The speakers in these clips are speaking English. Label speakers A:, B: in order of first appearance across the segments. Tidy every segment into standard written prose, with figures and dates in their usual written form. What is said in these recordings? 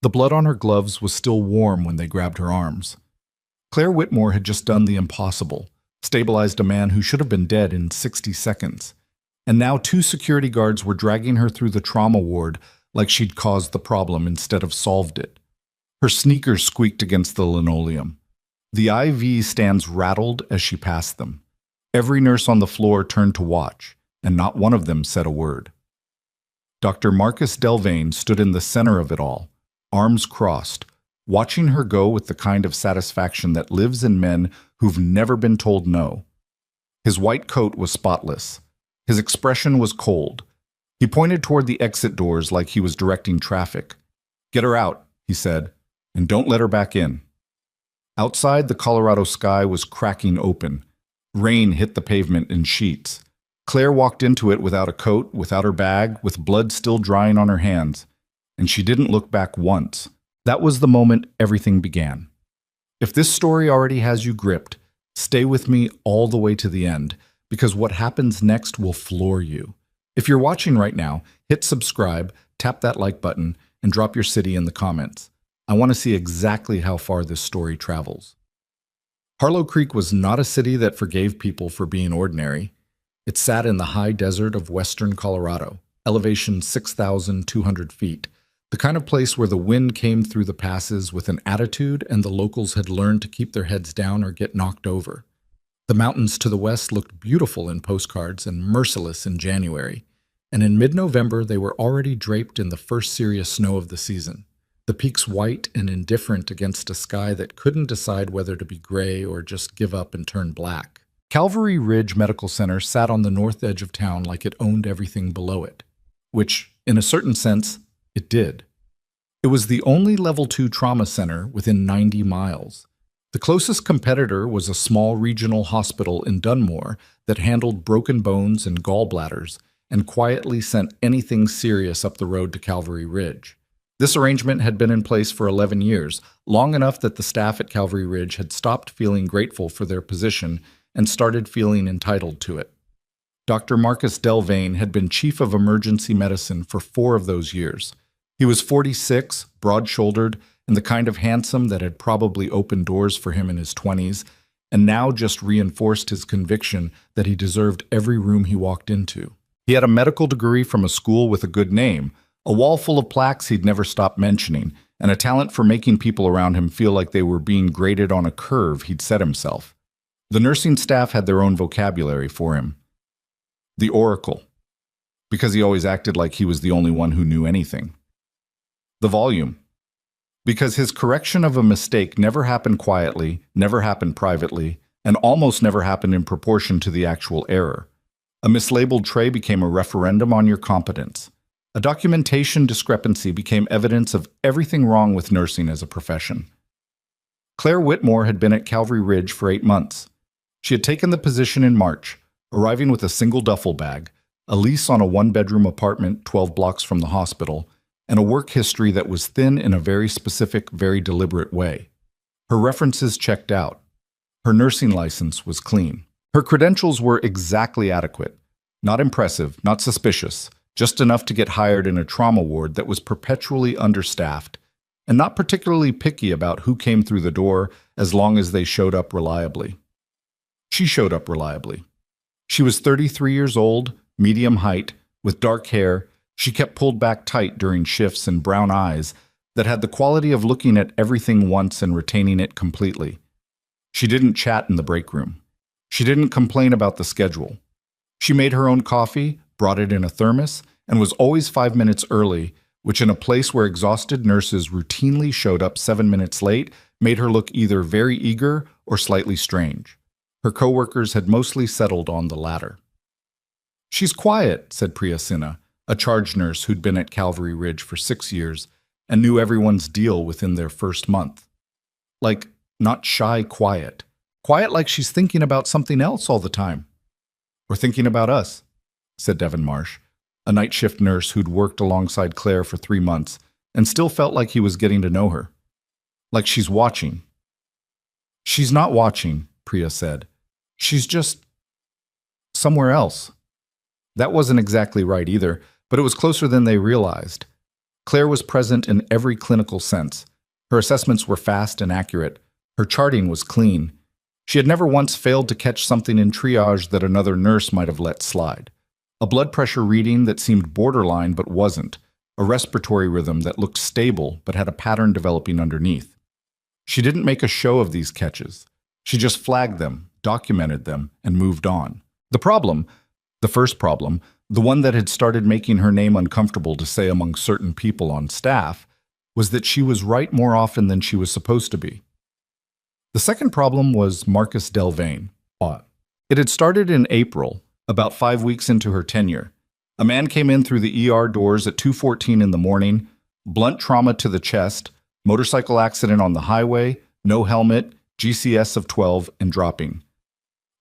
A: The blood on her gloves was still warm when they grabbed her arms. Claire Whitmore had just done the impossible, stabilized a man who should have been dead in 60 seconds. And now two security guards were dragging her through the trauma ward like she'd caused the problem instead of solved it. Her sneakers squeaked against the linoleum. The IV stands rattled as she passed them. Every nurse on the floor turned to watch, and not one of them said a word. Dr. Marcus Delvane stood in the center of it all, arms crossed, watching her go with the kind of satisfaction that lives in men who've never been told no. His white coat was spotless. His expression was cold. He pointed toward the exit doors like he was directing traffic. "Get her out," he said, "and don't let her back in." Outside, the Colorado sky was cracking open. Rain hit the pavement in sheets. Claire walked into it without a coat, without her bag, with blood still drying on her hands, and she didn't look back once. That was the moment everything began. If this story already has you gripped, stay with me all the way to the end, because what happens next will floor you. If you're watching right now, hit subscribe, tap that like button, and drop your city in the comments. I want to see exactly how far this story travels. Harlow Creek was not a city that forgave people for being ordinary. It sat in the high desert of western Colorado, elevation 6,200 feet, the kind of place where the wind came through the passes with an attitude and the locals had learned to keep their heads down or get knocked over. The mountains to the west looked beautiful in postcards and merciless in January, and in mid-November they were already draped in the first serious snow of the season, the peaks white and indifferent against a sky that couldn't decide whether to be gray or just give up and turn black. Calvary Ridge Medical Center sat on the north edge of town like it owned everything below it, which, in a certain sense, it did. It was the only Level 2 trauma center within 90 miles. The closest competitor was a small regional hospital in Dunmore that handled broken bones and gallbladders and quietly sent anything serious up the road to Calvary Ridge. This arrangement had been in place for 11 years, long enough that the staff at Calvary Ridge had stopped feeling grateful for their position and started feeling entitled to it. Dr. Marcus Delvane had been chief of emergency medicine for 4 of those years. He was 46, broad-shouldered, and the kind of handsome that had probably opened doors for him in his 20s, and now just reinforced his conviction that he deserved every room he walked into. He had a medical degree from a school with a good name, a wall full of plaques he'd never stopped mentioning, and a talent for making people around him feel like they were being graded on a curve he'd set himself. The nursing staff had their own vocabulary for him. The Oracle, because he always acted like he was the only one who knew anything. The Volume, because his correction of a mistake never happened quietly, never happened privately, and almost never happened in proportion to the actual error. A mislabeled tray became a referendum on your competence. A documentation discrepancy became evidence of everything wrong with nursing as a profession. Claire Whitmore had been at Calvary Ridge for 8 months. She had taken the position in March, arriving with a single duffel bag, a lease on a 1-bedroom apartment 12 blocks from the hospital, and a work history that was thin in a very specific, very deliberate way. Her references checked out. Her nursing license was clean. Her credentials were exactly adequate. Not impressive, not suspicious, just enough to get hired in a trauma ward that was perpetually understaffed, and not particularly picky about who came through the door as long as they showed up reliably. She showed up reliably. She was 33 years old, medium height, with dark hair. She kept pulled back tight during shifts and brown eyes that had the quality of looking at everything once and retaining it completely. She didn't chat in the break room. She didn't complain about the schedule. She made her own coffee, brought it in a thermos, and was always 5 minutes early, which in a place where exhausted nurses routinely showed up 7 minutes late made her look either very eager or slightly strange. Her coworkers had mostly settled on the latter. "She's quiet," said Priya Sinha, a charge nurse who'd been at Calvary Ridge for 6 years and knew everyone's deal within their first month. Like, not shy quiet. Quiet like she's thinking about something else all the time. "Or thinking about us," said Devin Marsh, a night shift nurse who'd worked alongside Claire for 3 months and still felt like he was getting to know her. "Like she's watching." "She's not watching," Priya said. "She's just somewhere else." That wasn't exactly right either, but it was closer than they realized. Claire was present in every clinical sense. Her assessments were fast and accurate. Her charting was clean. She had never once failed to catch something in triage that another nurse might have let slide. A blood pressure reading that seemed borderline but wasn't. A respiratory rhythm that looked stable but had a pattern developing underneath. She didn't make a show of these catches. She just flagged them, documented them, and moved on. The first problem, the one that had started making her name uncomfortable to say among certain people on staff, was that she was right more often than she was supposed to be. The second problem was Marcus Delvain. It had started in April, about 5 weeks into her tenure. A man came in through the ER doors at 2:14 in the morning, blunt trauma to the chest, motorcycle accident on the highway, no helmet, GCS of 12, and dropping.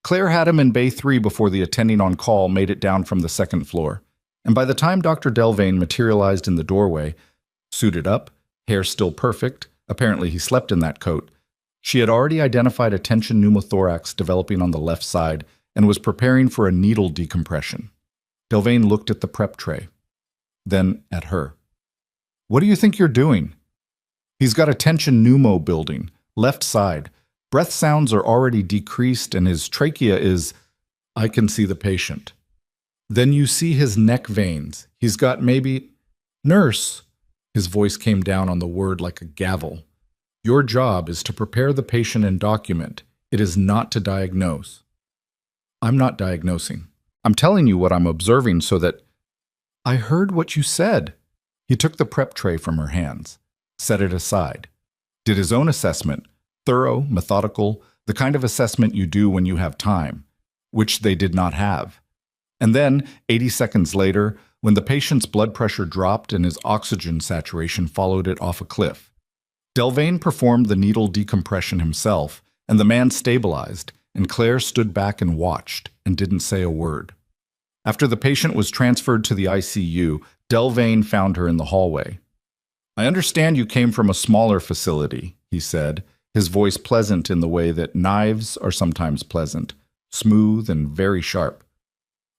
A: Claire had him in Bay 3 before the attending on call made it down from the second floor. And by the time Dr. Delvain materialized in the doorway, suited up, hair still perfect, apparently he slept in that coat, she had already identified a tension pneumothorax developing on the left side and was preparing for a needle decompression. Delvain looked at the prep tray, then at her. "What do you think you're doing?" "He's got a tension pneumo building, left side. Breath sounds are already decreased and his trachea is—" "I can see the patient." "Then you see his neck veins. He's got maybe—" "Nurse!" His voice came down on the word like a gavel. "Your job is to prepare the patient and document. It is not to diagnose." "I'm not diagnosing. I'm telling you what I'm observing so that—" "I heard what you said." He took the prep tray from her hands, set it aside, did his own assessment, thorough, methodical, the kind of assessment you do when you have time, which they did not have. And then, 80 seconds later, when the patient's blood pressure dropped and his oxygen saturation followed it off a cliff, Delvain performed the needle decompression himself, and the man stabilized, and Claire stood back and watched, and didn't say a word. After the patient was transferred to the ICU, Delvain found her in the hallway. "I understand you came from a smaller facility," he said, his voice pleasant in the way that knives are sometimes pleasant, smooth and very sharp.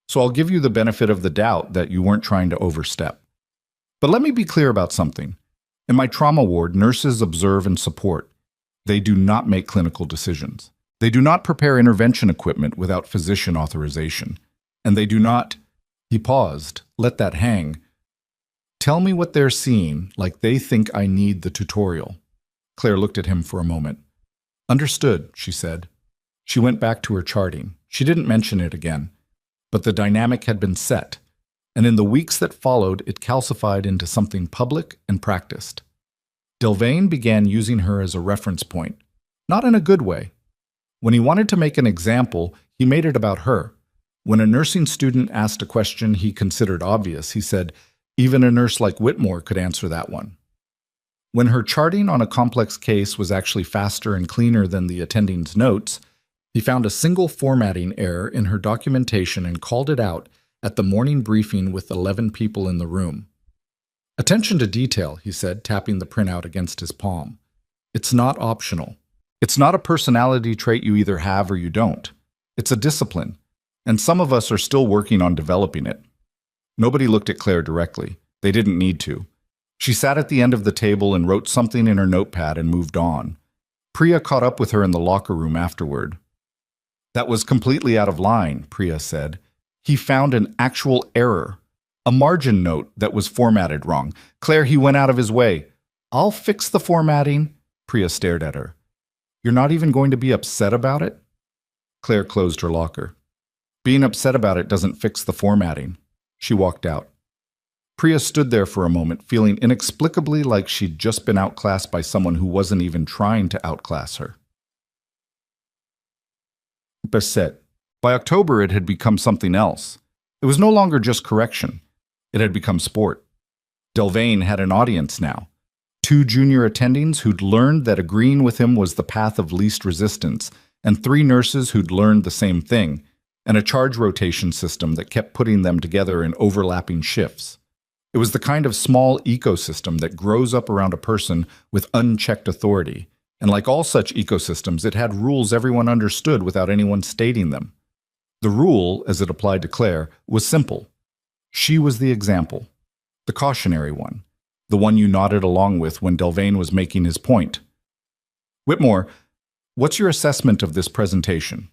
A: "So I'll give you the benefit of the doubt that you weren't trying to overstep. But let me be clear about something. In my trauma ward, nurses observe and support. They do not make clinical decisions. They do not prepare intervention equipment without physician authorization. And they do not—" He paused, let that hang. "Tell me what they're seeing, like they think I need the tutorial." Claire looked at him for a moment. "Understood," she said. She went back to her charting. She didn't mention it again. But the dynamic had been set. And in the weeks that followed, it calcified into something public and practiced. Delvain began using her as a reference point, not in a good way. When he wanted to make an example, he made it about her. When a nursing student asked a question he considered obvious, he said, "Even a nurse like Whitmore could answer that one." When her charting on a complex case was actually faster and cleaner than the attending's notes, he found a single formatting error in her documentation and called it out at the morning briefing with 11 people in the room. "Attention to detail," he said, tapping the printout against his palm. "It's not optional. It's not a personality trait you either have or you don't. It's a discipline, and some of us are still working on developing it." Nobody looked at Claire directly. They didn't need to. She sat at the end of the table and wrote something in her notepad and moved on. Priya caught up with her in the locker room afterward. "That was completely out of line," Priya said. "He found an actual error. A margin note that was formatted wrong. Claire, he went out of his way." "I'll fix the formatting." Priya stared at her. "You're not even going to be upset about it?" Claire closed her locker. "Being upset about it doesn't fix the formatting." She walked out. Priya stood there for a moment, feeling inexplicably like she'd just been outclassed by someone who wasn't even trying to outclass her. Beset. By October, it had become something else. It was no longer just correction. It had become sport. Delvain had an audience now. 2 junior attendings who'd learned that agreeing with him was the path of least resistance, and 3 nurses who'd learned the same thing, and a charge rotation system that kept putting them together in overlapping shifts. It was the kind of small ecosystem that grows up around a person with unchecked authority, and like all such ecosystems, it had rules everyone understood without anyone stating them. The rule, as it applied to Claire, was simple. She was the example, the cautionary one, the one you nodded along with when Delvane was making his point. "Whitmore, what's your assessment of this presentation?"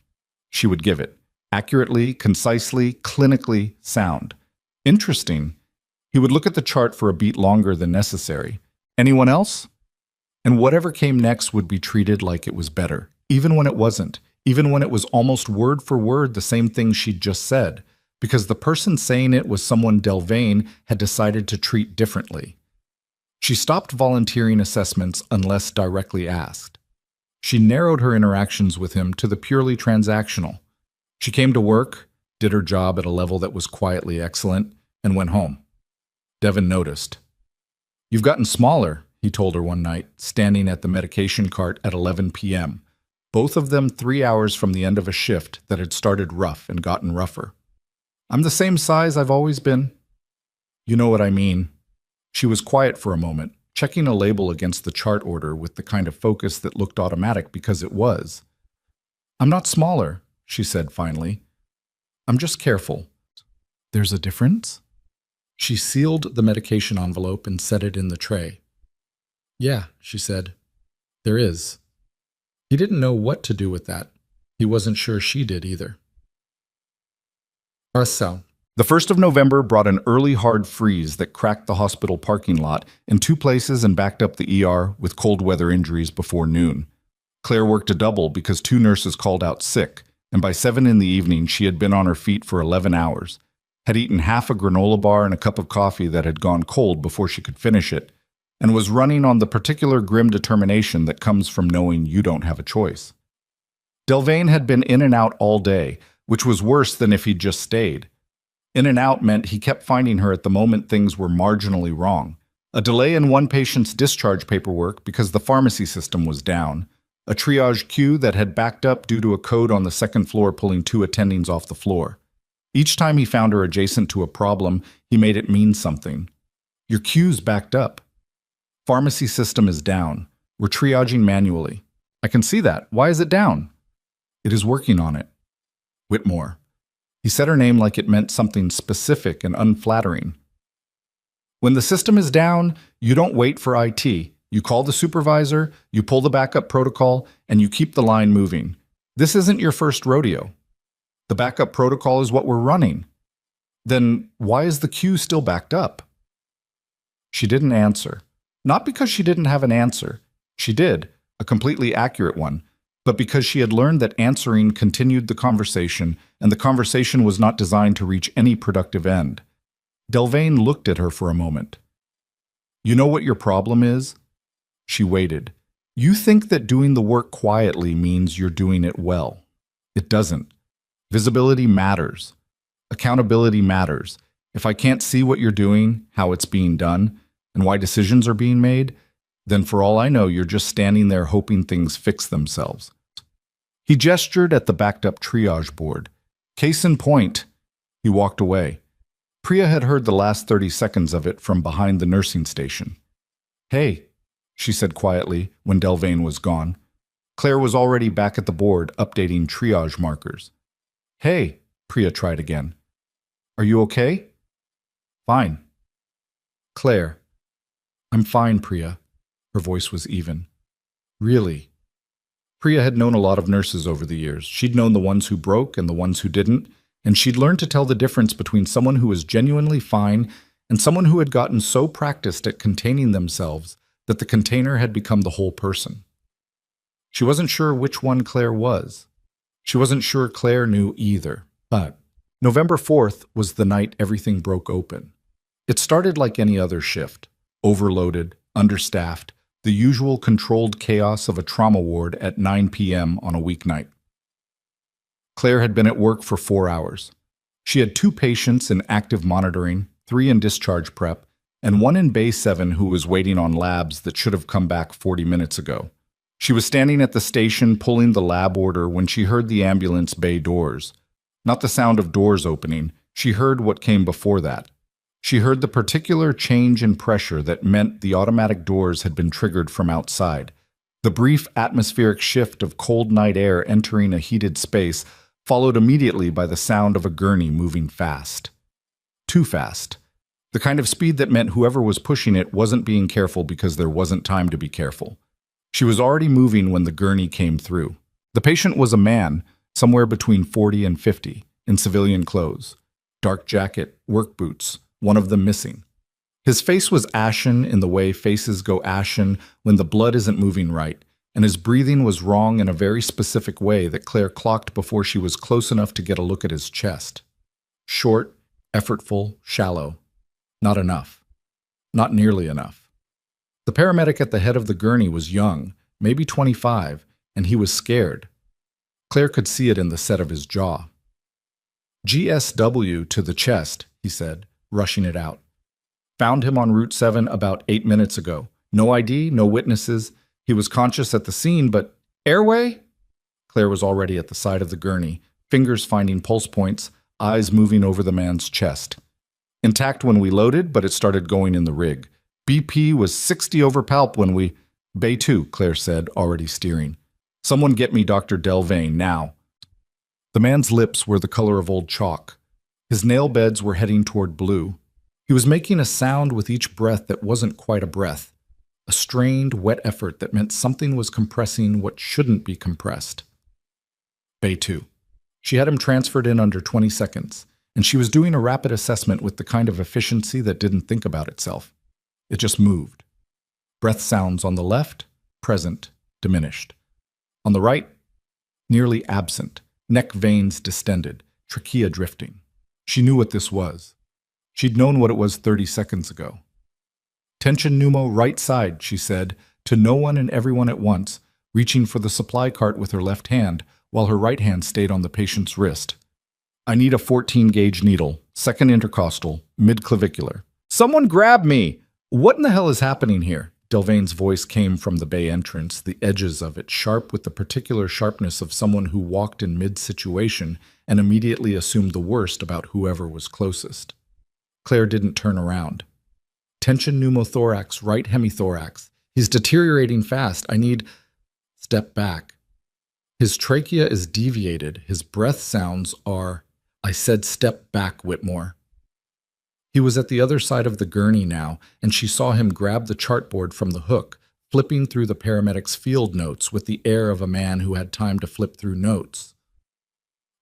A: She would give it. Accurately, concisely, clinically sound. "Interesting." He would look at the chart for a beat longer than necessary. "Anyone else?" And whatever came next would be treated like it was better, even when it wasn't, even when it was almost word for word the same thing she'd just said, because the person saying it was someone Delvane had decided to treat differently. She stopped volunteering assessments unless directly asked. She narrowed her interactions with him to the purely transactional. She came to work, did her job at a level that was quietly excellent, and went home. Devin noticed. "You've gotten smaller," he told her one night, standing at the medication cart at 11 p.m., both of them 3 hours from the end of a shift that had started rough and gotten rougher. "I'm the same size I've always been." "You know what I mean." She was quiet for a moment, checking a label against the chart order with the kind of focus that looked automatic because it was. "I'm not smaller," she said finally. "I'm just careful." "There's a difference?" She sealed the medication envelope and set it in the tray. "Yeah," she said. "There is." He didn't know what to do with that. He wasn't sure she did either. So, the 1st of November brought an early hard freeze that cracked the hospital parking lot in 2 places and backed up the ER with cold weather injuries before noon. Claire worked a double because 2 nurses called out sick, and by 7 in the evening she had been on her feet for 11 hours, had eaten half a granola bar and a cup of coffee that had gone cold before she could finish it, and was running on the particular grim determination that comes from knowing you don't have a choice. Delvane had been in and out all day, which was worse than if he'd just stayed. In and out meant he kept finding her at the moment things were marginally wrong. A delay in one patient's discharge paperwork because the pharmacy system was down, a triage queue that had backed up due to a code on the 2nd floor pulling 2 attendings off the floor. Each time he found her adjacent to a problem, he made it mean something. "Your queue's backed up." "Pharmacy system is down. We're triaging manually." "I can see that. Why is it down?" "It is working on it." Whitmore. He said her name like it meant something specific and unflattering. "When the system is down, you don't wait for IT. You call the supervisor, you pull the backup protocol, and you keep the line moving. This isn't your first rodeo. The backup protocol is what we're running." "Then why is the queue still backed up?" She didn't answer. Not because she didn't have an answer. She did, a completely accurate one, but because she had learned that answering continued the conversation, and the conversation was not designed to reach any productive end. Delvane looked at her for a moment. "You know what your problem is?" She waited. "You think that doing the work quietly means you're doing it well. It doesn't. Visibility matters. Accountability matters. If I can't see what you're doing, how it's being done, and why decisions are being made, then for all I know, you're just standing there hoping things fix themselves." He gestured at the backed-up triage board. "Case in point." He walked away. Priya had heard the last 30 seconds of it from behind the nursing station. "Hey," she said quietly when Delvane was gone. Claire was already back at the board, updating triage markers. "Hey," Priya tried again. "Are you okay?" "Fine." "Claire." "I'm fine, Priya." Her voice was even. "Really?" Priya had known a lot of nurses over the years. She'd known the ones who broke and the ones who didn't, and she'd learned to tell the difference between someone who was genuinely fine and someone who had gotten so practiced at containing themselves that the container had become the whole person. She wasn't sure which one Claire was. She wasn't sure Claire knew either. But November 4th was the night everything broke open. It started like any other shift. Overloaded, understaffed, the usual controlled chaos of a trauma ward at 9 p.m. on a weeknight. Claire had been at work for 4 hours. She had 2 patients in active monitoring, 3 in discharge prep, and 1 in Bay 7 who was waiting on labs that should have come back 40 minutes ago. She was standing at the station pulling the lab order when she heard the ambulance bay doors. Not the sound of doors opening, she heard what came before that. She heard the particular change in pressure that meant the automatic doors had been triggered from outside. The brief atmospheric shift of cold night air entering a heated space, followed immediately by the sound of a gurney moving fast. Too fast. The The kind of speed that meant whoever was pushing it wasn't being careful because there wasn't time to be careful. She was already moving when the gurney came through. The patient was a man, somewhere between 40 and 50, in civilian clothes. Dark jacket, work boots, one of them missing. His face was ashen in the way faces go ashen when the blood isn't moving right, and his breathing was wrong in a very specific way that Claire clocked before she was close enough to get a look at his chest. Short, effortful, shallow. Not enough. Not nearly enough. The paramedic at the head of the gurney was young, maybe 25, and he was scared. Claire could see it in the set of his jaw. GSW to the chest, he said, rushing it out. Found him on Route 7 about 8 minutes ago. No ID, no witnesses. He was conscious at the scene, but airway? Claire was already at the side of the gurney, fingers finding pulse points, eyes moving over the man's chest. Intact when we loaded, but it started going in the rig. BP was 60 over palp when we... Bay 2, Claire said, already steering. Someone get me Dr. Delvain, now. The man's lips were the color of old chalk. His nail beds were heading toward blue. He was making a sound with each breath that wasn't quite a breath. A strained, wet effort that meant something was compressing what shouldn't be compressed. Bay 2. She had him transferred in under 20 seconds, and she was doing a rapid assessment with the kind of efficiency that didn't think about itself. It just moved. Breath sounds on the left, present, diminished. On the right, nearly absent, neck veins distended, trachea drifting. She knew what this was. She'd known what it was 30 seconds ago. Tension pneumo right side, she said, to no one and everyone at once, reaching for the supply cart with her left hand, while her right hand stayed on the patient's wrist. I need a 14-gauge needle, second intercostal, mid-clavicular. Someone grab me! What in the hell is happening here? Delvain's voice came from the bay entrance, the edges of it sharp with the particular sharpness of someone who walked in mid-situation and immediately assumed the worst about whoever was closest. Claire didn't turn around. Tension pneumothorax, right hemithorax. He's deteriorating fast. I need... Step back. His trachea is deviated. His breath sounds are... I said step back, Whitmore. He was at the other side of the gurney now, and she saw him grab the chartboard from the hook, flipping through the paramedic's field notes with the air of a man who had time to flip through notes.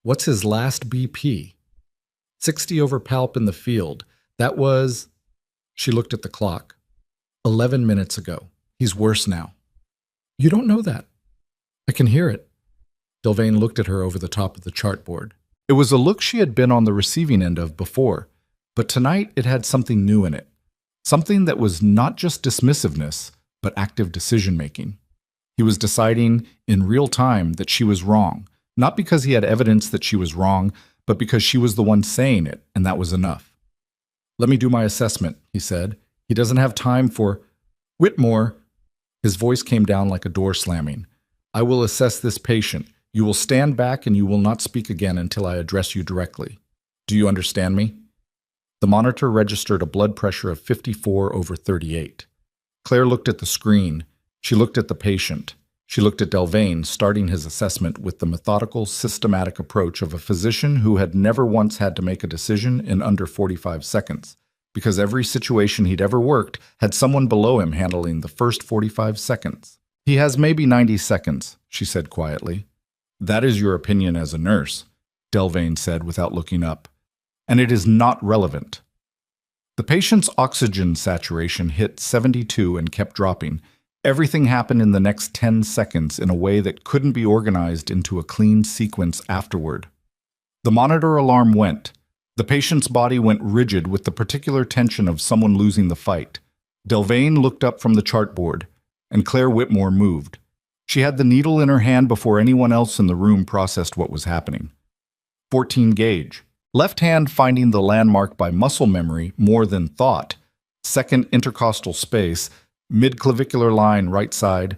A: What's his last BP? 60 over palp in the field. That was... She looked at the clock. 11 minutes ago. He's worse now. You don't know that. I can hear it. Delvain looked at her over the top of the chartboard. It was a look she had been on the receiving end of before, but tonight it had something new in it. Something that was not just dismissiveness, but active decision-making. He was deciding in real time that she was wrong, not because he had evidence that she was wrong, but because she was the one saying it, and that was enough. Let me do my assessment, he said. He doesn't have time for... Whitmore! His voice came down like a door slamming. I will assess this patient. You will stand back and you will not speak again until I address you directly. Do you understand me? The monitor registered a blood pressure of 54 over 38. Claire looked at the screen. She looked at the patient. She looked at Delvain, starting his assessment with the methodical, systematic approach of a physician who had never once had to make a decision in under 45 seconds, because every situation he'd ever worked had someone below him handling the first 45 seconds. He has maybe 90 seconds, she said quietly. That is your opinion as a nurse, Delvain said without looking up, and it is not relevant. The patient's oxygen saturation hit 72 and kept dropping. Everything happened in the next 10 seconds in a way that couldn't be organized into a clean sequence afterward. The monitor alarm went. The patient's body went rigid with the particular tension of someone losing the fight. Delvain looked up from the chartboard, and Claire Whitmore moved. She had the needle in her hand before anyone else in the room processed what was happening. 14 gauge. Left hand finding the landmark by muscle memory more than thought. Second intercostal space, mid-clavicular line right side.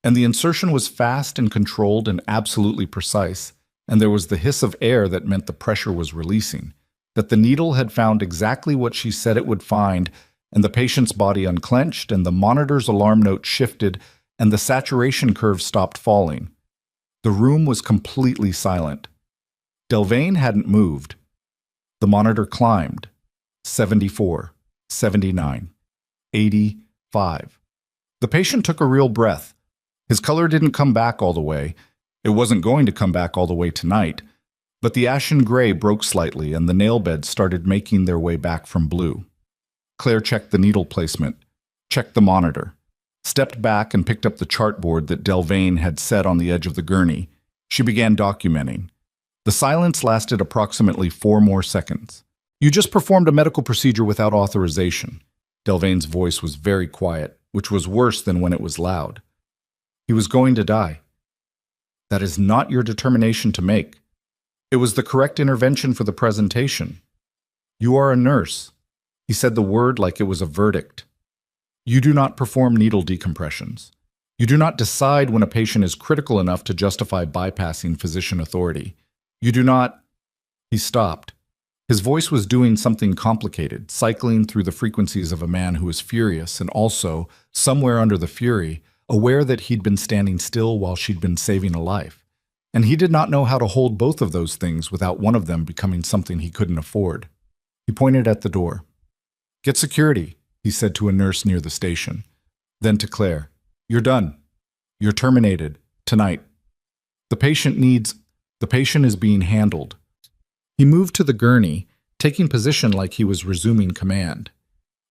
A: And the insertion was fast and controlled and absolutely precise, and there was the hiss of air that meant the pressure was releasing, that the needle had found exactly what she said it would find, and the patient's body unclenched, and the monitor's alarm note shifted, and the saturation curve stopped falling. The room was completely silent. Delvain hadn't moved. The monitor climbed. 74. 79, 85. The patient took a real breath. His color didn't come back all the way. It wasn't going to come back all the way tonight, but the ashen gray broke slightly and the nail beds started making their way back from blue. Claire checked the needle placement, checked the monitor, stepped back and picked up the chartboard that Delvain had set on the edge of the gurney. She began documenting. The silence lasted approximately 4 more seconds. You just performed a medical procedure without authorization. Delvain's voice was very quiet, which was worse than when it was loud. He was going to die. That is not your determination to make. It was the correct intervention for the presentation. You are a nurse. He said the word like it was a verdict. You do not perform needle decompressions. You do not decide when a patient is critical enough to justify bypassing physician authority. You do not... He stopped. His voice was doing something complicated, cycling through the frequencies of a man who is furious and also, somewhere under the fury, aware that he'd been standing still while she'd been saving a life. And he did not know how to hold both of those things without one of them becoming something he couldn't afford. He pointed at the door. Get security, he said to a nurse near the station. Then to Claire, you're done. You're terminated. Tonight. The patient is being handled. He moved to the gurney, taking position like he was resuming command.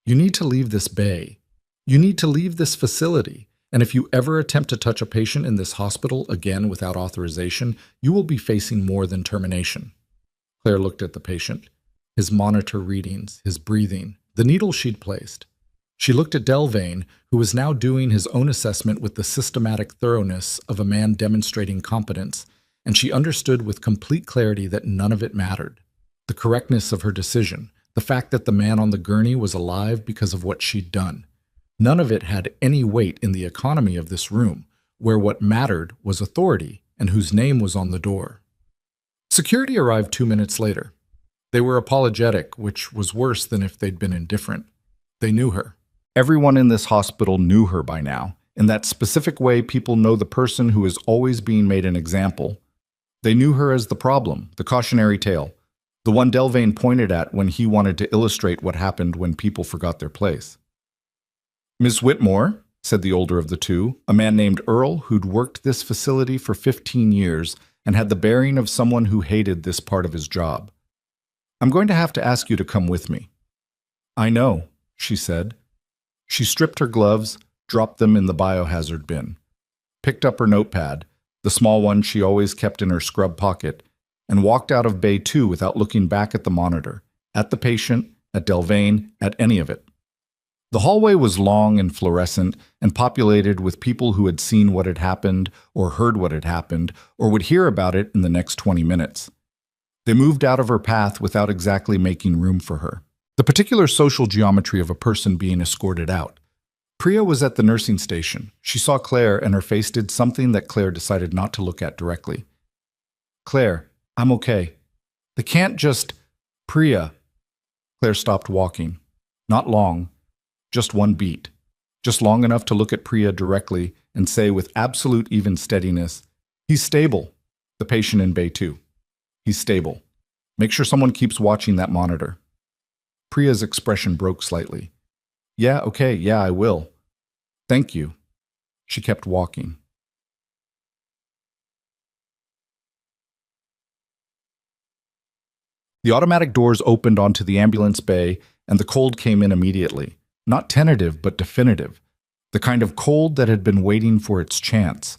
A: You need to leave this bay. You need to leave this facility. And if you ever attempt to touch a patient in this hospital again without authorization, you will be facing more than termination. Claire looked at the patient, his monitor readings, his breathing, the needle she'd placed. She looked at Delvain, who was now doing his own assessment with the systematic thoroughness of a man demonstrating competence, and she understood with complete clarity that none of it mattered. The correctness of her decision, the fact that the man on the gurney was alive because of what she'd done. None of it had any weight in the economy of this room, where what mattered was authority and whose name was on the door. Security arrived 2 minutes later. They were apologetic, which was worse than if they'd been indifferent. They knew her. Everyone in this hospital knew her by now, in that specific way people know the person who is always being made an example. They knew her as the problem, the cautionary tale, the one Delvain pointed at when he wanted to illustrate what happened when people forgot their place. Miss Whitmore, said the older of the two, a man named Earl who'd worked this facility for 15 years and had the bearing of someone who hated this part of his job. I'm going to have to ask you to come with me. I know, she said. She stripped her gloves, dropped them in the biohazard bin, picked up her notepad, the small one she always kept in her scrub pocket, and walked out of Bay 2 without looking back at the monitor, at the patient, at Delvain, at any of it. The hallway was long and fluorescent and populated with people who had seen what had happened or heard what had happened or would hear about it in the next 20 minutes. They moved out of her path without exactly making room for her. The particular social geometry of a person being escorted out. Priya was at the nursing station. She saw Claire and her face did something that Claire decided not to look at directly. Claire, I'm okay. They can't just... Priya. Claire stopped walking. Not long. Just one beat. Just long enough to look at Priya directly and say with absolute even steadiness, he's stable. The patient in Bay 2. He's stable. Make sure someone keeps watching that monitor. Priya's expression broke slightly. Yeah, okay, yeah, I will. Thank you. She kept walking. The automatic doors opened onto the ambulance bay, and the cold came in immediately. Not tentative, but definitive. The kind of cold that had been waiting for its chance.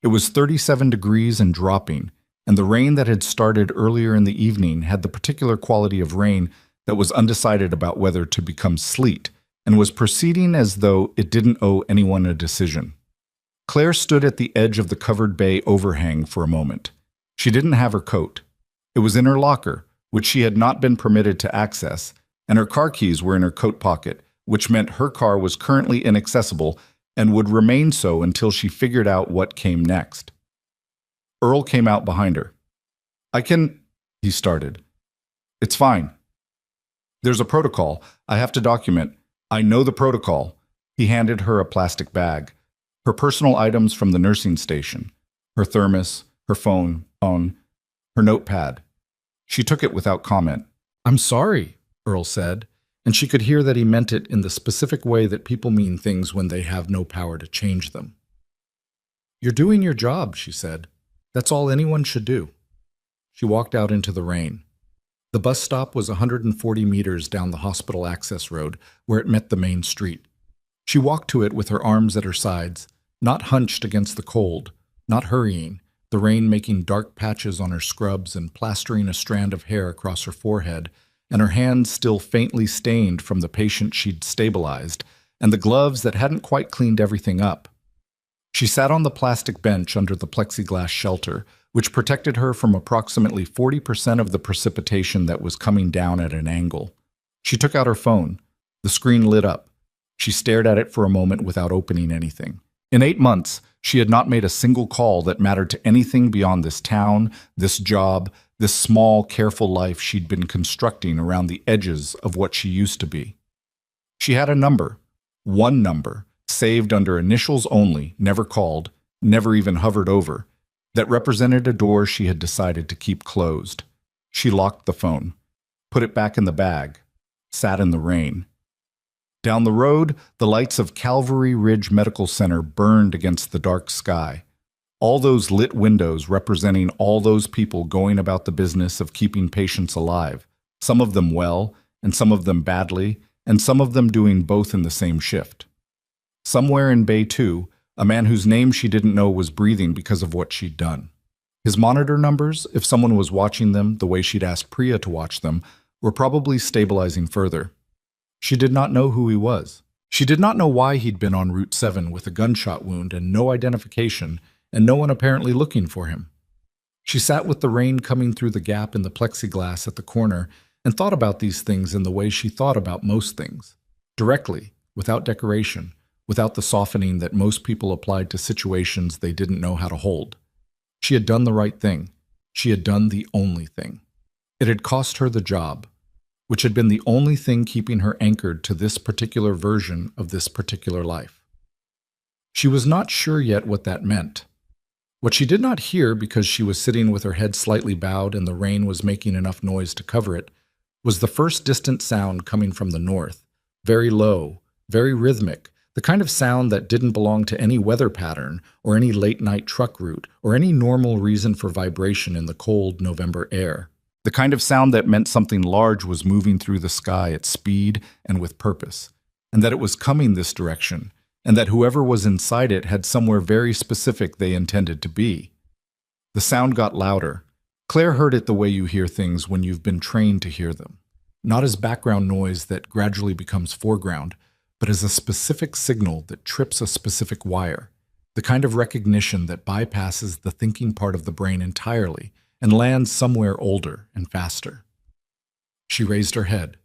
A: It was 37 degrees and dropping, and the rain that had started earlier in the evening had the particular quality of rain that was undecided about whether to become sleet, and was proceeding as though it didn't owe anyone a decision. Claire stood at the edge of the covered bay overhang for a moment. She didn't have her coat. It was in her locker, which she had not been permitted to access, and her car keys were in her coat pocket, which meant her car was currently inaccessible and would remain so until she figured out what came next. Earl came out behind her. He started. It's fine. There's a protocol. I have to document. I know the protocol. He handed her a plastic bag. Her personal items from the nursing station. Her thermos, her phone, her notepad. She took it without comment. I'm sorry, Earl said, and she could hear that he meant it in the specific way that people mean things when they have no power to change them. "You're doing your job," she said. "That's all anyone should do." She walked out into the rain. The bus stop was 140 meters down the hospital access road, where it met the main street. She walked to it with her arms at her sides, not hunched against the cold, not hurrying, the rain making dark patches on her scrubs and plastering a strand of hair across her forehead, and her hands still faintly stained from the patient she'd stabilized, and the gloves that hadn't quite cleaned everything up. She sat on the plastic bench under the plexiglass shelter, which protected her from approximately 40% of the precipitation that was coming down at an angle. She took out her phone. The screen lit up. She stared at it for a moment without opening anything. In 8 months, she had not made a single call that mattered to anything beyond this town, this job, this small, careful life she'd been constructing around the edges of what she used to be. She had a number, one number, saved under initials only, never called, never even hovered over, that represented a door she had decided to keep closed. She locked the phone, put it back in the bag, sat in the rain. Down the road, the lights of Calvary Ridge Medical Center burned against the dark sky. All those lit windows representing all those people going about the business of keeping patients alive, some of them well, and some of them badly, and some of them doing both in the same shift. Somewhere in Bay 2, a man whose name she didn't know was breathing because of what she'd done. His monitor numbers, if someone was watching them the way she'd asked Priya to watch them, were probably stabilizing further. She did not know who he was. She did not know why he'd been on Route 7 with a gunshot wound and no identification, and no one apparently looking for him. She sat with the rain coming through the gap in the plexiglass at the corner and thought about these things in the way she thought about most things. Directly, without decoration, without the softening that most people applied to situations they didn't know how to hold. She had done the right thing. She had done the only thing. It had cost her the job, which had been the only thing keeping her anchored to this particular version of this particular life. She was not sure yet what that meant. What she did not hear, because she was sitting with her head slightly bowed and the rain was making enough noise to cover it, was the first distant sound coming from the north, very low, very rhythmic, the kind of sound that didn't belong to any weather pattern or any late-night truck route or any normal reason for vibration in the cold November air. The kind of sound that meant something large was moving through the sky at speed and with purpose, and that it was coming this direction, and that whoever was inside it had somewhere very specific they intended to be. The sound got louder. Claire heard it the way you hear things when you've been trained to hear them, not as background noise that gradually becomes foreground, but as a specific signal that trips a specific wire, the kind of recognition that bypasses the thinking part of the brain entirely and lands somewhere older and faster. She raised her head.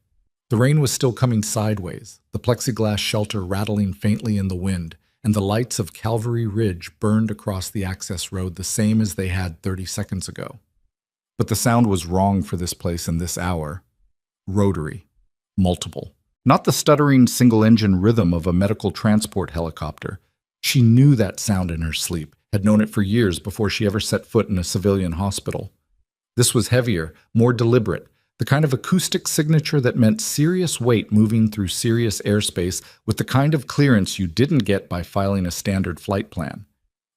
A: The rain was still coming sideways, the plexiglass shelter rattling faintly in the wind, and the lights of Calvary Ridge burned across the access road the same as they had 30 seconds ago. But the sound was wrong for this place in this hour. Rotary. Multiple. Not the stuttering single-engine rhythm of a medical transport helicopter. She knew that sound in her sleep, had known it for years before she ever set foot in a civilian hospital. This was heavier, more deliberate, the kind of acoustic signature that meant serious weight moving through serious airspace with the kind of clearance you didn't get by filing a standard flight plan.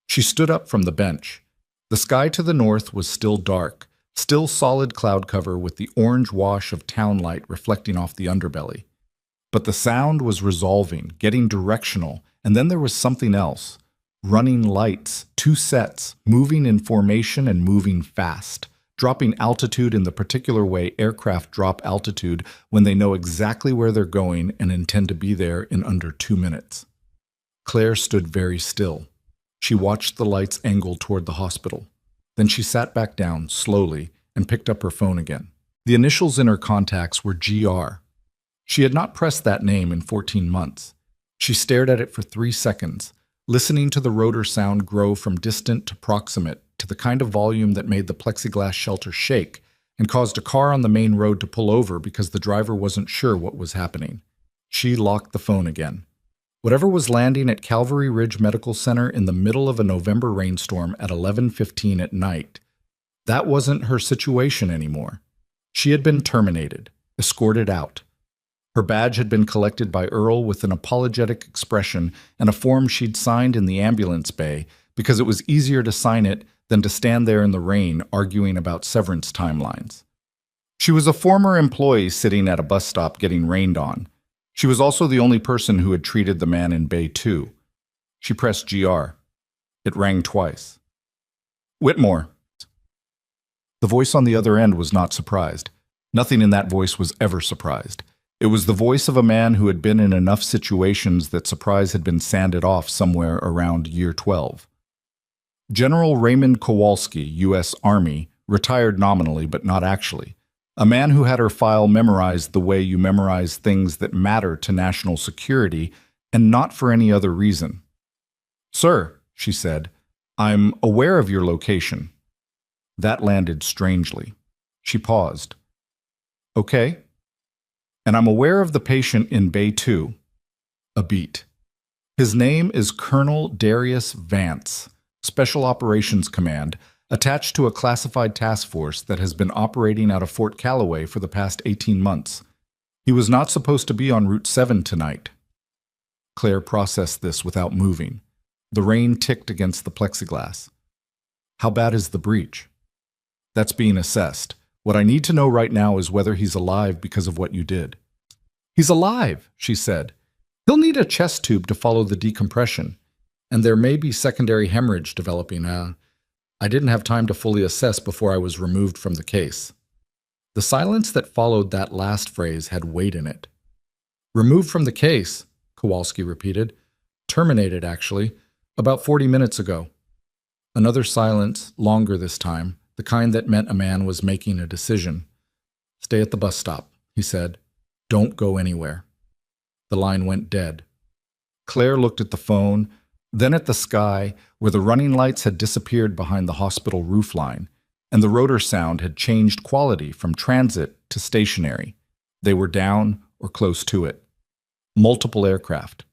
A: She stood up from the bench. The sky to the north was still dark, still solid cloud cover with the orange wash of town light reflecting off the underbelly. But the sound was resolving, getting directional, and then there was something else. Running lights, 2 sets, moving in formation and moving fast, dropping altitude in the particular way aircraft drop altitude when they know exactly where they're going and intend to be there in under 2 minutes. Claire stood very still. She watched the lights angle toward the hospital. Then she sat back down, slowly, and picked up her phone again. The initials in her contacts were GR. She had not pressed that name in 14 months. She stared at it for 3 seconds, listening to the rotor sound grow from distant to proximate to the kind of volume that made the plexiglass shelter shake and caused a car on the main road to pull over because the driver wasn't sure what was happening. She locked the phone again. Whatever was landing at Calvary Ridge Medical Center in the middle of a November rainstorm at 11:15 at night, that wasn't her situation anymore. She had been terminated, escorted out. Her badge had been collected by Earl with an apologetic expression and a form she'd signed in the ambulance bay because it was easier to sign it than to stand there in the rain arguing about severance timelines. She was a former employee sitting at a bus stop getting rained on. She was also the only person who had treated the man in Bay 2. She pressed GR. It rang twice. Whitmore. The voice on the other end was not surprised. Nothing in that voice was ever surprised. It was the voice of a man who had been in enough situations that surprise had been sanded off somewhere around year 12. General Raymond Kowalski, U.S. Army, retired nominally but not actually. A man who had her file memorized the way you memorize things that matter to national security and not for any other reason. "Sir," she said, "I'm aware of your location." That landed strangely. She paused. "Okay. And I'm aware of the patient in Bay 2. A beat. His name is Colonel Darius Vance, Special Operations Command, attached to a classified task force that has been operating out of Fort Calloway for the past 18 months. He was not supposed to be on Route 7 tonight." Claire processed this without moving. The rain ticked against the plexiglass. "How bad is the breach?" "That's being assessed. What I need to know right now is whether he's alive because of what you did." "He's alive," she said. "He'll need a chest tube to follow the decompression, and there may be secondary hemorrhage developing. I didn't have time to fully assess before I was removed from the case." The silence that followed that last phrase had weight in it. "Removed from the case," Kowalski repeated. "Terminated, actually, about 40 minutes ago." Another silence, longer this time, the kind that meant a man was making a decision. "Stay at the bus stop," he said. "Don't go anywhere." The line went dead. Claire looked at the phone, then at the sky, where the running lights had disappeared behind the hospital roofline, and the rotor sound had changed quality from transit to stationary. They were down or close to it. Multiple aircraft.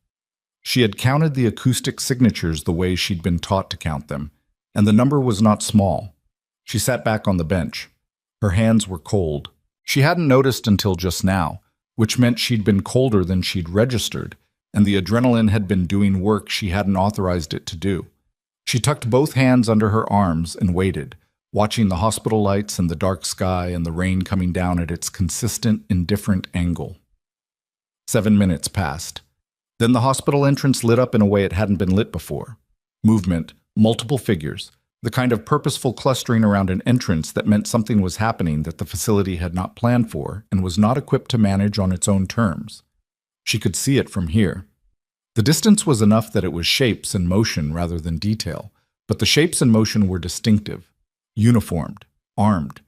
A: She had counted the acoustic signatures the way she'd been taught to count them, and the number was not small. She sat back on the bench. Her hands were cold. She hadn't noticed until just now, which meant she'd been colder than she'd registered, and the adrenaline had been doing work she hadn't authorized it to do. She tucked both hands under her arms and waited, watching the hospital lights and the dark sky and the rain coming down at its consistent, indifferent angle. 7 minutes passed. Then the hospital entrance lit up in a way it hadn't been lit before. Movement, multiple figures, the kind of purposeful clustering around an entrance that meant something was happening that the facility had not planned for and was not equipped to manage on its own terms. She could see it from here. The distance was enough that it was shapes and motion rather than detail, but the shapes and motion were distinctive, uniformed, armed,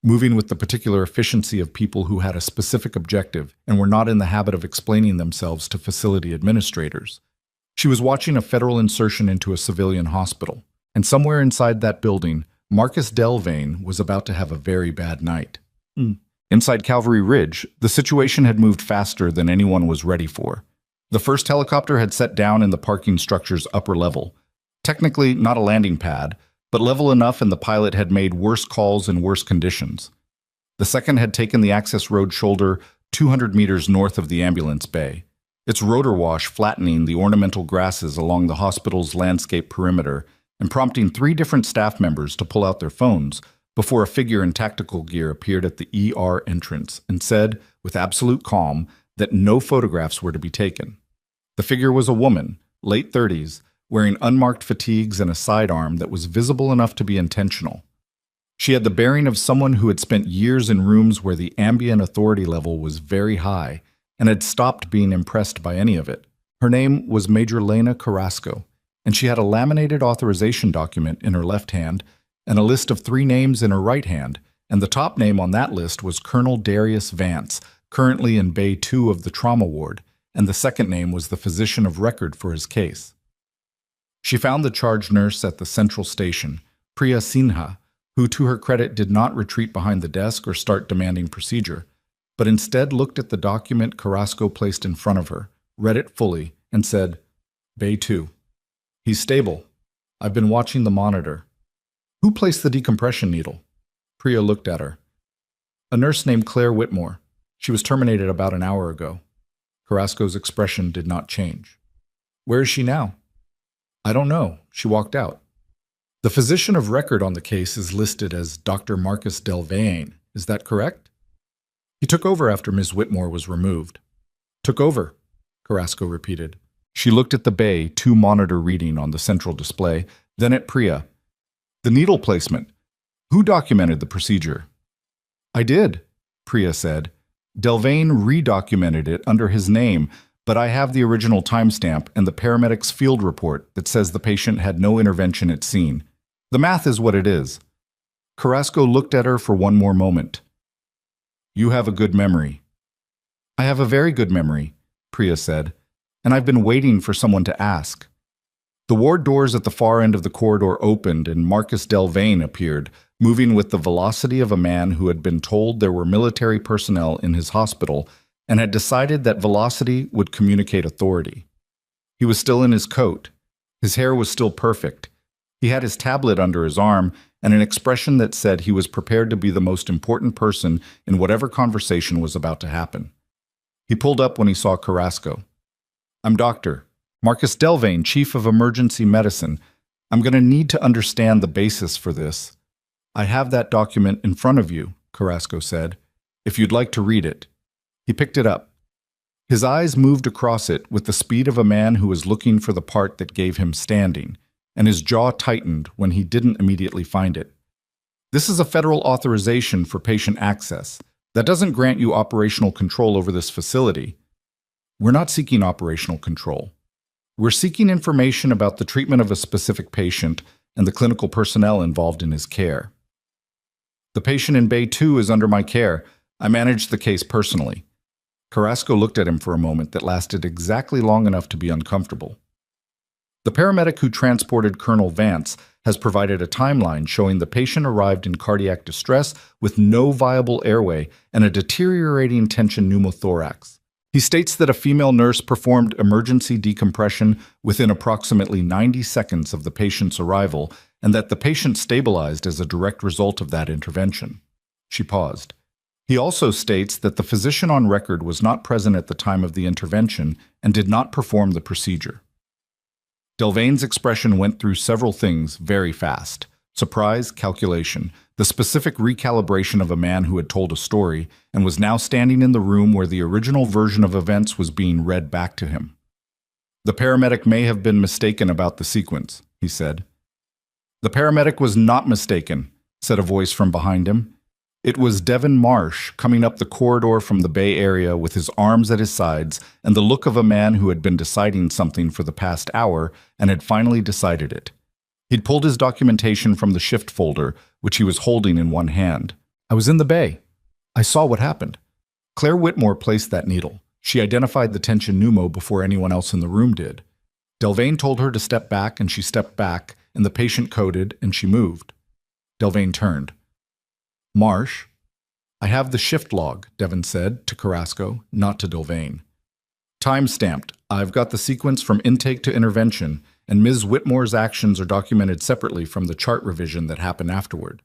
A: moving with the particular efficiency of people who had a specific objective and were not in the habit of explaining themselves to facility administrators. She was watching a federal insertion into a civilian hospital, and somewhere inside that building, Marcus Delvane was about to have a very bad night. Inside Calvary Ridge, the situation had moved faster than anyone was ready for. The first helicopter had set down in the parking structure's upper level. Technically not a landing pad, but level enough and the pilot had made worse calls in worse conditions. The second had taken the access road shoulder 200 meters north of the ambulance bay, its rotor wash flattening the ornamental grasses along the hospital's landscape perimeter and prompting 3 different staff members to pull out their phones before a figure in tactical gear appeared at the ER entrance and said, with absolute calm, that no photographs were to be taken. The figure was a woman, late 30s, wearing unmarked fatigues and a sidearm that was visible enough to be intentional. She had the bearing of someone who had spent years in rooms where the ambient authority level was very high and had stopped being impressed by any of it. Her name was Major Lena Carrasco, and she had a laminated authorization document in her left hand and a list of 3 names in her right hand, and the top name on that list was Colonel Darius Vance, currently in Bay 2 of the trauma ward, and the second name was the physician of record for his case. She found the charge nurse at the central station, Priya Sinha, who to her credit did not retreat behind the desk or start demanding procedure, but instead looked at the document Carrasco placed in front of her, read it fully, and said, "Bay 2. He's stable. I've been watching the monitor." "Who placed the decompression needle?" Priya looked at her. "A nurse named Claire Whitmore. She was terminated about an hour ago. Carrasco's expression did not change. Where is she now? I don't know. She walked out. The physician of record on the case is listed as Dr. Marcus Delvain. Is that correct? He took over after Ms. Whitmore was removed. Took over, Carrasco repeated. She looked at the Bay 2 monitor reading on the central display, then at Priya. The needle placement. Who documented the procedure? I did, Priya said. Delvain redocumented it under his name, but I have the original timestamp and the paramedic's field report that says the patient had no intervention at scene. The math is what it is. Carrasco looked at her for one more moment. You have a good memory. I have a very good memory, Priya said, and I've been waiting for someone to ask. The ward doors at the far end of the corridor opened and Marcus Delvain appeared, moving with the velocity of a man who had been told there were military personnel in his hospital and had decided that velocity would communicate authority. He was still in his coat. His hair was still perfect. He had his tablet under his arm and an expression that said he was prepared to be the most important person in whatever conversation was about to happen. He pulled up when he saw Carrasco. I'm Dr. Marcus Delvain, Chief of Emergency Medicine. I'm going to need to understand the basis for this. I have that document in front of you, Carrasco said, if you'd like to read it. He picked it up. His eyes moved across it with the speed of a man who was looking for the part that gave him standing, and his jaw tightened when he didn't immediately find it. This is a federal authorization for patient access. That doesn't grant you operational control over this facility. We're not seeking operational control. We're seeking information about the treatment of a specific patient and the clinical personnel involved in his care. The patient in Bay 2 is under my care. I managed the case personally. Carrasco looked at him for a moment that lasted exactly long enough to be uncomfortable. The paramedic who transported Colonel Vance has provided a timeline showing the patient arrived in cardiac distress with no viable airway and a deteriorating tension pneumothorax. He states that a female nurse performed emergency decompression within approximately 90 seconds of the patient's arrival and that the patient stabilized as a direct result of that intervention. She paused. He also states that the physician on record was not present at the time of the intervention and did not perform the procedure. Delvain's expression went through several things very fast. Surprise, calculation, the specific recalibration of a man who had told a story and was now standing in the room where the original version of events was being read back to him. The paramedic may have been mistaken about the sequence, he said. The paramedic was not mistaken, said a voice from behind him. It was Devin Marsh coming up the corridor from the Bay Area with his arms at his sides and the look of a man who had been deciding something for the past hour and had finally decided it. He'd pulled his documentation from the shift folder, which he was holding in one hand. I was in the Bay. I saw what happened. Claire Whitmore placed that needle. She identified the tension pneumo before anyone else in the room did. Delvain told her to step back, and she stepped back, and the patient coded, and she moved. Delvain turned. Marsh, I have the shift log, Devin said to Carrasco, not to Delvain. Time-stamped. I've got the sequence from intake to intervention, and Ms. Whitmore's actions are documented separately from the chart revision that happened afterward.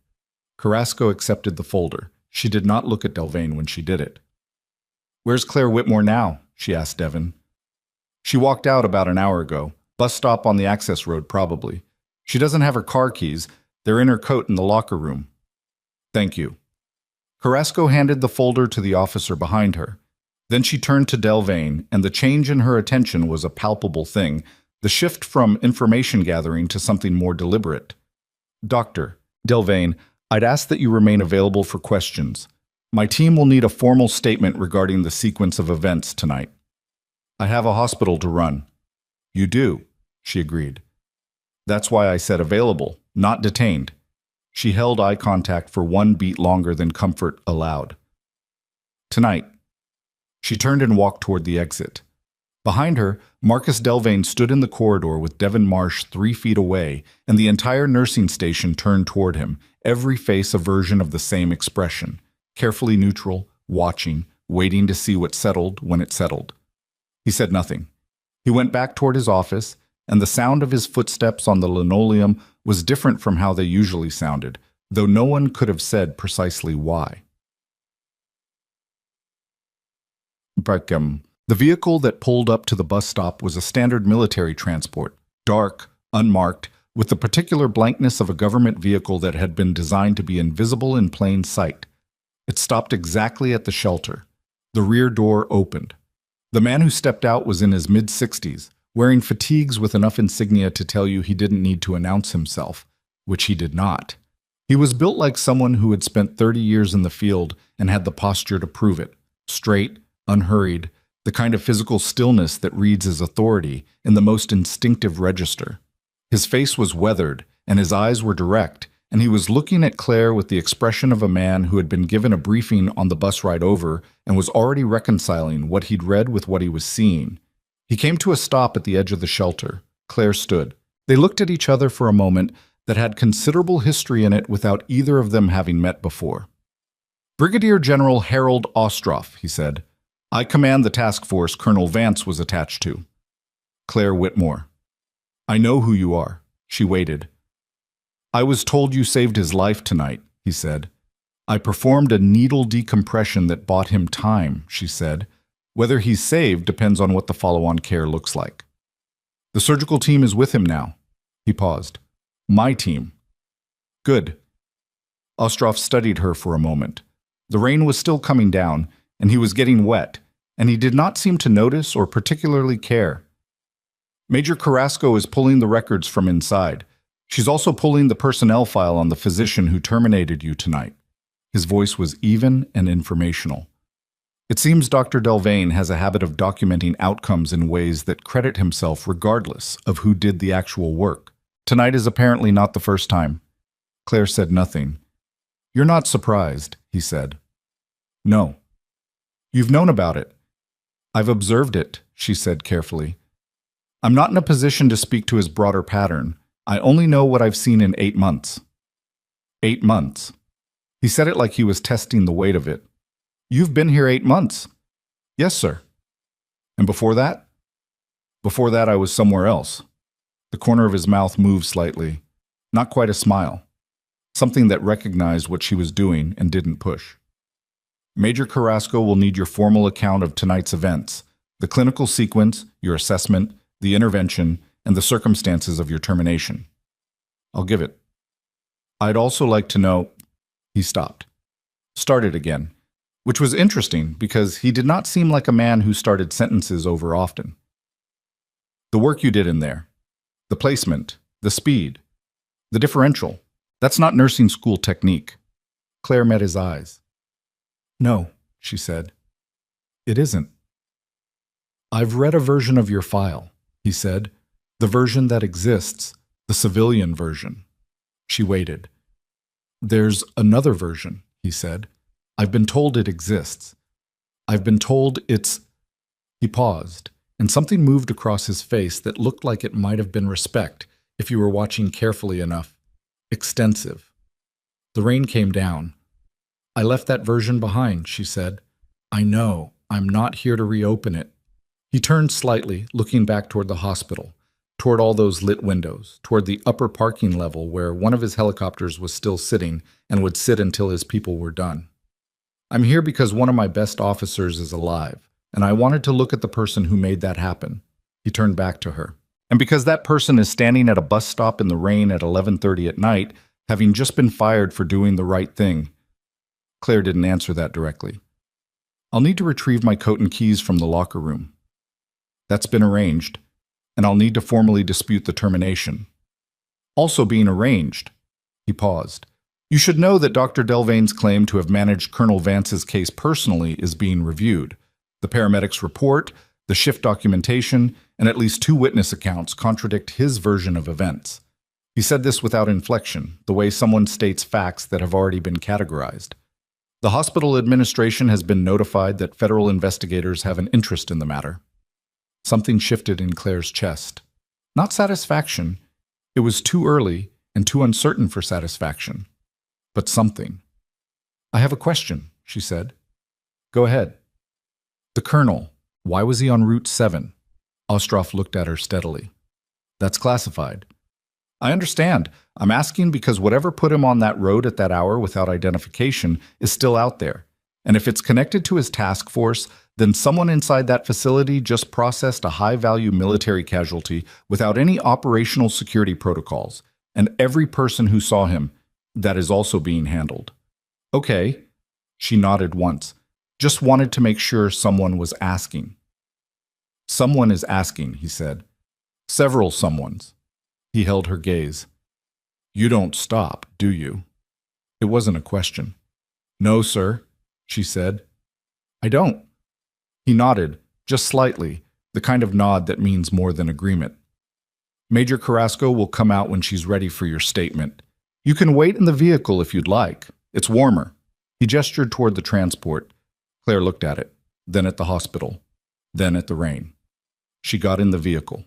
A: Carrasco accepted the folder. She did not look at Delvain when she did it. Where's Claire Whitmore now? She asked Devin. She walked out about an hour ago. Bus stop on the access road, probably. She doesn't have her car keys. They're in her coat in the locker room. Thank you. Carrasco handed the folder to the officer behind her. Then she turned to Delvain, and the change in her attention was a palpable thing, the shift from information gathering to something more deliberate. Dr. Delvain, I'd ask that you remain available for questions. My team will need a formal statement regarding the sequence of events tonight. I have a hospital to run. You do, she agreed. That's why I said available, not detained. She held eye contact for one beat longer than comfort allowed. Tonight. She turned and walked toward the exit. Behind her, Marcus Delvain stood in the corridor with Devin Marsh 3 feet away, and the entire nursing station turned toward him, every face a version of the same expression, carefully neutral, watching, waiting to see what settled when it settled. He said nothing. He went back toward his office, and the sound of his footsteps on the linoleum was different from how they usually sounded, though no one could have said precisely why. The vehicle that pulled up to the bus stop was a standard military transport, dark, unmarked, with the particular blankness of a government vehicle that had been designed to be invisible in plain sight. It stopped exactly at the shelter. The rear door opened. The man who stepped out was in his mid-60s, wearing fatigues with enough insignia to tell you he didn't need to announce himself, which he did not. He was built like someone who had spent 30 years in the field and had the posture to prove it. Straight, unhurried, the kind of physical stillness that reads as authority in the most instinctive register. His face was weathered, and his eyes were direct, and he was looking at Claire with the expression of a man who had been given a briefing on the bus ride over and was already reconciling what he'd read with what he was seeing. He came to a stop at the edge of the shelter. Claire stood. They looked at each other for a moment that had considerable history in it without either of them having met before. "Brigadier General Harold Ostroff," he said. "I command the task force Colonel Vance was attached to." Claire Whitmore. "I know who you are." She waited. "I was told you saved his life tonight," he said. "I performed a needle decompression that bought him time," she said. "Whether he's saved depends on what the follow-on care looks like." "The surgical team is with him now." He paused. "My team." "Good." Ostroff studied her for a moment. The rain was still coming down, and he was getting wet, and he did not seem to notice or particularly care. "Major Carrasco is pulling the records from inside. She's also pulling the personnel file on the physician who terminated you tonight." His voice was even and informational. "It seems Dr. Delvain has a habit of documenting outcomes in ways that credit himself regardless of who did the actual work. Tonight is apparently not the first time." Claire said nothing. "You're not surprised," he said. "No." "You've known about it." "I've observed it," she said carefully. "I'm not in a position to speak to his broader pattern. I only know what I've seen in 8 months." 8 months. He said it like he was testing the weight of it. "You've been here 8 months." "Yes, sir." "And before that?" "Before that, I was somewhere else." The corner of his mouth moved slightly. Not quite a smile. Something that recognized what she was doing and didn't push. "Major Carrasco will need your formal account of tonight's events, the clinical sequence, your assessment, the intervention, and the circumstances of your termination." "I'll give it." "I'd also like to know—" He stopped. Started again, which was interesting because he did not seem like a man who started sentences over often. "The work you did in there, the placement, the speed, the differential, that's not nursing school technique." Claire met his eyes. "No," she said. "It isn't." "I've read a version of your file," he said. "The version that exists, the civilian version." She waited. "There's another version," he said. "I've been told it exists. I've been told it's—" He paused, and something moved across his face that looked like it might have been respect if you were watching carefully enough. Extensive. The rain came down. "I left that version behind," she said. "I know. I'm not here to reopen it." He turned slightly, looking back toward the hospital, toward all those lit windows, toward the upper parking level where one of his helicopters was still sitting and would sit until his people were done. "I'm here because one of my best officers is alive, and I wanted to look at the person who made that happen." He turned back to her. "And because that person is standing at a bus stop in the rain at 11:30 at night, having just been fired for doing the right thing." Claire didn't answer that directly. "I'll need to retrieve my coat and keys from the locker room." "That's been arranged, and I'll need to formally dispute the termination." "Also being arranged." He paused. "You should know that Dr. Delvain's claim to have managed Colonel Vance's case personally is being reviewed. The paramedics' report, the shift documentation, and at least 2 witness accounts contradict his version of events." He said this without inflection, the way someone states facts that have already been categorized. "The hospital administration has been notified that federal investigators have an interest in the matter." Something shifted in Claire's chest. Not satisfaction. It was too early and too uncertain for satisfaction. But something. "I have a question," she said. "Go ahead." "The colonel, why was he on Route 7? Ostroff looked at her steadily. "That's classified." "I understand. I'm asking because whatever put him on that road at that hour without identification is still out there. And if it's connected to his task force, then someone inside that facility just processed a high-value military casualty without any operational security protocols. And every person who saw him, that is also being handled. Okay, she nodded once. Just wanted to make sure someone was asking. Someone is asking, he said. Several someones. He held her gaze. You don't stop, do you? It wasn't a question. No, sir, she said. I don't. He nodded, just slightly, the kind of nod that means more than agreement. Major Carrasco will come out when she's ready for your statement. You can wait in the vehicle if you'd like. It's warmer. He gestured toward the transport. Claire looked at it, then at the hospital, then at the rain. She got in the vehicle.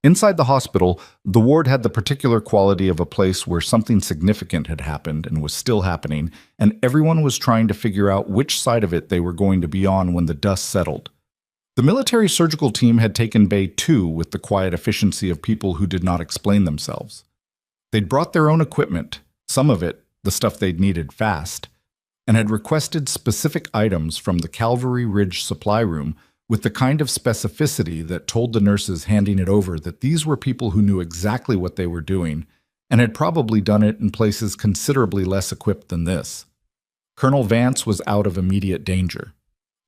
A: Inside the hospital, the ward had the particular quality of a place where something significant had happened and was still happening, and everyone was trying to figure out which side of it they were going to be on when the dust settled. The military surgical team had taken Bay 2 with the quiet efficiency of people who did not explain themselves. They'd brought their own equipment, some of it, the stuff they'd needed fast, and had requested specific items from the Cavalry Ridge supply room with the kind of specificity that told the nurses handing it over that these were people who knew exactly what they were doing and had probably done it in places considerably less equipped than this. Colonel Vance was out of immediate danger.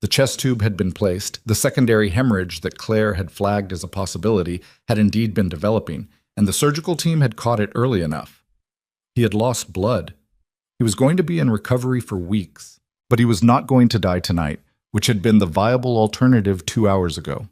A: The chest tube had been placed, the secondary hemorrhage that Claire had flagged as a possibility had indeed been developing, and the surgical team had caught it early enough. He had lost blood. He was going to be in recovery for weeks, but he was not going to die tonight, which had been the viable alternative 2 hours ago.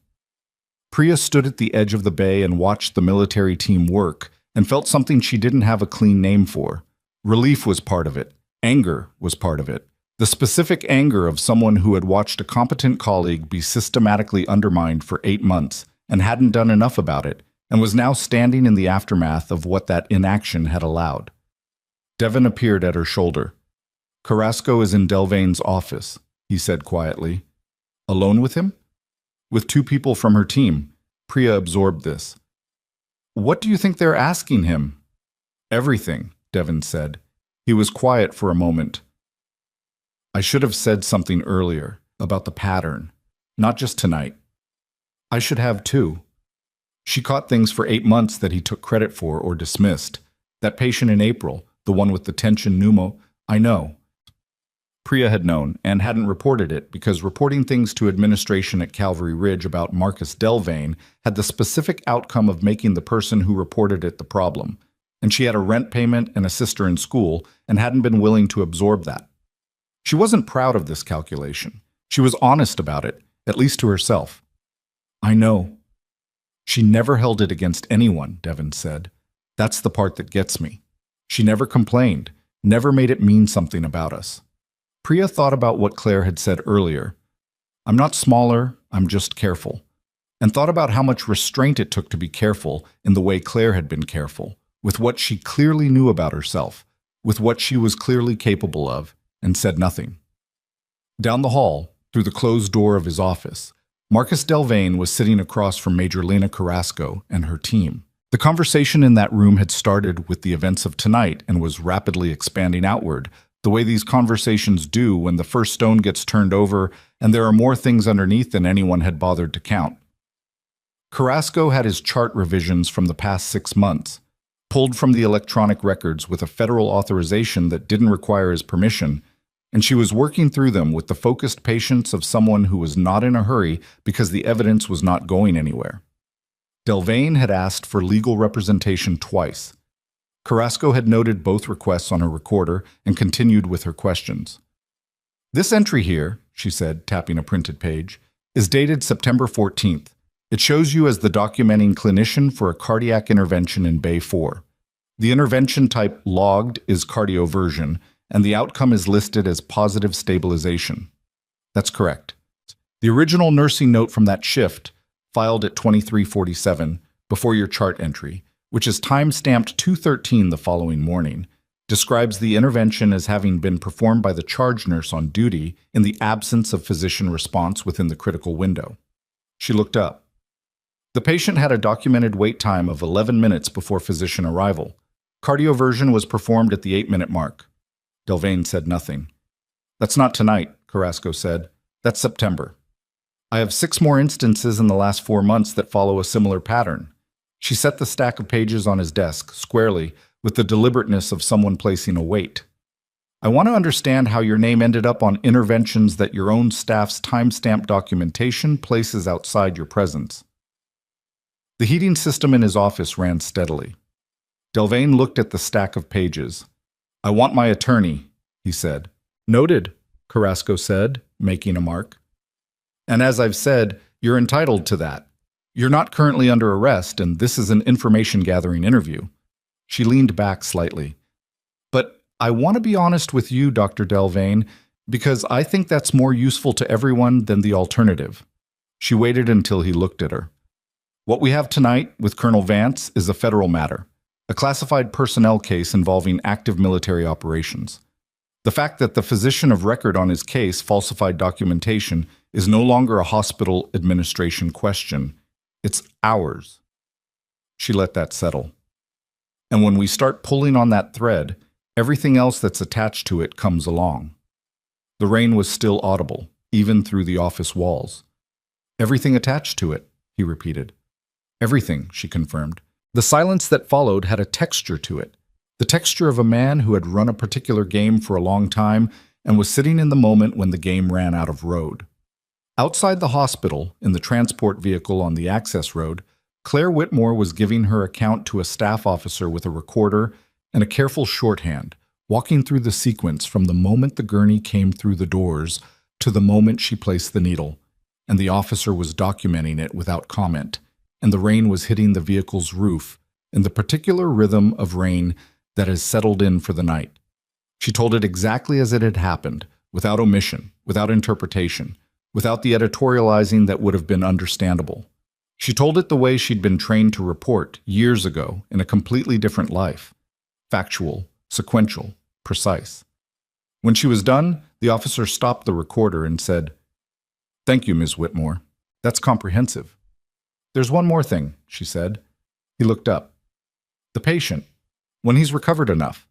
A: Priya stood at the edge of the bay and watched the military team work and felt something she didn't have a clean name for. Relief was part of it. Anger was part of it. The specific anger of someone who had watched a competent colleague be systematically undermined for 8 months and hadn't done enough about it, and was now standing in the aftermath of what that inaction had allowed. Devon appeared at her shoulder. Carrasco is in Delvane's office, he said quietly. Alone with him? With 2 people from her team. Priya absorbed this. What do you think they're asking him? Everything, Devon said. He was quiet for a moment. I should have said something earlier about the pattern, not just tonight. I should have too. She caught things for 8 months that he took credit for or dismissed. That patient in April, the one with the tension pneumo, I know. Priya had known and hadn't reported it because reporting things to administration at Cavalry Ridge about Marcus Delvane had the specific outcome of making the person who reported it the problem, and she had a rent payment and a sister in school and hadn't been willing to absorb that. She wasn't proud of this calculation. She was honest about it, at least to herself. I know. She never held it against anyone, Devon said. That's the part that gets me. She never complained, never made it mean something about us. Priya thought about what Claire had said earlier. I'm not smaller, I'm just careful. And thought about how much restraint it took to be careful in the way Claire had been careful, with what she clearly knew about herself, with what she was clearly capable of, and said nothing. Down the hall, through the closed door of his office, Marcus Delvane was sitting across from Major Lena Carrasco and her team. The conversation in that room had started with the events of tonight and was rapidly expanding outward, the way these conversations do when the first stone gets turned over and there are more things underneath than anyone had bothered to count. Carrasco had his chart revisions from the past 6 months, pulled from the electronic records with a federal authorization that didn't require his permission, and she was working through them with the focused patience of someone who was not in a hurry because the evidence was not going anywhere. Delvane had asked for legal representation twice. Carrasco had noted both requests on her recorder and continued with her questions. This entry here, she said, tapping a printed page, is dated September 14th. It shows you as the documenting clinician for a cardiac intervention in Bay 4. The intervention type logged is cardioversion, and the outcome is listed as positive stabilization. That's correct. The original nursing note from that shift, filed at 2347, before your chart entry, which is time-stamped 2:13 the following morning, describes the intervention as having been performed by the charge nurse on duty in the absence of physician response within the critical window. She looked up. The patient had a documented wait time of 11 minutes before physician arrival. Cardioversion was performed at the 8-minute mark. Delvane said nothing. That's not tonight, Carrasco said. That's September. I have 6 more instances in the last 4 months that follow a similar pattern. She set the stack of pages on his desk, squarely, with the deliberateness of someone placing a weight. I want to understand how your name ended up on interventions that your own staff's timestamp documentation places outside your presence. The heating system in his office ran steadily. Delvain looked at the stack of pages. I want my attorney, he said. Noted, Carrasco said, making a mark. And as I've said, you're entitled to that. You're not currently under arrest, and this is an information-gathering interview. She leaned back slightly. But I want to be honest with you, Dr. Delvain, because I think that's more useful to everyone than the alternative. She waited until he looked at her. What we have tonight with Colonel Vance is a federal matter, a classified personnel case involving active military operations. The fact that the physician of record on his case falsified documentation is no longer a hospital administration question. It's ours. She let that settle. And when we start pulling on that thread, everything else that's attached to it comes along. The rain was still audible, even through the office walls. Everything attached to it, he repeated. Everything, she confirmed. The silence that followed had a texture to it, the texture of a man who had run a particular game for a long time and was sitting in the moment when the game ran out of road. Outside the hospital, in the transport vehicle on the access road, Claire Whitmore was giving her account to a staff officer with a recorder and a careful shorthand, walking through the sequence from the moment the gurney came through the doors to the moment she placed the needle, and the officer was documenting it without comment, and the rain was hitting the vehicle's roof in the particular rhythm of rain that has settled in for the night. She told it exactly as it had happened, without omission, without interpretation, without the editorializing that would have been understandable. She told it the way she'd been trained to report years ago in a completely different life. Factual, sequential, precise. When she was done, the officer stopped the recorder and said, "Thank you, Ms. Whitmore. That's comprehensive." "There's one more thing," she said. He looked up. "The patient, when he's recovered enough.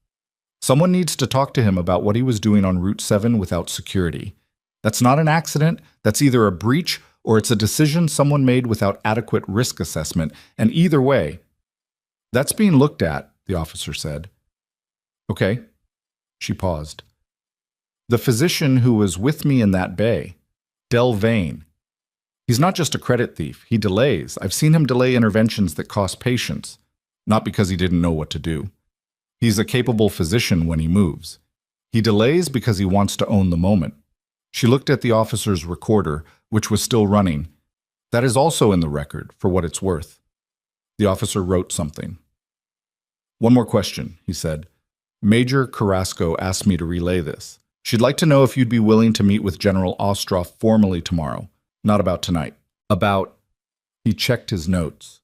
A: Someone needs to talk to him about what he was doing on Route 7 without security. That's not an accident, that's either a breach or it's a decision someone made without adequate risk assessment, and either way, that's being looked at," the officer said. "Okay." She paused. "The physician who was with me in that bay, Delvain. He's not just a credit thief, he delays. I've seen him delay interventions that cost patients, not because he didn't know what to do. He's a capable physician when he moves. He delays because he wants to own the moment." She looked at the officer's recorder, which was still running. "That is also in the record, for what it's worth." The officer wrote something. "One more question," he said. "Major Carrasco asked me to relay this. She'd like to know if you'd be willing to meet with General Ostroff formally tomorrow. Not about tonight. About—" he checked his notes.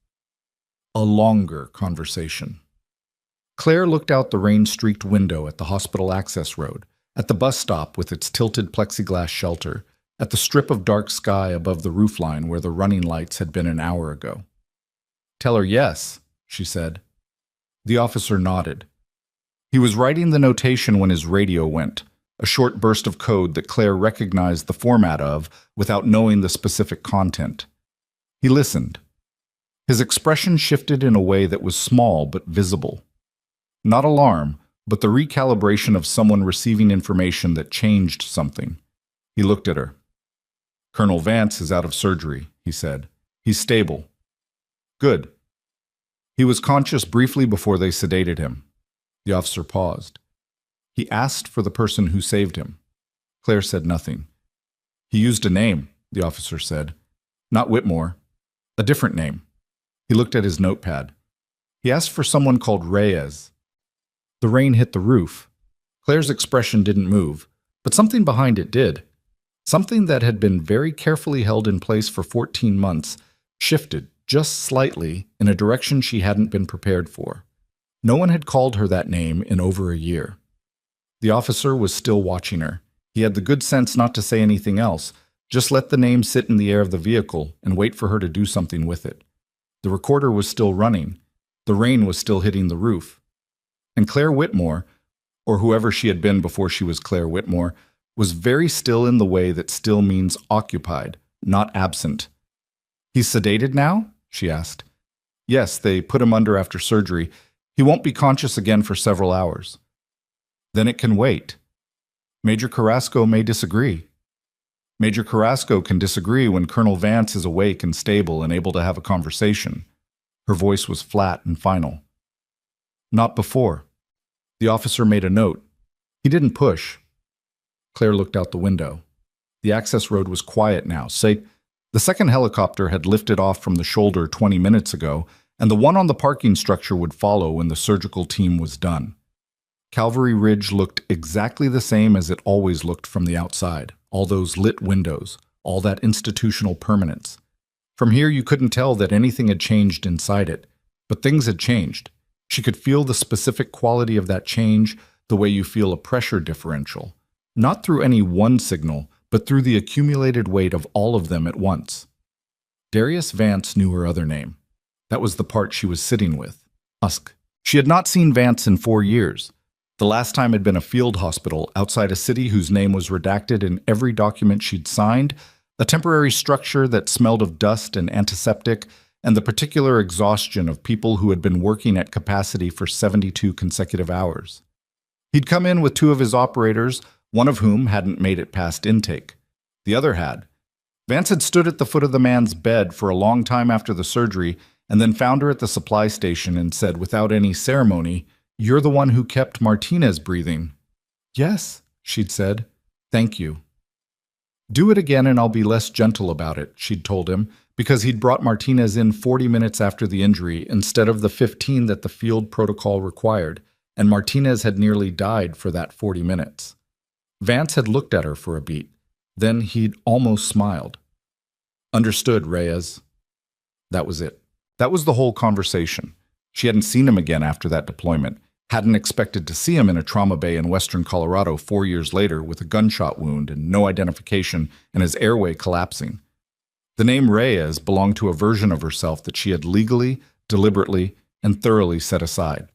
A: "A longer conversation." Claire looked out the rain-streaked window at the hospital access road, at the bus stop with its tilted plexiglass shelter, at the strip of dark sky above the roofline where the running lights had been an hour ago. "Tell her yes," she said. The officer nodded. He was writing the notation when his radio went, a short burst of code that Claire recognized the format of without knowing the specific content. He listened. His expression shifted in a way that was small but visible. Not alarm, but the recalibration of someone receiving information that changed something. He looked at her. "Colonel Vance is out of surgery," he said. "He's stable." "Good." He was conscious briefly before they sedated him. The officer paused. "He asked for the person who saved him." Claire said nothing. "He used a name," the officer said. "Not Whitmore. A different name." He looked at his notepad. "He asked for someone called Reyes." The rain hit the roof. Claire's expression didn't move, but something behind it did. Something that had been very carefully held in place for 14 months shifted, just slightly, in a direction she hadn't been prepared for. No one had called her that name in over a year. The officer was still watching her. He had the good sense not to say anything else, just let the name sit in the air of the vehicle and wait for her to do something with it. The recorder was still running. The rain was still hitting the roof. And Claire Whitmore, or whoever she had been before she was Claire Whitmore, was very still in the way that still means occupied, not absent. "He's sedated now?" she asked. "Yes, they put him under after surgery. He won't be conscious again for several hours." "Then it can wait." "Major Carrasco may disagree." "Major Carrasco can disagree when Colonel Vance is awake and stable and able to have a conversation." Her voice was flat and final. "Not before." The officer made a note. "He didn't push." Claire looked out the window. The access road was quiet now. Say, the second helicopter had lifted off from the shoulder 20 minutes ago, and the one on the parking structure would follow when the surgical team was done. Calvary Ridge looked exactly the same as it always looked from the outside. All those lit windows, all that institutional permanence. From here you couldn't tell that anything had changed inside it, but things had changed. She could feel the specific quality of that change the way you feel a pressure differential. Not through any one signal, but through the accumulated weight of all of them at once. Darius Vance knew her other name. That was the part she was sitting with. Musk. She had not seen Vance in 4 years. The last time had been a field hospital outside a city whose name was redacted in every document she'd signed, a temporary structure that smelled of dust and antiseptic, and the particular exhaustion of people who had been working at capacity for 72 consecutive hours. He'd come in with 2 of his operators, one of whom hadn't made it past intake. The other had. Vance had stood at the foot of the man's bed for a long time after the surgery, and then found her at the supply station and said without any ceremony, "You're the one who kept Martinez breathing." "Yes," she'd said. "Thank you." "Do it again and I'll be less gentle about it," she'd told him, because he'd brought Martinez in 40 minutes after the injury instead of the 15 that the field protocol required, and Martinez had nearly died for that 40 minutes. Vance had looked at her for a beat. Then he'd almost smiled. "Understood, Reyes." That was it. That was the whole conversation. She hadn't seen him again after that deployment, hadn't expected to see him in a trauma bay in western Colorado 4 years later with a gunshot wound and no identification and his airway collapsing. The name Reyes belonged to a version of herself that she had legally, deliberately, and thoroughly set aside.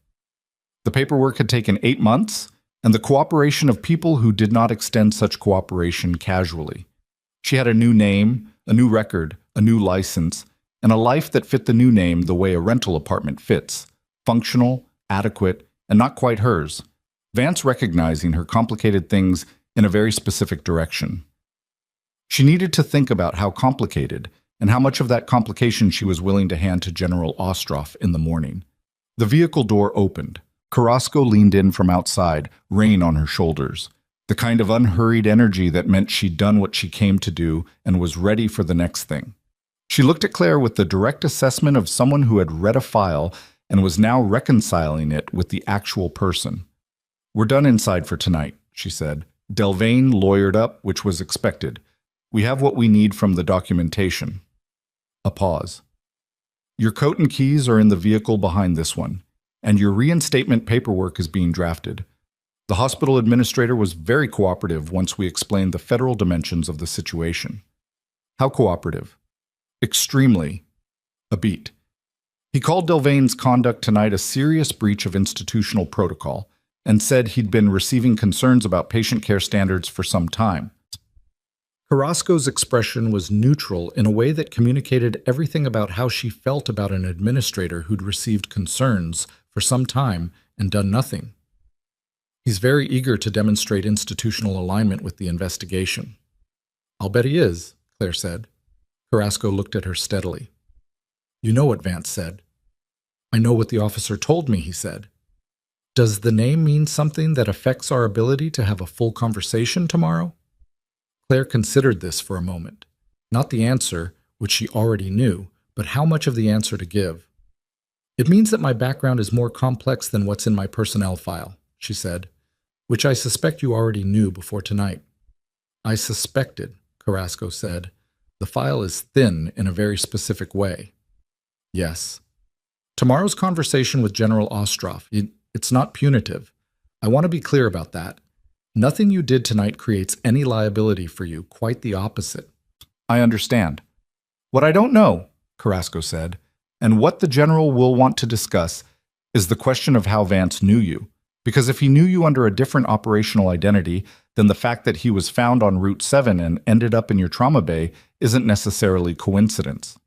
A: The paperwork had taken 8 months, and the cooperation of people who did not extend such cooperation casually. She had a new name, a new record, a new license, and a life that fit the new name the way a rental apartment fits, functional, adequate, and not quite hers. Vance recognizing her complicated things in a very specific direction. She needed to think about how complicated, and how much of that complication she was willing to hand to General Ostroff in the morning. The vehicle door opened. Carrasco leaned in from outside, rain on her shoulders. The kind of unhurried energy that meant she'd done what she came to do and was ready for the next thing. She looked at Claire with the direct assessment of someone who had read a file and was now reconciling it with the actual person. "We're done inside for tonight," she said. Delvain lawyered up, which was expected. "We have what we need from the documentation." A pause. "Your coat and keys are in the vehicle behind this one, and your reinstatement paperwork is being drafted. The hospital administrator was very cooperative once we explained the federal dimensions of the situation." "How cooperative?" "Extremely." A beat. "He called Delvain's conduct tonight a serious breach of institutional protocol and said he'd been receiving concerns about patient care standards for some time." Carrasco's expression was neutral in a way that communicated everything about how she felt about an administrator who'd received concerns for some time and done nothing. "He's very eager to demonstrate institutional alignment with the investigation." "I'll bet he is," Claire said. Carrasco looked at her steadily. "You know what Vance said." "I know what the officer told me," he said. "Does the name mean something that affects our ability to have a full conversation tomorrow?" Claire considered this for a moment. Not the answer, which she already knew, but how much of the answer to give. "It means that my background is more complex than what's in my personnel file," she said, "which I suspect you already knew before tonight." "I suspected," Carrasco said. "The file is thin in a very specific way." "Yes." "Tomorrow's conversation with General Ostroff, it's not punitive. I want to be clear about that. Nothing you did tonight creates any liability for you, quite the opposite." "I understand." "What I don't know," Carrasco said, "and what the General will want to discuss, is the question of how Vance knew you. Because if he knew you under a different operational identity, then the fact that he was found on Route 7 and ended up in your trauma bay isn't necessarily coincidence.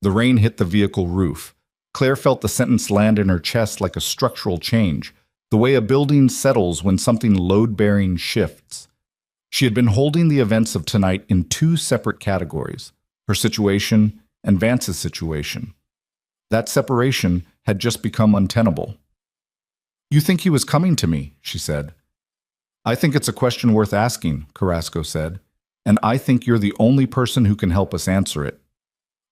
A: The rain hit the vehicle roof. Claire felt the sentence land in her chest like a structural change, the way a building settles when something load-bearing shifts. She had been holding the events of tonight in two separate categories, her situation and Vance's situation. That separation had just become untenable. "You think he was coming to me," she said. "I think it's a question worth asking," Carrasco said, "and I think you're the only person who can help us answer it."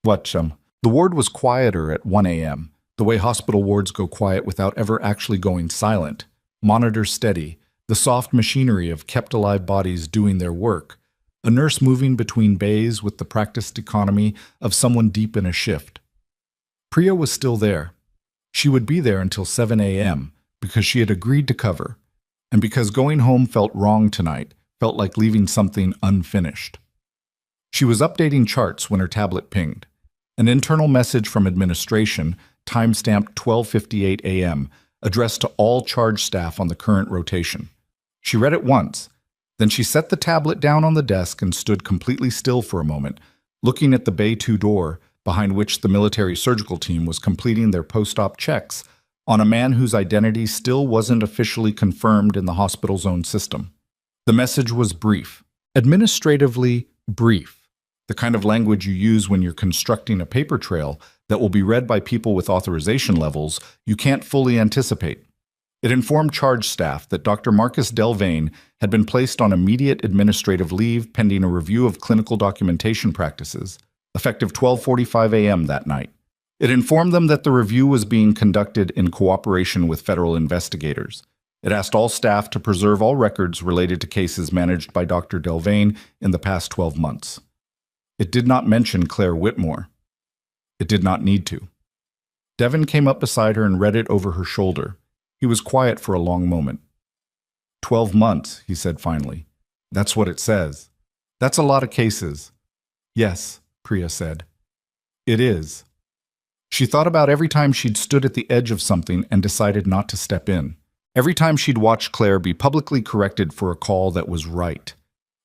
A: "What, chum?" The ward was quieter at 1 a.m., the way hospital wards go quiet without ever actually going silent. Monitors steady, the soft machinery of kept-alive bodies doing their work, a nurse moving between bays with the practiced economy of someone deep in a shift. Priya was still there. She would be there until 7 a.m., because she had agreed to cover, and because going home felt wrong tonight, felt like leaving something unfinished. She was updating charts when her tablet pinged. An internal message from administration, timestamped 12:58 a.m., addressed to all charge staff on the current rotation. She read it once, then she set the tablet down on the desk and stood completely still for a moment, looking at the Bay 2 door, behind which the military surgical team was completing their post-op checks on a man whose identity still wasn't officially confirmed in the hospital's own system. The message was brief, administratively brief, the kind of language you use when you're constructing a paper trail that will be read by people with authorization levels you can't fully anticipate. It informed charge staff that Dr. Marcus Delvain had been placed on immediate administrative leave pending a review of clinical documentation practices, effective 12:45 a.m. that night. It informed them that the review was being conducted in cooperation with federal investigators. It asked all staff to preserve all records related to cases managed by Dr. Delvain in the past 12 months. It did not mention Claire Whitmore. It did not need to. Devin came up beside her and read it over her shoulder. He was quiet for a long moment. 12 months, he said finally. That's what it says. That's a lot of cases. Yes, Priya said. It is. She thought about every time she'd stood at the edge of something and decided not to step in. Every time she'd watched Claire be publicly corrected for a call that was right.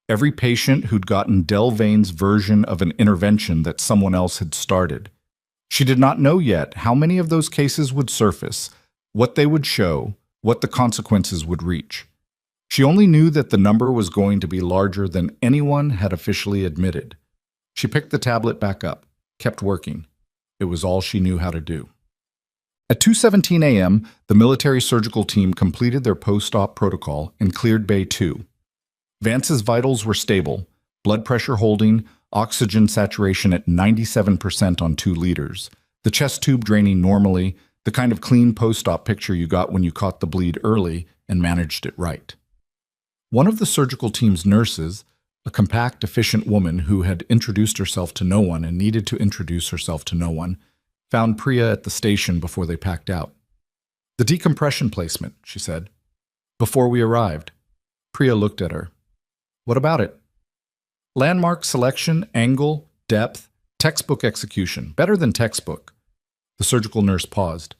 A: Every patient who'd gotten Delvain's version of an intervention that someone else had started. She did not know yet how many of those cases would surface, what they would show, what the consequences would reach. She only knew that the number was going to be larger than anyone had officially admitted. She picked the tablet back up, kept working. It was all she knew how to do. At 2:17 a.m., the military surgical team completed their post-op protocol and cleared Bay 2. Vance's vitals were stable, blood pressure holding, oxygen saturation at 97% on 2 liters, the chest tube draining normally, the kind of clean post-op picture you got when you caught the bleed early and managed it right. One of the surgical team's nurses, a compact, efficient woman who had introduced herself to no one and needed to introduce herself to no one, found Priya at the station before they packed out. "The decompression placement," she said. "Before we arrived." Priya looked at her. "What about it?" "Landmark selection, angle, depth, textbook execution. Better than textbook." The surgical nurse paused.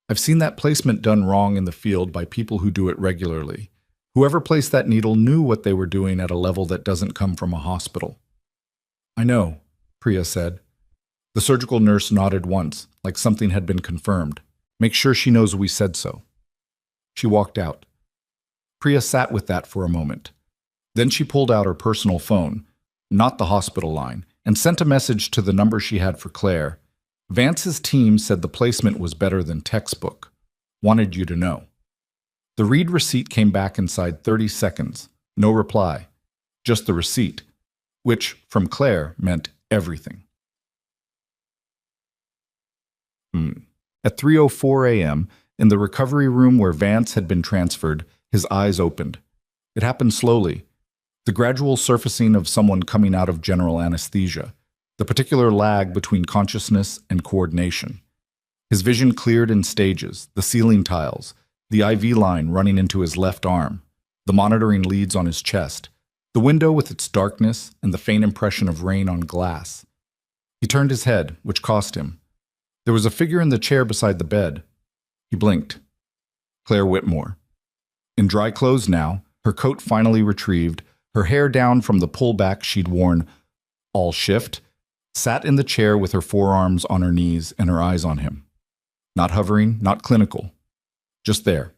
A: "I've seen that placement done wrong in the field by people who do it regularly. Whoever placed that needle knew what they were doing at a level that doesn't come from a hospital." "I know," Priya said. The surgical nurse nodded once, like something had been confirmed. "Make sure she knows we said so." She walked out. Priya sat with that for a moment. Then she pulled out her personal phone, not the hospital line, and sent a message to the number she had for Claire. "Vance's team said the placement was better than textbook. Wanted you to know." The read receipt came back inside 30 seconds. No reply. Just the receipt, which, from Claire, meant everything. At 3:04 a.m., in the recovery room where Vance had been transferred, his eyes opened. It happened slowly. The gradual surfacing of someone coming out of general anesthesia, the particular lag between consciousness and coordination. His vision cleared in stages, the ceiling tiles, the IV line running into his left arm, the monitoring leads on his chest, the window with its darkness and the faint impression of rain on glass. He turned his head, which cost him. There was a figure in the chair beside the bed. He blinked. Claire Whitmore. In dry clothes now, her coat finally retrieved, her hair down from the pullback she'd worn all shift, sat in the chair with her forearms on her knees and her eyes on him. Not hovering, not clinical. Just there.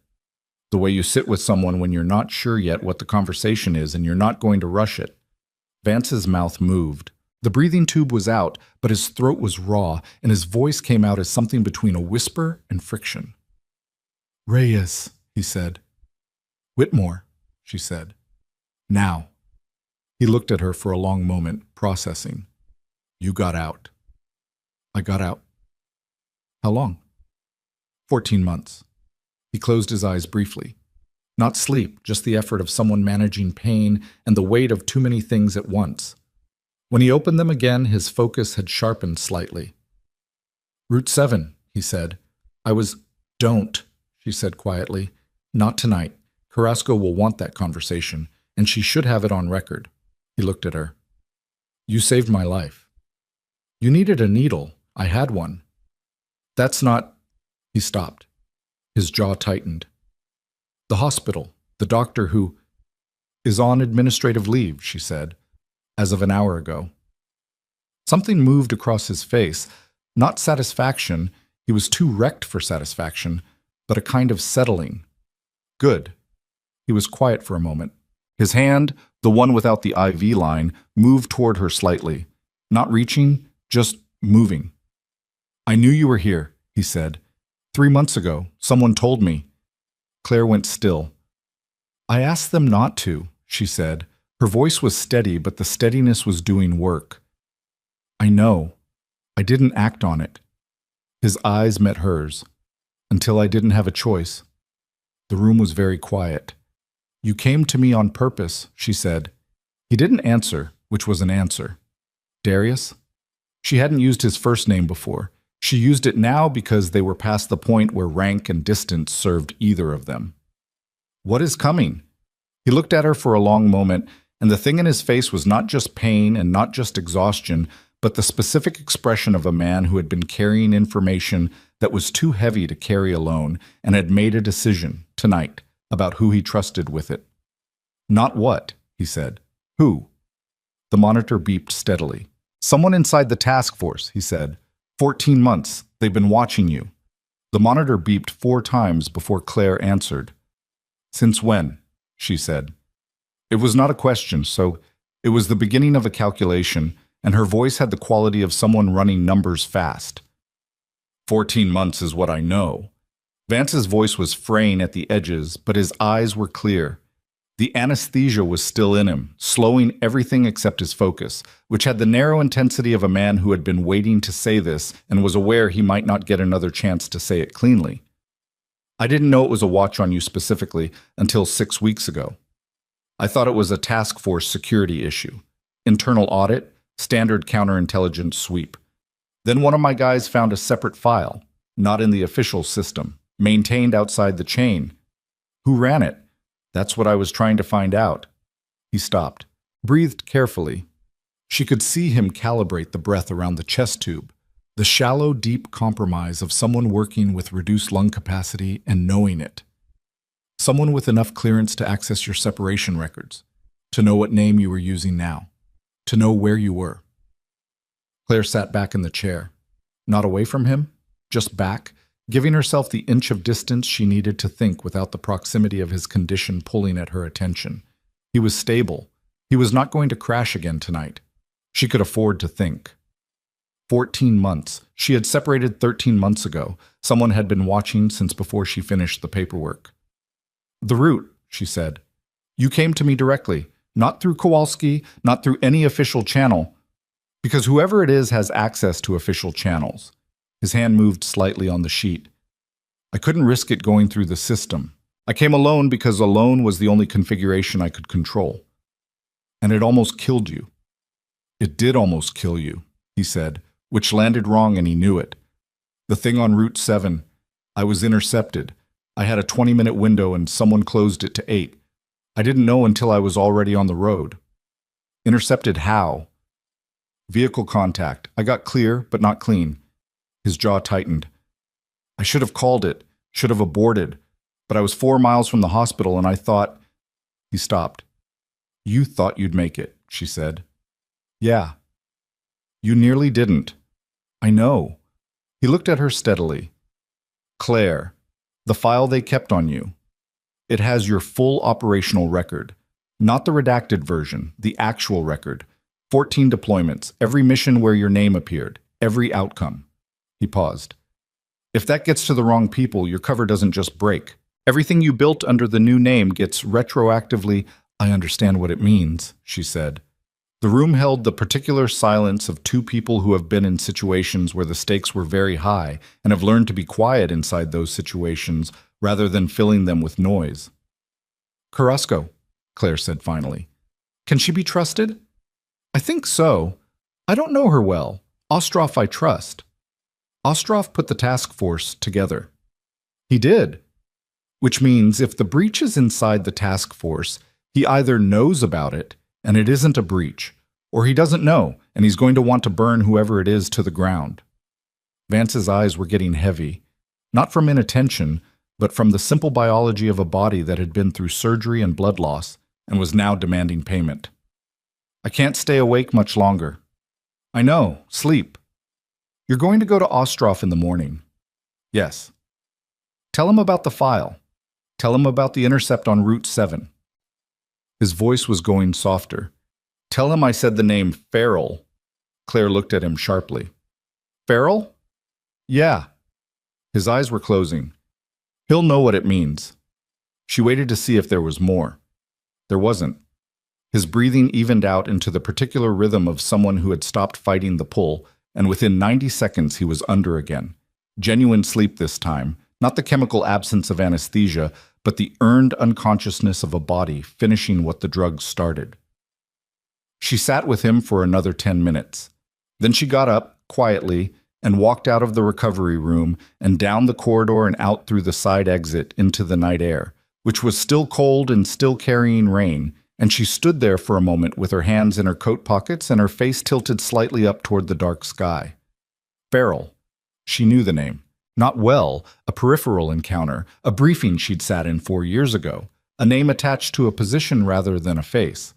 A: The way you sit with someone when you're not sure yet what the conversation is and you're not going to rush it. Vance's mouth moved. The breathing tube was out, but his throat was raw, and his voice came out as something between a whisper and friction. "Reyes," he said. "Whitmore," she said. "Now." He looked at her for a long moment, processing. "You got out." "I got out." "How long?" 14 months. He closed his eyes briefly. Not sleep, just the effort of someone managing pain and the weight of too many things at once. When he opened them again, his focus had sharpened slightly. "Route 7, he said. "Don't," she said quietly. "Not tonight. Carrasco will want that conversation, and she should have it on record." He looked at her. "You saved my life." "You needed a needle. I had one." "That's not—" He stopped. His jaw tightened. "The hospital, the doctor who—" "Is on administrative leave," she said, "as of an hour ago." Something moved across his face. Not satisfaction, he was too wrecked for satisfaction, but a kind of settling. Good. He was quiet for a moment. His hand, the one without the IV line, moved toward her slightly. Not reaching, just moving. "I knew you were here," he said. 3 months ago, someone told me." Claire went still. "I asked them not to," she said. Her voice was steady, but the steadiness was doing work. "I know. I didn't act on it." His eyes met hers. "Until I didn't have a choice." The room was very quiet. "You came to me on purpose," she said. He didn't answer, which was an answer. "Darius?" She hadn't used his first name before. She used it now because they were past the point where rank and distance served either of them. "What is coming?" He looked at her for a long moment, and the thing in his face was not just pain and not just exhaustion, but the specific expression of a man who had been carrying information that was too heavy to carry alone and had made a decision, tonight, about who he trusted with it. "Not what," he said. "Who?" The monitor beeped steadily. "Someone inside the task force," he said. 14 months. They've been watching you." The monitor beeped 4 times before Claire answered. "Since when?" she said. It was not a question, so it was the beginning of a calculation, and her voice had the quality of someone running numbers fast. 14 months is what I know." Vance's voice was fraying at the edges, but his eyes were clear. The anesthesia was still in him, slowing everything except his focus, which had the narrow intensity of a man who had been waiting to say this and was aware he might not get another chance to say it cleanly. "I didn't know it was a watch on you specifically until 6 weeks ago. I thought it was a task force security issue. Internal audit, standard counterintelligence sweep. Then one of my guys found a separate file, not in the official system, maintained outside the chain. Who ran it? That's what I was trying to find out." He stopped, breathed carefully. She could see him calibrate the breath around the chest tube, the shallow, deep compromise of someone working with reduced lung capacity and knowing it. Someone with enough clearance to access your separation records, to know what name you were using now, to know where you were. Claire sat back in the chair, not away from him, just back, giving herself the inch of distance she needed to think without the proximity of his condition pulling at her attention. He was stable. He was not going to crash again tonight. She could afford to think. 14 months. She had separated 13 months ago. Someone had been watching since before she finished the paperwork. "The route," she said. "You came to me directly, not through Kowalski, not through any official channel, because whoever it is has access to official channels." His hand moved slightly on the sheet. "I couldn't risk it going through the system. I came alone because alone was the only configuration I could control. And it almost killed you." "It did almost kill you," he said, which landed wrong and he knew it. "The thing on Route 7, I was intercepted. I had a 20-minute window and someone closed it to 8. I didn't know until I was already on the road." "Intercepted how?" "Vehicle contact. I got clear, but not clean." His jaw tightened. "I should have called it, should have aborted, but I was 4 miles from the hospital and I thought—" He stopped. You thought you'd make it, she said. Yeah. You nearly didn't. I know. He looked at her steadily. Claire, the file they kept on you. It has your full operational record. Not the redacted version, the actual record. 14 deployments, every mission where your name appeared, every outcome. He paused. If that gets to the wrong people, your cover doesn't just break. Everything you built under the new name gets retroactively. I understand what it means, she said. The room held the particular silence of two people who have been in situations where the stakes were very high and have learned to be quiet inside those situations rather than filling them with noise. Carrasco, Claire said finally. Can she be trusted? I think so. I don't know her well. Ostrov I trust. Ostrov put the task force together. He did. Which means if the breach is inside the task force, he either knows about it, and it isn't a breach, or he doesn't know, and he's going to want to burn whoever it is to the ground. Vance's eyes were getting heavy, not from inattention, but from the simple biology of a body that had been through surgery and blood loss and was now demanding payment. I can't stay awake much longer. I know, sleep. You're going to go to Ostrov in the morning. Yes. Tell him about the file. Tell him about the intercept on Route 7. His voice was going softer. Tell him I said the name Farrell. Claire looked at him sharply. Farrell? Yeah. His eyes were closing. He'll know what it means. She waited to see if there was more. There wasn't. His breathing evened out into the particular rhythm of someone who had stopped fighting the pull, and within 90 seconds he was under again. Genuine sleep this time, not the chemical absence of anesthesia, but the earned unconsciousness of a body finishing what the drugs started. She sat with him for another 10 minutes. Then she got up, quietly, and walked out of the recovery room and down the corridor and out through the side exit into the night air, which was still cold and still carrying rain, and she stood there for a moment with her hands in her coat pockets and her face tilted slightly up toward the dark sky. Farrell. She knew the name. Not well, a peripheral encounter, a briefing she'd sat in 4 years ago, a name attached to a position rather than a face.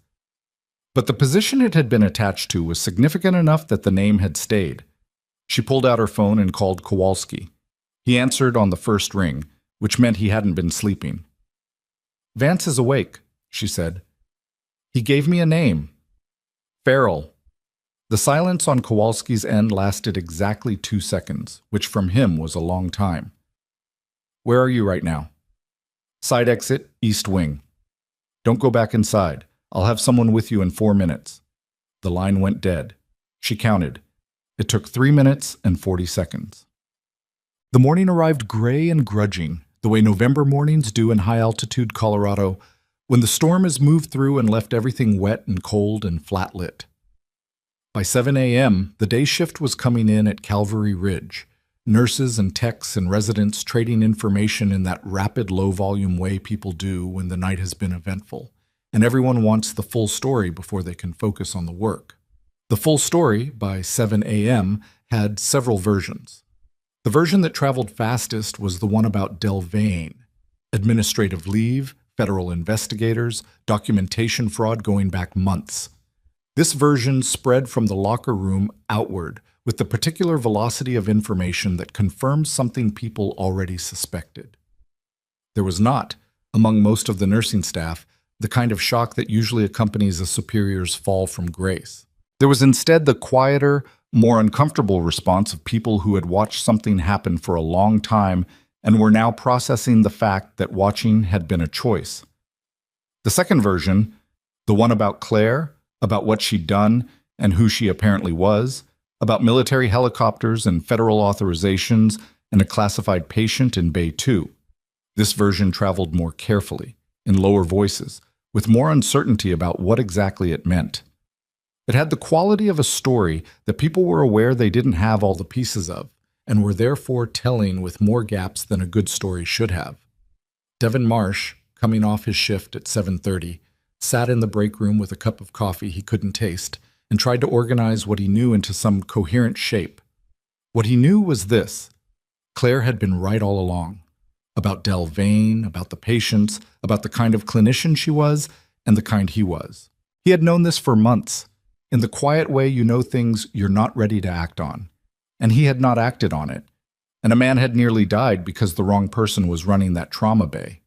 A: But the position it had been attached to was significant enough that the name had stayed. She pulled out her phone and called Kowalski. He answered on the first ring, which meant he hadn't been sleeping. Vance is awake, she said. He gave me a name. Farrell. The silence on Kowalski's end lasted exactly 2 seconds, which from him was a long time. Where are you right now? Side exit, east wing. Don't go back inside. I'll have someone with you in 4 minutes. The line went dead. She counted. It took 3 minutes and 40 seconds. The morning arrived gray and grudging, the way November mornings do in high-altitude Colorado, when the storm has moved through and left everything wet and cold and flat-lit. By 7 a.m., the day shift was coming in at Calvary Ridge, nurses and techs and residents trading information in that rapid, low-volume way people do when the night has been eventful, and everyone wants the full story before they can focus on the work. The full story, by 7 a.m., had several versions. The version that traveled fastest was the one about Delvane, administrative leave, federal investigators, documentation fraud going back months. This version spread from the locker room outward with the particular velocity of information that confirmed something people already suspected. There was not, among most of the nursing staff, the kind of shock that usually accompanies a superior's fall from grace. There was instead the quieter, more uncomfortable response of people who had watched something happen for a long time and were now processing the fact that watching had been a choice. The second version, the one about Claire, about what she'd done and who she apparently was, about military helicopters and federal authorizations and a classified patient in Bay 2. This version traveled more carefully, in lower voices, with more uncertainty about what exactly it meant. It had the quality of a story that people were aware they didn't have all the pieces of, and were therefore telling with more gaps than a good story should have. Devin Marsh, coming off his shift at 7:30, sat in the break room with a cup of coffee he couldn't taste, and tried to organize what he knew into some coherent shape. What he knew was this: Claire had been right all along. About Delvane, about the patients, about the kind of clinician she was, and the kind he was. He had known this for months, in the quiet way you know things you're not ready to act on. And he had not acted on it. And a man had nearly died because the wrong person was running that trauma bay.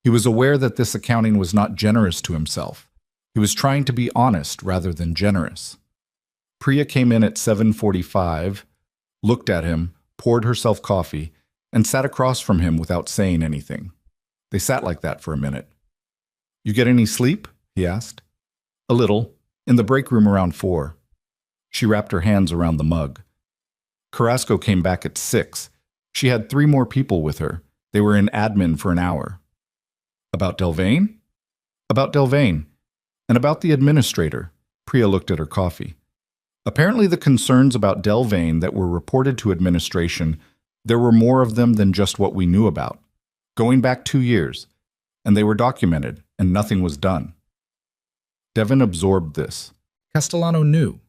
A: He was aware that this accounting was not generous to himself. He was trying to be honest rather than generous. Priya came in at 7:45, looked at him, poured herself coffee, and sat across from him without saying anything. They sat like that for a minute. "You get any sleep?" he asked. "A little. In the break room around 4. She wrapped her hands around the mug. Carrasco came back at 6. She had 3 more people with her. They were in admin for an hour. "About Delvain?" "About Delvain. And about the administrator." Priya looked at her coffee. "Apparently the concerns about Delvain that were reported to administration, there were more of them than just what we knew about. Going back 2 years. And they were documented, and nothing was done." Devon absorbed this. Castellano knew.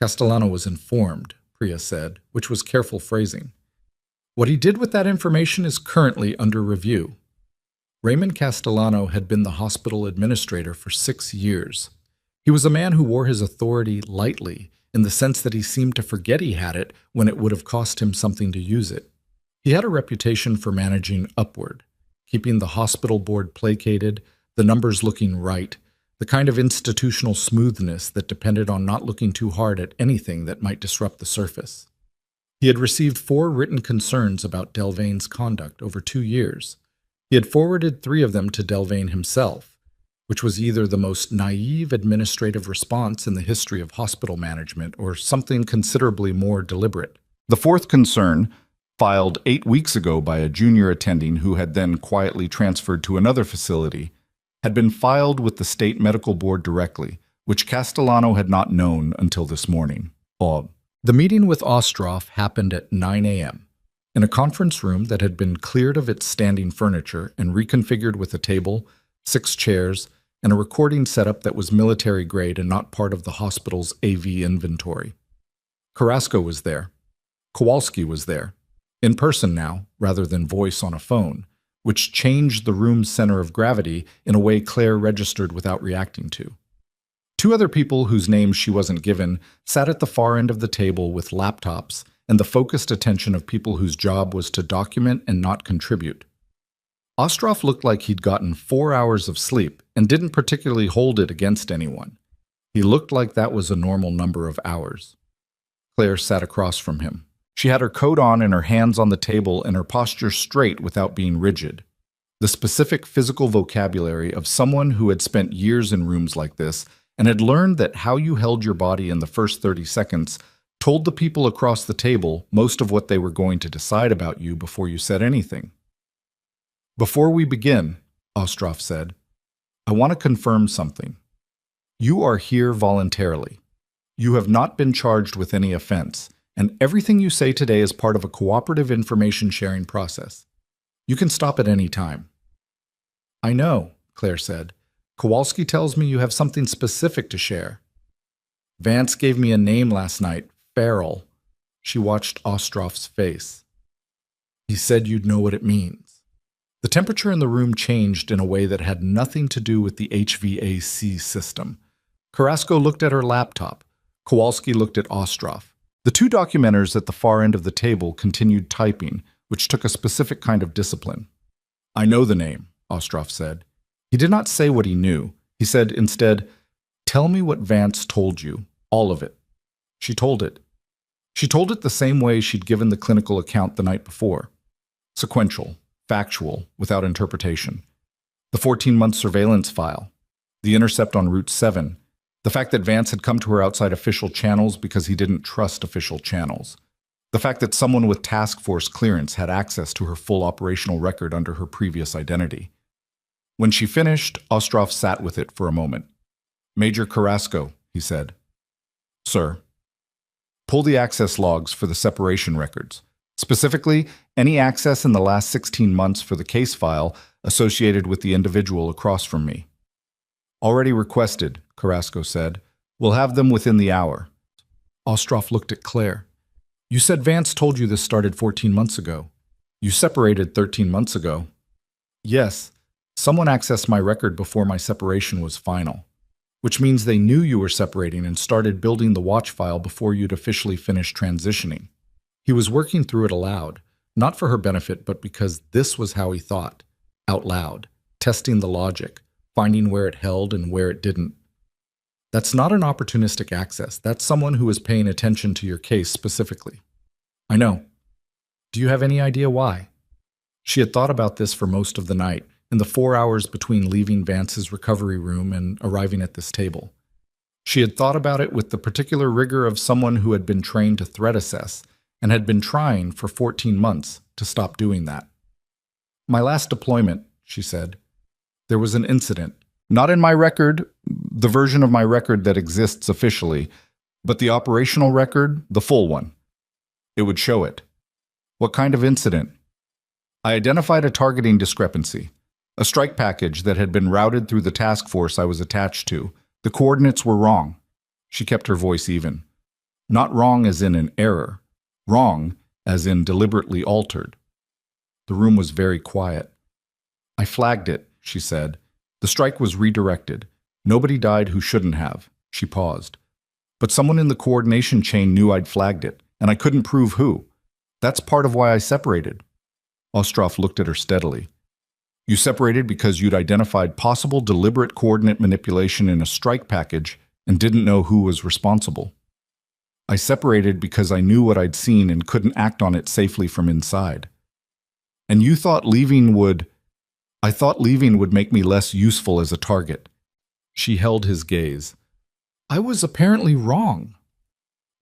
A: Castellano was informed, Priya said, which was careful phrasing. "What he did with that information is currently under review." Raymond Castellano had been the hospital administrator for 6 years. He was a man who wore his authority lightly, in the sense that he seemed to forget he had it when it would have cost him something to use it. He had a reputation for managing upward, keeping the hospital board placated, the numbers looking right, the kind of institutional smoothness that depended on not looking too hard at anything that might disrupt the surface. He had received 4 written concerns about Delvain's conduct over 2 years. He had forwarded 3 of them to Delvain himself, which was either the most naive administrative response in the history of hospital management or something considerably more deliberate. The 4th concern, filed 8 weeks ago by a junior attending who had then quietly transferred to another facility, had been filed with the state medical board directly, which Castellano had not known until this morning. The meeting with Ostroff happened at 9 a.m. in a conference room that had been cleared of its standing furniture and reconfigured with a table, 6 chairs, and a recording setup that was military-grade and not part of the hospital's AV inventory. Carrasco was there. Kowalski was there, in person now, rather than voice on a phone, which changed the room's center of gravity in a way Claire registered without reacting to. 2 other people whose names she wasn't given sat at the far end of the table with laptops and the focused attention of people whose job was to document and not contribute. Ostroff looked like he'd gotten 4 hours of sleep and didn't particularly hold it against anyone. He looked like that was a normal number of hours. Claire sat across from him. She had her coat on and her hands on the table and her posture straight without being rigid. The specific physical vocabulary of someone who had spent years in rooms like this and had learned that how you held your body in the first 30 seconds told the people across the table most of what they were going to decide about you before you said anything. "Before we begin," Ostroff said, "I want to confirm something. You are here voluntarily. You have not been charged with any offense, and everything you say today is part of a cooperative information sharing process. You can stop at any time." "I know," Claire said. "Kowalski tells me you have something specific to share." "Vance gave me a name last night, Farrell." She watched Ostroff's face. "He said you'd know what it means." The temperature in the room changed in a way that had nothing to do with the HVAC system. Carrasco looked at her laptop. Kowalski looked at Ostroff. The 2 documenters at the far end of the table continued typing, which took a specific kind of discipline. "I know the name," Ostroff said. He did not say what he knew. He said instead, "Tell me what Vance told you, all of it." She told it. She told it the same way she'd given the clinical account the night before. Sequential, factual, without interpretation. The 14-month surveillance file, the intercept on Route 7, the fact that Vance had come to her outside official channels because he didn't trust official channels, the fact that someone with task force clearance had access to her full operational record under her previous identity. When she finished, Ostroff sat with it for a moment. "Major Carrasco," he said. "Sir." "Pull the access logs for the separation records. Specifically, any access in the last 16 months for the case file associated with the individual across from me." "Already requested," Carrasco said. "We'll have them within the hour." Ostroff looked at Claire. "You said Vance told you this started 14 months ago. You separated 13 months ago." "Yes, Someone accessed my record before my separation was final, which means they knew you were separating and started building the watch file before you'd officially finished transitioning. He was working through it aloud, not for her benefit, but because this was how he thought, out loud, testing the logic, finding where it held and where it didn't. That's not an opportunistic access. That's someone who is paying attention to your case specifically. I know. Do you have any idea why? She had thought about this for most of the night, in the 4 hours between leaving Vance's recovery room and arriving at this table. She had thought about it with the particular rigor of someone who had been trained to threat assess and had been trying for 14 months to stop doing that. My last deployment, she said, there was an incident. Not in my record, the version of my record that exists officially, but the operational record, the full one. It would show it. What kind of incident? I identified a targeting discrepancy. A strike package that had been routed through the task force I was attached to. The coordinates were wrong. She kept her voice even. Not wrong as in an error. Wrong as in deliberately altered. The room was very quiet. I flagged it, she said. The strike was redirected. Nobody died who shouldn't have. She paused. But someone in the coordination chain knew I'd flagged it, and I couldn't prove who. That's part of why I separated. Ostroff looked at her steadily. You separated because you'd identified possible deliberate coordinate manipulation in a strike package and didn't know who was responsible. I separated because I knew what I'd seen and couldn't act on it safely from inside. And you thought leaving would... I thought leaving would make me less useful as a target. She held his gaze. I was apparently wrong.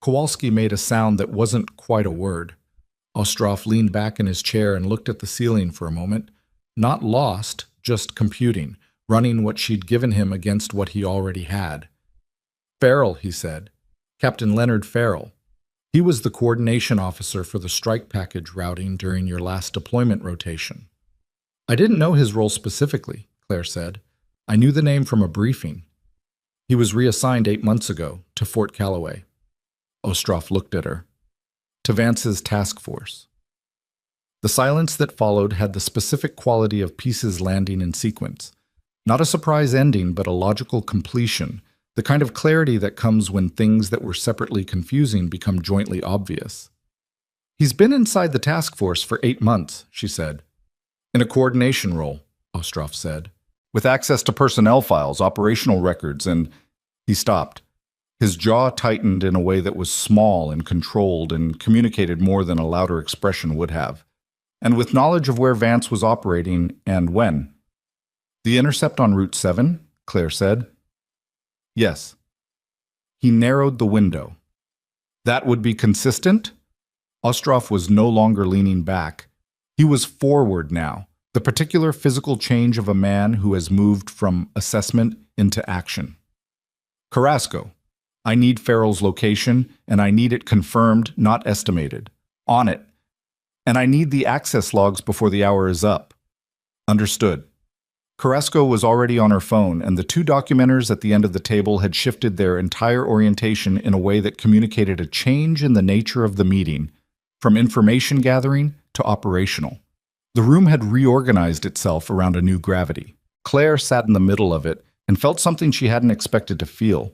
A: Kowalski made a sound that wasn't quite a word. Ostroff leaned back in his chair and looked at the ceiling for a moment. Not lost, just computing, running what she'd given him against what he already had. Farrell, he said. Captain Leonard Farrell. He was the coordination officer for the strike package routing during your last deployment rotation. I didn't know his role specifically, Claire said. I knew the name from a briefing. He was reassigned 8 months ago to Fort Calloway. Ostroff looked at her. To Vance's task force. The silence that followed had the specific quality of pieces landing in sequence. Not a surprise ending, but a logical completion, the kind of clarity that comes when things that were separately confusing become jointly obvious. He's been inside the task force for 8 months, she said. In a coordination role, Ostroff said, with access to personnel files, operational records, and... He stopped. His jaw tightened in a way that was small and controlled and communicated more than a louder expression would have. And with knowledge of where Vance was operating and when. The intercept on Route 7, Claire said. Yes. He narrowed the window. That would be consistent? Ostroff was no longer leaning back. He was forward now, the particular physical change of a man who has moved from assessment into action. Carrasco, I need Farrell's location, and I need it confirmed, not estimated. On it. And I need the access logs before the hour is up. Understood. Carrasco was already on her phone, and the two documenters at the end of the table had shifted their entire orientation in a way that communicated a change in the nature of the meeting, from information gathering to operational. The room had reorganized itself around a new gravity. Claire sat in the middle of it and felt something she hadn't expected to feel.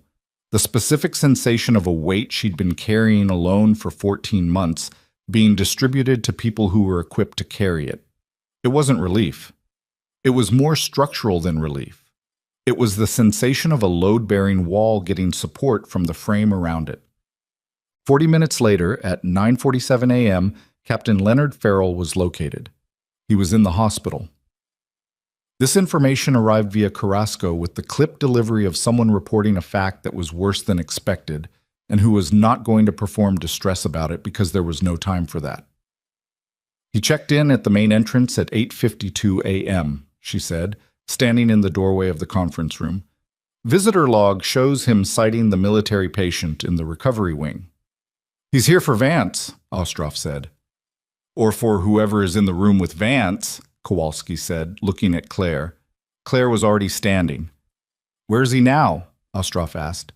A: The specific sensation of a weight she'd been carrying alone for 14 months being distributed to people who were equipped to carry it. It wasn't relief. It was more structural than relief. It was the sensation of a load-bearing wall getting support from the frame around it. 40 minutes later, at 9:47 a.m., Captain Leonard Farrell was located. He was in the hospital. This information arrived via Carrasco with the clipped delivery of someone reporting a fact that was worse than expected and who was not going to perform distress about it because there was no time for that. He checked in at the main entrance at 8:52 a.m., she said, standing in the doorway of the conference room. Visitor log shows him citing the military patient in the recovery wing. He's here for Vance, Ostroff said. Or for whoever is in the room with Vance, Kowalski said, looking at Claire. Claire was already standing. Where's he now? Ostroff asked.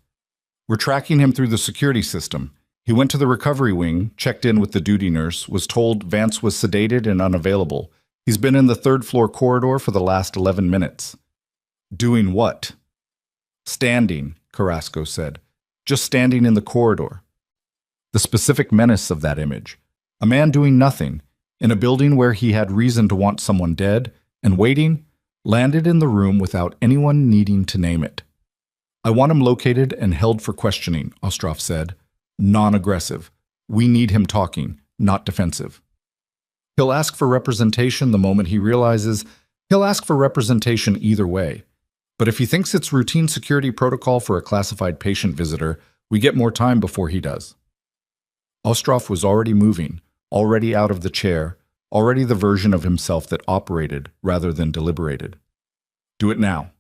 A: We're tracking him through the security system. He went to the recovery wing, checked in with the duty nurse, was told Vance was sedated and unavailable. He's been in the third-floor corridor for the last 11 minutes. Doing what? Standing, Carrasco said. Just standing in the corridor. The specific menace of that image. A man doing nothing, in a building where he had reason to want someone dead, and waiting, landed in the room without anyone needing to name it. I want him located and held for questioning, Ostroff said. Non-aggressive. We need him talking, not defensive. He'll ask for representation the moment he realizes he'll ask for representation either way. But if he thinks it's routine security protocol for a classified patient visitor, we get more time before he does. Ostroff was already moving, already out of the chair, already the version of himself that operated rather than deliberated. Do it now.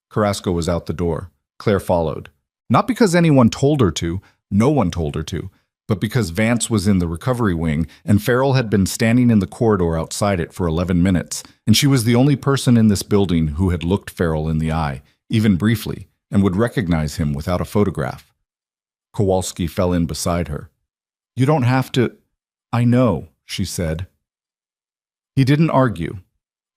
A: Carrasco was out the door. Claire followed. Not because anyone told her to, no one told her to, but because Vance was in the recovery wing and Farrell had been standing in the corridor outside it for 11 minutes, and she was the only person in this building who had looked Farrell in the eye, even briefly, and would recognize him without a photograph. Kowalski fell in beside her. You don't have to... I know, she said. He didn't argue.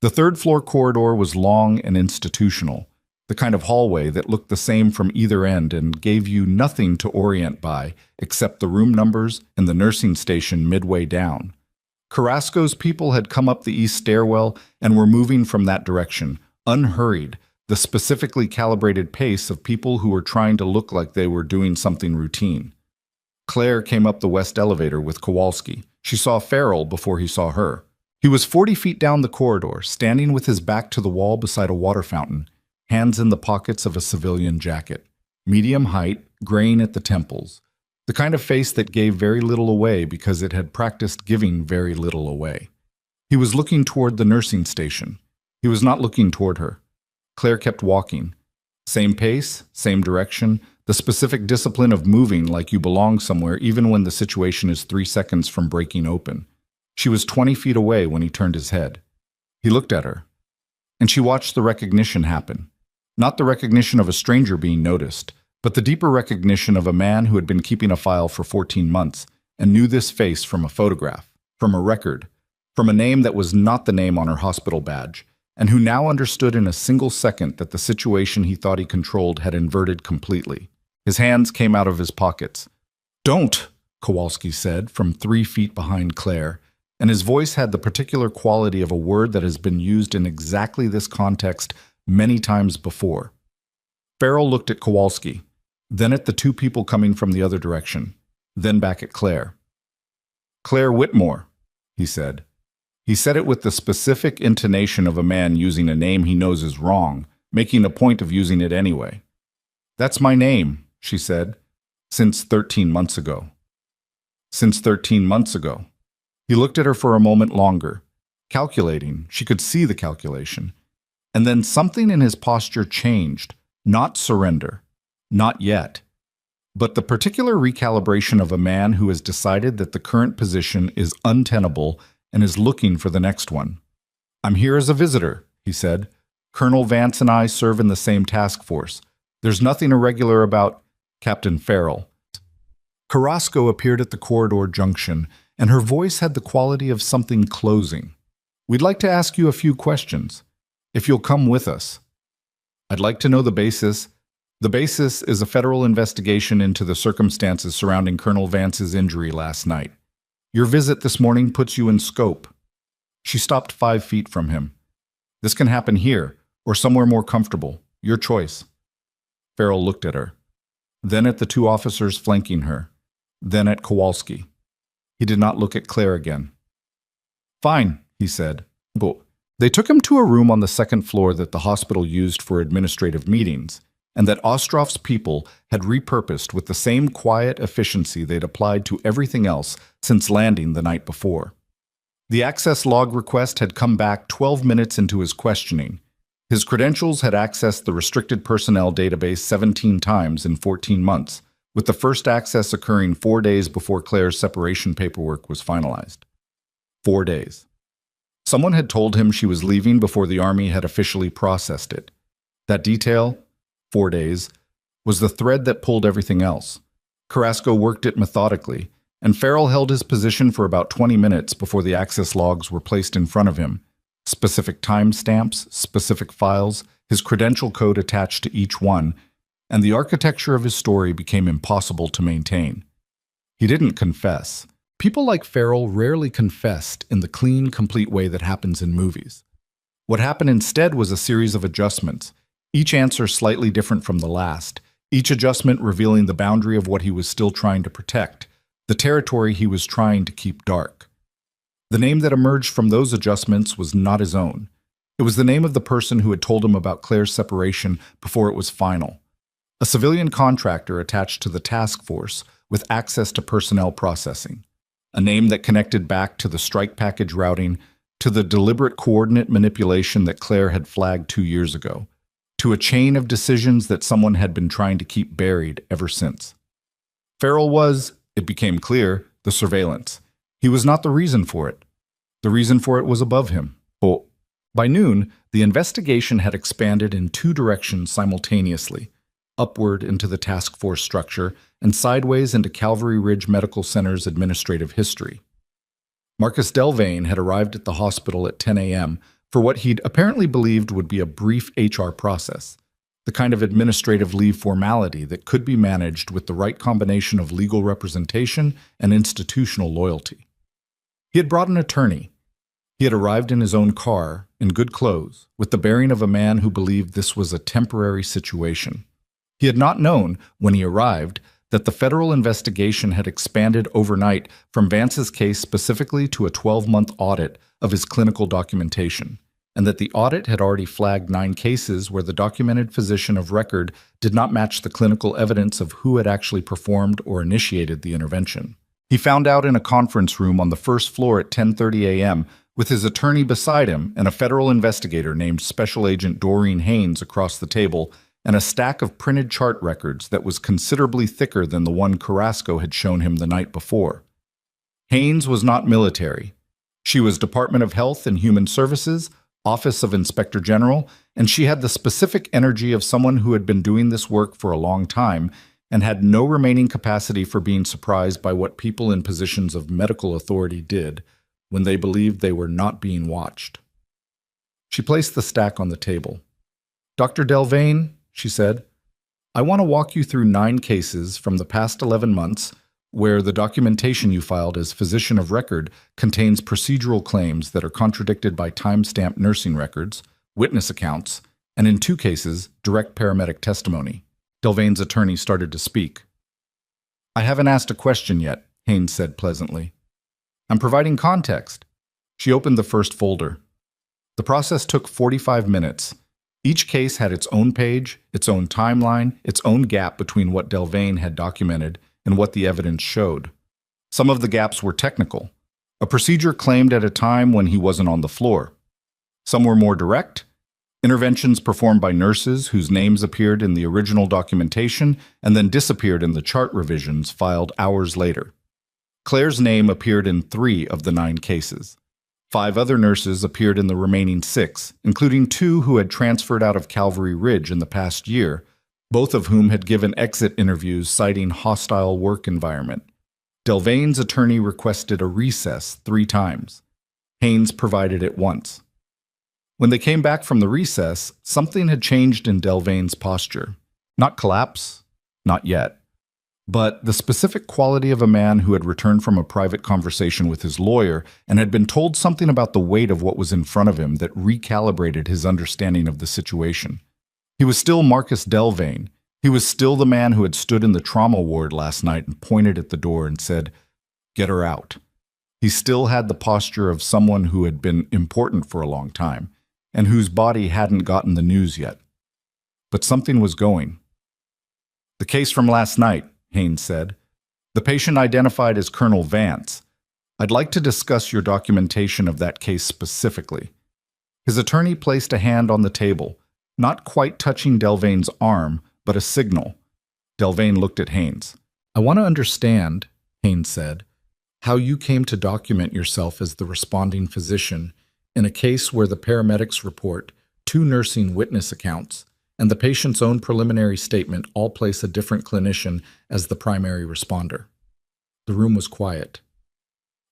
A: The third-floor corridor was long and institutional, the kind of hallway that looked the same from either end and gave you nothing to orient by except the room numbers and the nursing station midway down. Carrasco's people had come up the east stairwell and were moving from that direction, unhurried, the specifically calibrated pace of people who were trying to look like they were doing something routine. Claire came up the west elevator with Kowalski. She saw Farrell before he saw her. He was 40 feet down the corridor, standing with his back to the wall beside a water fountain, hands in the pockets of a civilian jacket, medium height, graying at the temples, the kind of face that gave very little away because it had practiced giving very little away. He was looking toward the nursing station. He was not looking toward her. Claire kept walking. Same pace, same direction, the specific discipline of moving like you belong somewhere even when the situation is 3 seconds from breaking open. She was 20 feet away when he turned his head. He looked at her, and she watched the recognition happen. Not the recognition of a stranger being noticed, but the deeper recognition of a man who had been keeping a file for 14 months and knew this face from a photograph, from a record, from a name that was not the name on her hospital badge, and who now understood in a single second that the situation he thought he controlled had inverted completely. His hands came out of his pockets. "Don't," Kowalski said from 3 feet behind Claire, and his voice had the particular quality of a word that has been used in exactly this context many times before. Farrell looked at Kowalski, then at the two people coming from the other direction, then back at Claire. "Claire Whitmore," he said. He said it with the specific intonation of a man using a name he knows is wrong, making a point of using it anyway. "That's my name," she said, "since 13 months ago." Since 13 months ago. He looked at her for a moment longer, calculating. She could see the calculation. And then something in his posture changed, not surrender, not yet, but the particular recalibration of a man who has decided that the current position is untenable and is looking for the next one. "I'm here as a visitor," he said. "Colonel Vance and I serve in the same task force. There's nothing irregular about Captain Farrell." Carrasco appeared at the corridor junction, and her voice had the quality of something closing. "We'd like to ask you a few questions, if you'll come with us. I'd like to know the basis. The basis is a federal investigation into the circumstances surrounding Colonel Vance's injury last night. Your visit this morning puts you in scope." She stopped 5 feet from him. "This can happen here, or somewhere more comfortable. Your choice." Farrell looked at her, then at the two officers flanking her, then at Kowalski. He did not look at Claire again. "Fine," he said. But they took him to a room on the second floor that the hospital used for administrative meetings, and that Ostroff's people had repurposed with the same quiet efficiency they'd applied to everything else since landing the night before. The access log request had come back 12 minutes into his questioning. His credentials had accessed the restricted personnel database 17 times in 14 months, with the first access occurring 4 days before Claire's separation paperwork was finalized. 4 days. Someone had told him she was leaving before the Army had officially processed it. That detail, 4 days, was the thread that pulled everything else. Carrasco worked it methodically, and Farrell held his position for about 20 minutes before the access logs were placed in front of him, specific timestamps, specific files, his credential code attached to each one, and the architecture of his story became impossible to maintain. He didn't confess. People like Farrell rarely confessed in the clean, complete way that happens in movies. What happened instead was a series of adjustments, each answer slightly different from the last, each adjustment revealing the boundary of what he was still trying to protect, the territory he was trying to keep dark. The name that emerged from those adjustments was not his own. It was the name of the person who had told him about Claire's separation before it was final. A civilian contractor attached to the task force with access to personnel processing. A name that connected back to the strike package routing, to the deliberate coordinate manipulation that Claire had flagged 2 years ago, to a chain of decisions that someone had been trying to keep buried ever since. Farrell was, it became clear, the surveillance. He was not the reason for it. The reason for it was above him. Oh. By noon, the investigation had expanded in 2 directions simultaneously, upward into the task force structure and sideways into Calvary Ridge Medical Center's administrative history. Marcus Delvane had arrived at the hospital at 10 a.m. for what he'd apparently believed would be a brief HR process, the kind of administrative leave formality that could be managed with the right combination of legal representation and institutional loyalty. He had brought an attorney. He had arrived in his own car, in good clothes, with the bearing of a man who believed this was a temporary situation. He had not known, when he arrived, that the federal investigation had expanded overnight from Vance's case specifically to a 12-month audit of his clinical documentation, and that the audit had already flagged 9 cases where the documented physician of record did not match the clinical evidence of who had actually performed or initiated the intervention. He found out in a conference room on the first floor at 10:30 a.m., with his attorney beside him and a federal investigator named Special Agent Doreen Haynes across the table, and a stack of printed chart records that was considerably thicker than the one Carrasco had shown him the night before. Haynes was not military. She was Department of Health and Human Services, Office of Inspector General, and she had the specific energy of someone who had been doing this work for a long time and had no remaining capacity for being surprised by what people in positions of medical authority did when they believed they were not being watched. She placed the stack on the table. "Dr. Delvane," she said, "I want to walk you through 9 cases from the past 11 months where the documentation you filed as physician of record contains procedural claims that are contradicted by time-stamped nursing records, witness accounts, and in 2 cases, direct paramedic testimony." Delvane's attorney started to speak. "I haven't asked a question yet," Haynes said pleasantly. "I'm providing context." She opened the first folder. The process took 45 minutes. Each case had its own page, its own timeline, its own gap between what Delvane had documented and what the evidence showed. Some of the gaps were technical. A procedure claimed at a time when he wasn't on the floor. Some were more direct. Interventions performed by nurses whose names appeared in the original documentation and then disappeared in the chart revisions filed hours later. Claire's name appeared in 3 of the 9 cases. 5 other nurses appeared in the remaining 6, including 2 who had transferred out of Calvary Ridge in the past year, both of whom had given exit interviews citing hostile work environment. Delvane's attorney requested a recess 3 times. Haynes provided it once. When they came back from the recess, something had changed in Delvane's posture. Not collapse, not yet. But the specific quality of a man who had returned from a private conversation with his lawyer and had been told something about the weight of what was in front of him that recalibrated his understanding of the situation. He was still Marcus Delvane. He was still the man who had stood in the trauma ward last night and pointed at the door and said, "Get her out." He still had the posture of someone who had been important for a long time and whose body hadn't gotten the news yet. But something was going. "The case from last night," Haynes said. "The patient identified as Colonel Vance. I'd like to discuss your documentation of that case specifically." His attorney placed a hand on the table, not quite touching Delvane's arm, but a signal. Delvane looked at Haynes. "I want to understand," Haynes said, "how you came to document yourself as the responding physician in a case where the paramedics report, 2 nursing witness accounts, and the patient's own preliminary statement all place a different clinician as the primary responder." The room was quiet.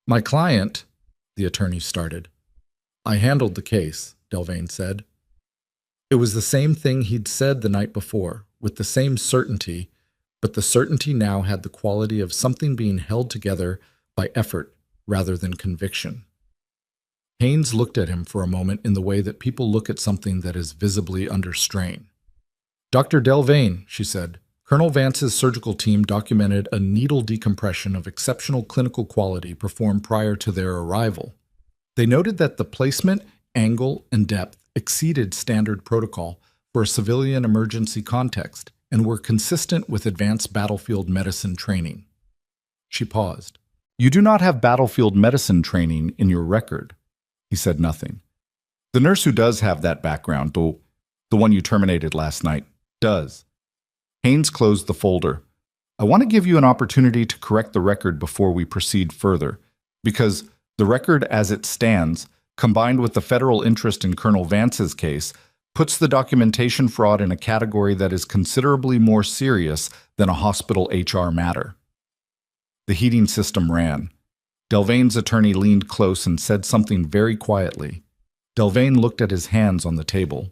A: "My client," the attorney started. I handled the case, Delvane said. It was the same thing he'd said the night before, with the same certainty, but the certainty now had the quality of something being held together by effort rather than conviction. Haynes looked at him for a moment in the way that people look at something that is visibly under strain. Dr. Delvane, she said, Colonel Vance's surgical team documented a needle decompression of exceptional clinical quality performed prior to their arrival. They noted that the placement, angle, and depth exceeded standard protocol for a civilian emergency context and were consistent with advanced battlefield medicine training. She paused. You do not have battlefield medicine training in your record. He said nothing. The nurse who does have that background, though, the one you terminated last night, does. Haynes closed the folder. I want to give you an opportunity to correct the record before we proceed further, because the record as it stands, combined with the federal interest in Colonel Vance's case, puts the documentation fraud in a category that is considerably more serious than a hospital HR matter. The heating system ran. Delvane's attorney leaned close and said something very quietly. Delvane looked at his hands on the table.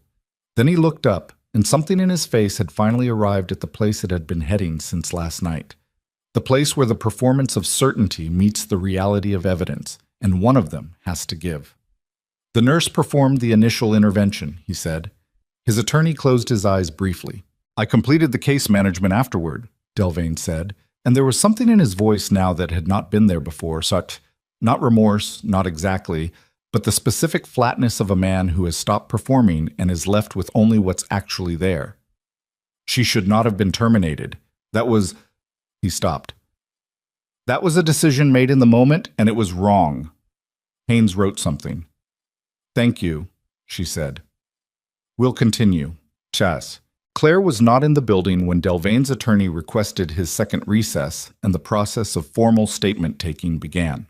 A: Then he looked up, and something in his face had finally arrived at the place it had been heading since last night. The place where the performance of certainty meets the reality of evidence, and one of them has to give. The nurse performed the initial intervention, he said. His attorney closed his eyes briefly. I completed the case management afterward, Delvane said, and there was something in his voice now that had not been there before, such, not remorse, not exactly, but the specific flatness of a man who has stopped performing and is left with only what's actually there. She should not have been terminated. That was... He stopped. That was a decision made in the moment, and it was wrong. Haynes wrote something. Thank you, she said. We'll continue. Chas. Claire was not in the building when Delvane's attorney requested his second recess and the process of formal statement-taking began.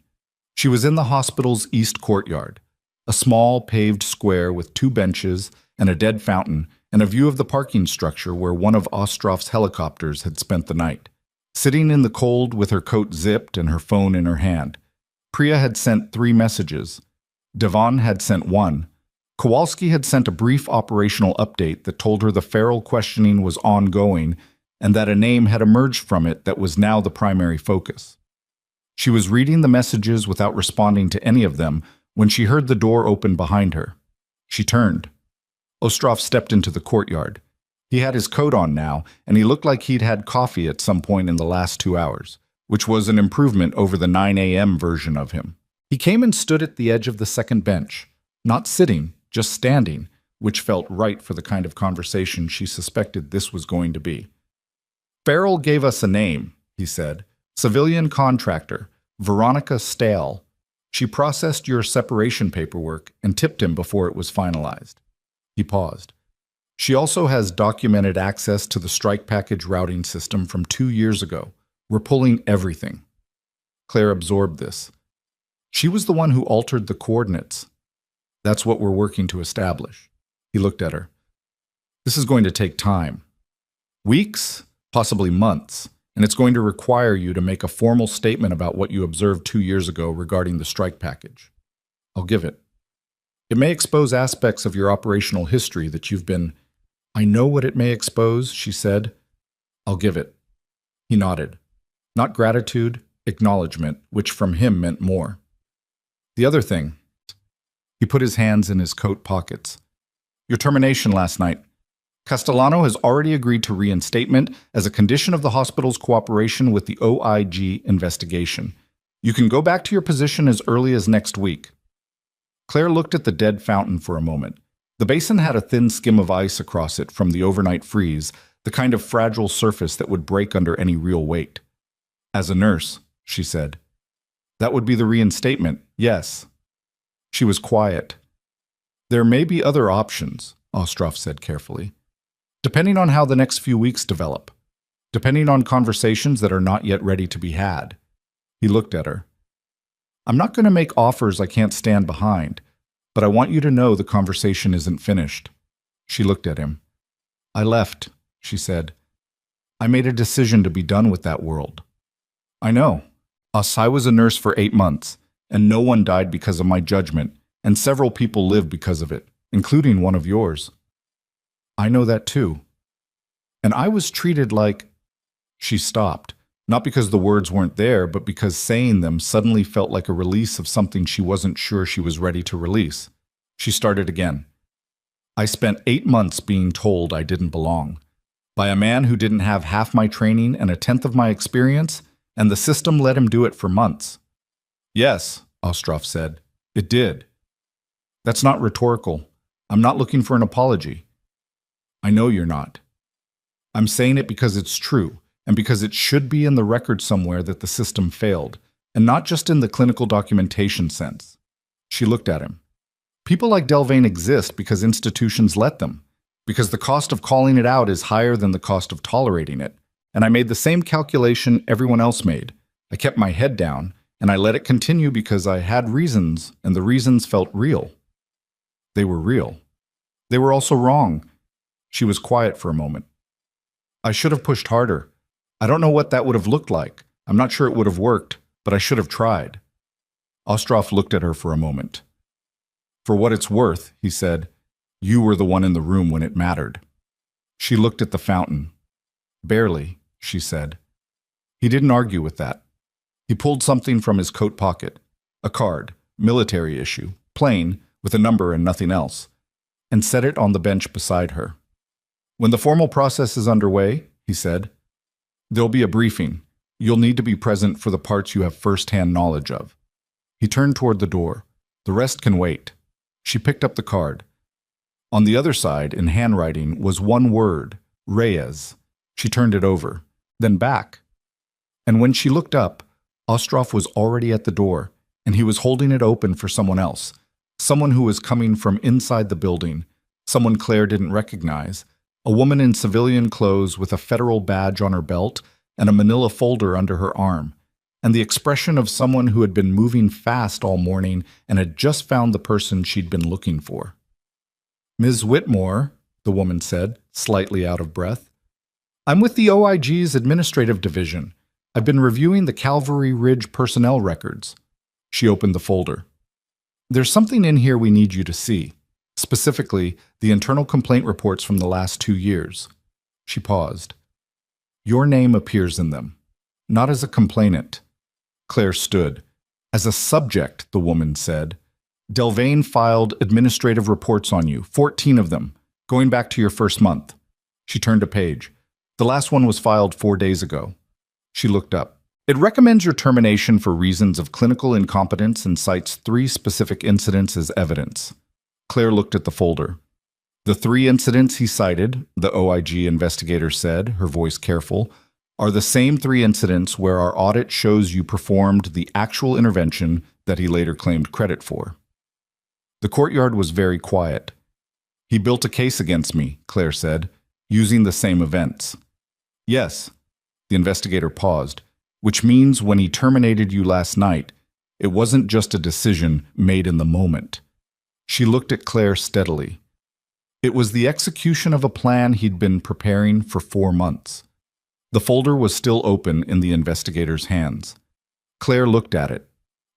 A: She was in the hospital's east courtyard, a small paved square with 2 benches and a dead fountain and a view of the parking structure where one of Ostrov's helicopters had spent the night. Sitting in the cold with her coat zipped and her phone in her hand, Priya had sent 3 messages. Devon had sent 1. Kowalski had sent a brief operational update that told her the feral questioning was ongoing and that a name had emerged from it that was now the primary focus. She was reading the messages without responding to any of them when she heard the door open behind her. She turned. Ostrov stepped into the courtyard. He had his coat on now, and he looked like he'd had coffee at some point in the last 2 hours, which was an improvement over the 9 a.m. version of him. He came and stood at the edge of the second bench, not sitting, just standing, which felt right for the kind of conversation she suspected this was going to be. Farrell gave us a name, he said. Civilian contractor, Veronica Stale. She processed your separation paperwork and tipped him before it was finalized. He paused. She also has documented access to the strike package routing system from 2 years ago. We're pulling everything. Claire absorbed this. She was the one who altered the coordinates. That's what we're working to establish. He looked at her. This is going to take time. Weeks, possibly months, and it's going to require you to make a formal statement about what you observed 2 years ago regarding the strike package. I'll give it. It may expose aspects of your operational history that you've been... I know what it may expose, she said. I'll give it. He nodded. Not gratitude, acknowledgement, which from him meant more. The other thing. He put his hands in his coat pockets. Your termination last night. Castellano has already agreed to reinstatement as a condition of the hospital's cooperation with the OIG investigation. You can go back to your position as early as next week. Claire looked at the dead fountain for a moment. The basin had a thin skim of ice across it from the overnight freeze, the kind of fragile surface that would break under any real weight. As a nurse, she said. That would be the reinstatement, yes. She was quiet. There may be other options, Ostrov said carefully. Depending on how the next few weeks develop. Depending on conversations that are not yet ready to be had. He looked at her. I'm not going to make offers I can't stand behind, but I want you to know the conversation isn't finished. She looked at him. I left, she said. I made a decision to be done with that world. I know. I was a nurse for 8 months, and no one died because of my judgment, and several people live because of it, including one of yours. I know that too. And I was treated like... She stopped, not because the words weren't there, but because saying them suddenly felt like a release of something she wasn't sure she was ready to release. She started again. I spent 8 months being told I didn't belong. By a man who didn't have half my training and a tenth of my experience, and the system let him do it for months. Yes, Ostroff said. It did. That's not rhetorical. I'm not looking for an apology. I know you're not. I'm saying it because it's true, and because it should be in the record somewhere that the system failed, and not just in the clinical documentation sense. She looked at him. People like Delvain exist because institutions let them, because the cost of calling it out is higher than the cost of tolerating it. And I made the same calculation everyone else made. I kept my head down, and I let it continue because I had reasons, and the reasons felt real. They were real. They were also wrong. She was quiet for a moment. I should have pushed harder. I don't know what that would have looked like. I'm not sure it would have worked, but I should have tried. Ostroff looked at her for a moment. For what it's worth, he said, you were the one in the room when it mattered. She looked at the fountain. Barely, she said. He didn't argue with that. He pulled something from his coat pocket, a card, military issue, plain, with a number and nothing else, and set it on the bench beside her. When the formal process is underway, he said, there'll be a briefing. You'll need to be present for the parts you have first-hand knowledge of. He turned toward the door. The rest can wait. She picked up the card. On the other side, in handwriting, was one word, Reyes. She turned it over, then back. And when she looked up, Ostroff was already at the door, and he was holding it open for someone else, someone who was coming from inside the building, someone Claire didn't recognize, a woman in civilian clothes with a federal badge on her belt and a manila folder under her arm, and the expression of someone who had been moving fast all morning and had just found the person she'd been looking for. Ms. Whitmore, the woman said, slightly out of breath. I'm with the OIG's administrative division. I've been reviewing the Cavalry Ridge personnel records. She opened the folder. There's something in here we need you to see, specifically the internal complaint reports from the last 2 years. She paused. Your name appears in them, not as a complainant. Claire stood. As a subject, the woman said. Delvain filed administrative reports on you, 14 of them, going back to your first month. She turned a page. The last one was filed 4 days ago. She looked up. It recommends your termination for reasons of clinical incompetence and cites 3 specific incidents as evidence. Claire looked at the folder. The 3 incidents he cited, the OIG investigator said, her voice careful, are the same 3 incidents where our audit shows you performed the actual intervention that he later claimed credit for. The courtyard was very quiet. He built a case against me, Claire said, using the same events. Yes, the investigator paused, which means when he terminated you last night, it wasn't just a decision made in the moment. She looked at Claire steadily. It was the execution of a plan he'd been preparing for 4 months. The folder was still open in the investigator's hands. Claire looked at it.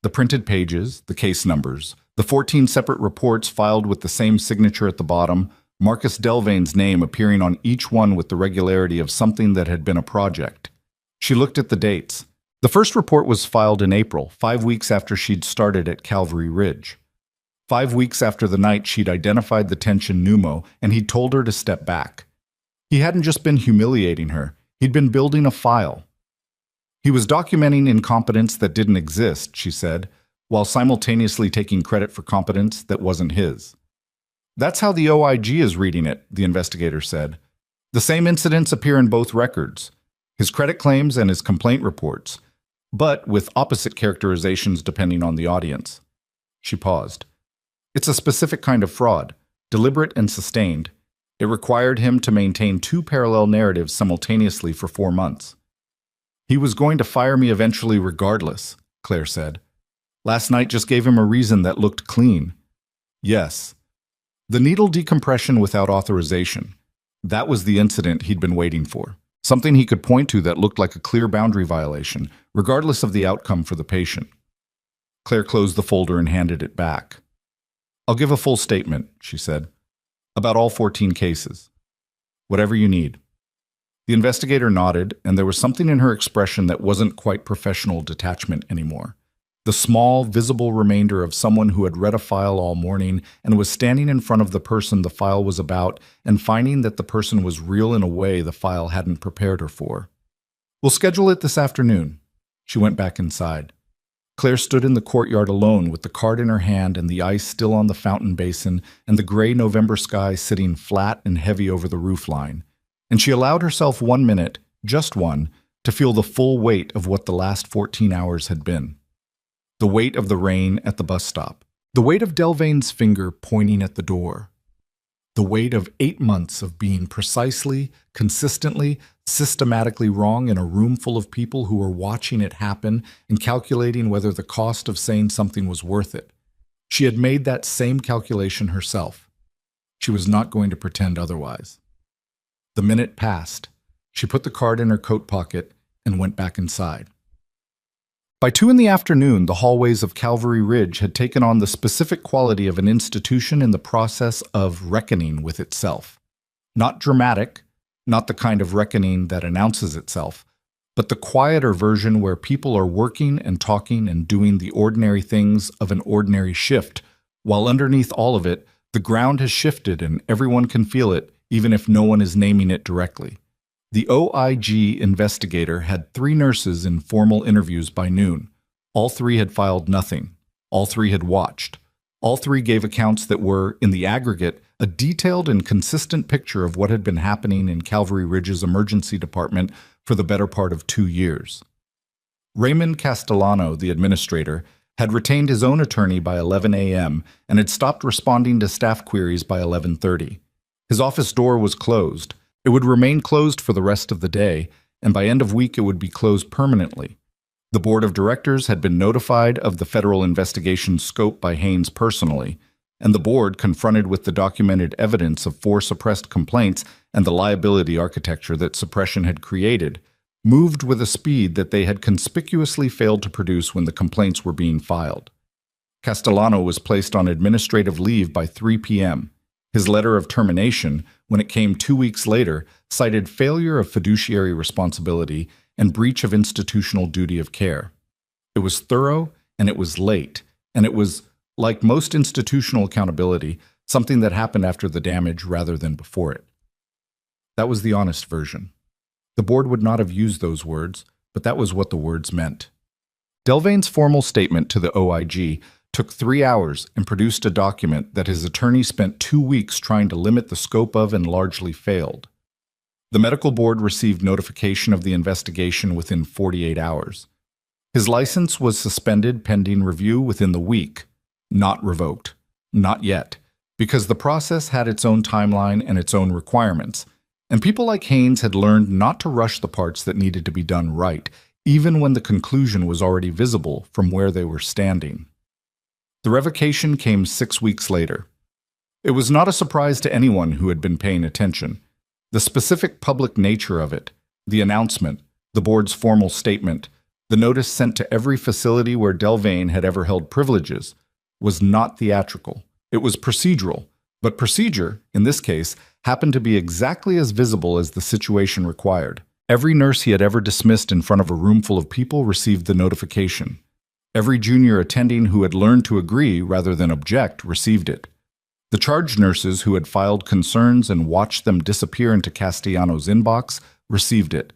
A: The printed pages, the case numbers, the 14 separate reports filed with the same signature at the bottom, Marcus Delvain's name appearing on each one with the regularity of something that had been a project. She looked at the dates. The first report was filed in April, 5 weeks after she'd started at Cavalry Ridge. 5 weeks after the night she'd identified the tension pneumo and he'd told her to step back. He hadn't just been humiliating her, he'd been building a file. He was documenting incompetence that didn't exist, she said, while simultaneously taking credit for competence that wasn't his. That's how the OIG is reading it, the investigator said. The same incidents appear in both records, his credit claims and his complaint reports, but with opposite characterizations depending on the audience. She paused. It's a specific kind of fraud, deliberate and sustained. It required him to maintain 2 parallel narratives simultaneously for 4 months. He was going to fire me eventually regardless, Claire said. Last night just gave him a reason that looked clean. Yes. The needle decompression without authorization. That was the incident he'd been waiting for. Something he could point to that looked like a clear boundary violation, regardless of the outcome for the patient. Claire closed the folder and handed it back. I'll give a full statement, she said, about all 14 cases. Whatever you need. The investigator nodded, and there was something in her expression that wasn't quite professional detachment anymore. The small, visible remainder of someone who had read a file all morning and was standing in front of the person the file was about and finding that the person was real in a way the file hadn't prepared her for. We'll schedule it this afternoon. She went back inside. Claire stood in the courtyard alone with the card in her hand and the ice still on the fountain basin and the gray November sky sitting flat and heavy over the roofline. And she allowed herself 1 minute, just one, to feel the full weight of what the last 14 hours had been. The weight of the rain at the bus stop. The weight of Delvane's finger pointing at the door. The weight of 8 months of being precisely, consistently, systematically wrong in a room full of people who were watching it happen and calculating whether the cost of saying something was worth it. She had made that same calculation herself. She was not going to pretend otherwise. The minute passed. She put the card in her coat pocket and went back inside. By 2 in the afternoon, the hallways of Calvary Ridge had taken on the specific quality of an institution in the process of reckoning with itself. Not dramatic, not the kind of reckoning that announces itself, but the quieter version where people are working and talking and doing the ordinary things of an ordinary shift, while underneath all of it, the ground has shifted and everyone can feel it, even if no one is naming it directly. The OIG investigator had 3 nurses in formal interviews by noon. All 3 had filed nothing. All 3 had watched. All 3 gave accounts that were, in the aggregate, a detailed and consistent picture of what had been happening in Calvary Ridge's emergency department for the better part of 2 years. Raymond Castellano, the administrator, had retained his own attorney by 11 a.m. and had stopped responding to staff queries by 11:30. His office door was closed. It would remain closed for the rest of the day, and by end of week it would be closed permanently. The board of directors had been notified of the federal investigation's scope by Haynes personally, and the board, confronted with the documented evidence of 4 suppressed complaints and the liability architecture that suppression had created, moved with a speed that they had conspicuously failed to produce when the complaints were being filed. Castellano was placed on administrative leave by 3 p.m. His letter of termination, when it came 2 weeks later, cited failure of fiduciary responsibility and breach of institutional duty of care. It was thorough, and it was late, and it was, like most institutional accountability, something that happened after the damage rather than before it. That was the honest version. The board would not have used those words, but that was what the words meant. Delvane's formal statement to the OIG took 3 hours and produced a document that his attorney spent 2 weeks trying to limit the scope of and largely failed. The medical board received notification of the investigation within 48 hours. His license was suspended pending review within the week, not revoked, not yet, because the process had its own timeline and its own requirements, and people like Haynes had learned not to rush the parts that needed to be done right, even when the conclusion was already visible from where they were standing. The revocation came 6 weeks later. It was not a surprise to anyone who had been paying attention. The specific public nature of it, the announcement, the board's formal statement, the notice sent to every facility where Delvane had ever held privileges, was not theatrical. It was procedural, but procedure, in this case, happened to be exactly as visible as the situation required. Every nurse he had ever dismissed in front of a room full of people received the notification. Every junior attending who had learned to agree rather than object received it. The charge nurses who had filed concerns and watched them disappear into Castellano's inbox received it.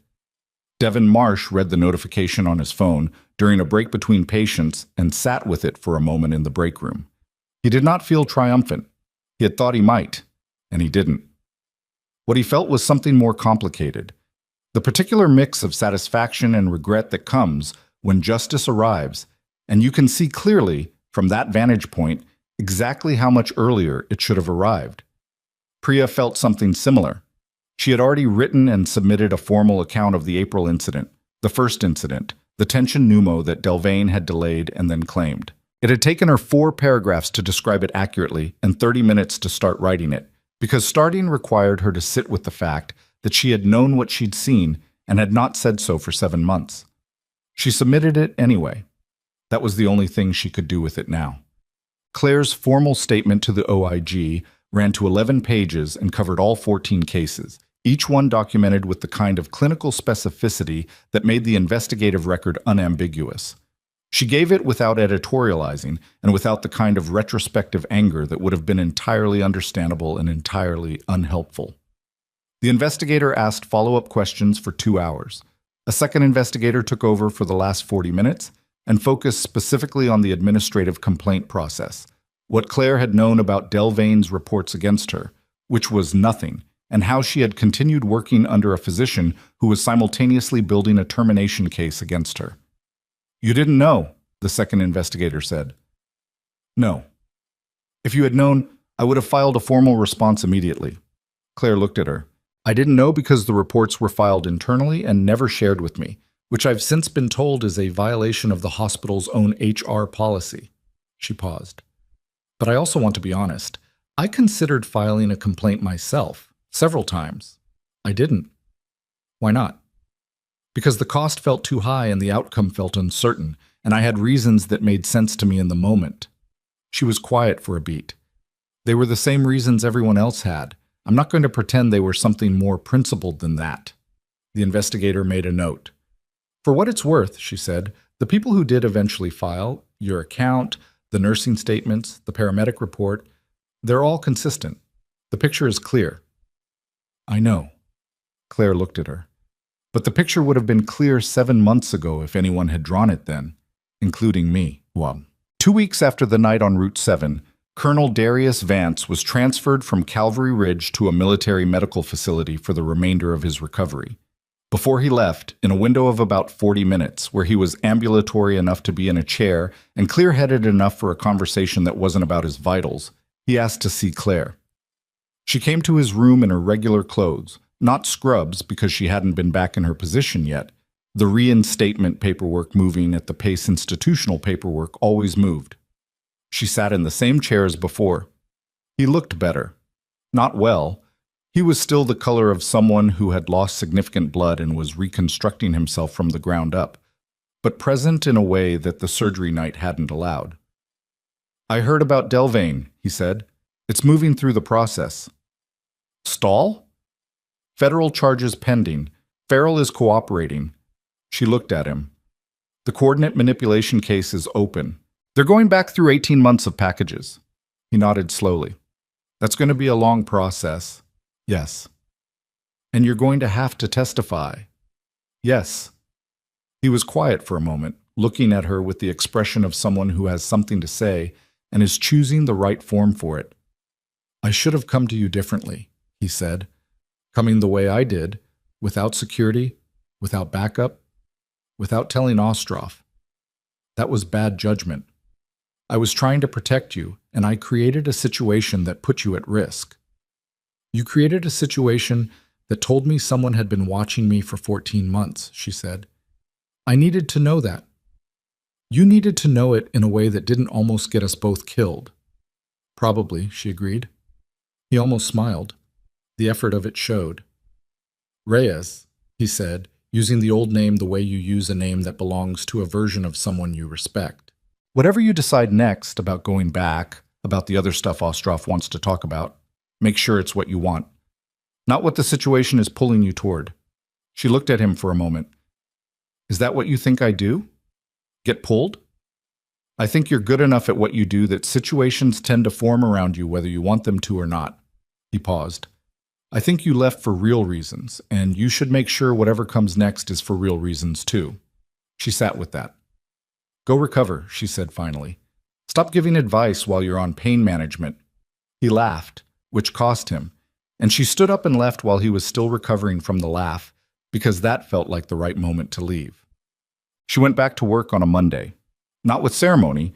A: Devin Marsh read the notification on his phone during a break between patients and sat with it for a moment in the break room. He did not feel triumphant. He had thought he might, and he didn't. What he felt was something more complicated. The particular mix of satisfaction and regret that comes when justice arrives, and you can see clearly, from that vantage point, exactly how much earlier it should have arrived. Priya felt something similar. She had already written and submitted a formal account of the April incident, the first incident, the tension pneumo that Delvane had delayed and then claimed. It had taken her 4 paragraphs to describe it accurately and 30 minutes to start writing it, because starting required her to sit with the fact that she had known what she'd seen and had not said so for 7 months. She submitted it anyway. That was the only thing she could do with it now. Claire's formal statement to the OIG ran to 11 pages and covered all 14 cases, each one documented with the kind of clinical specificity that made the investigative record unambiguous. She gave it without editorializing and without the kind of retrospective anger that would have been entirely understandable and entirely unhelpful. The investigator asked follow-up questions for 2 hours. A second investigator took over for the last 40 minutes and focused specifically on the administrative complaint process, what Claire had known about Delvane's reports against her, which was nothing, and how she had continued working under a physician who was simultaneously building a termination case against her. "You didn't know," the second investigator said. "No. If you had known, I would have filed a formal response immediately." Claire looked at her. "I didn't know because the reports were filed internally and never shared with me, which I've since been told is a violation of the hospital's own HR policy." She paused. "But I also want to be honest. I considered filing a complaint myself, several times. I didn't." "Why not?" "Because the cost felt too high and the outcome felt uncertain, and I had reasons that made sense to me in the moment." She was quiet for a beat. "They were the same reasons everyone else had. I'm not going to pretend they were something more principled than that." The investigator made a note. "For what it's worth," she said, "the people who did eventually file, your account, the nursing statements, the paramedic report, they're all consistent. The picture is clear." "I know." Claire looked at her. "But the picture would have been clear 7 months ago if anyone had drawn it then, including me." Well, 2 weeks after the night on Route 7, Colonel Darius Vance was transferred from Calvary Ridge to a military medical facility for the remainder of his recovery. Before he left, in a window of about 40 minutes, where he was ambulatory enough to be in a chair and clear-headed enough for a conversation that wasn't about his vitals, he asked to see Claire. She came to his room in her regular clothes, not scrubs because she hadn't been back in her position yet. The reinstatement paperwork moving at the pace institutional paperwork always moved. She sat in the same chair as before. He looked better. Not well. He was still the color of someone who had lost significant blood and was reconstructing himself from the ground up, but present in a way that the surgery night hadn't allowed. "I heard about Delvane," he said. "It's moving through the process." "Stall?" "Federal charges pending. Farrell is cooperating." She looked at him. "The coordinate manipulation case is open. They're going back through 18 months of packages." He nodded slowly. "That's going to be a long process." "Yes." "And you're going to have to testify." "Yes." He was quiet for a moment, looking at her with the expression of someone who has something to say and is choosing the right form for it. "I should have come to you differently," he said. "Coming the way I did, without security, without backup, without telling Ostroff. That was bad judgment. I was trying to protect you, and I created a situation that put you at risk." "You created a situation that told me someone had been watching me for 14 months, she said. "I needed to know that. You needed to know it in a way that didn't almost get us both killed." "Probably," she agreed. He almost smiled. The effort of it showed. "Reyes," he said, using the old name the way you use a name that belongs to a version of someone you respect. "Whatever you decide next about going back, about the other stuff Ostroff wants to talk about, make sure it's what you want, not what the situation is pulling you toward." She looked at him for a moment. "Is that what you think I do? Get pulled?" "I think you're good enough at what you do that situations tend to form around you whether you want them to or not." He paused. "I think you left for real reasons, and you should make sure whatever comes next is for real reasons too." She sat with that. "Go recover," she said finally. "Stop giving advice while you're on pain management." He laughed, which cost him, and she stood up and left while he was still recovering from the laugh, because that felt like the right moment to leave. She went back to work on a Monday. Not with ceremony.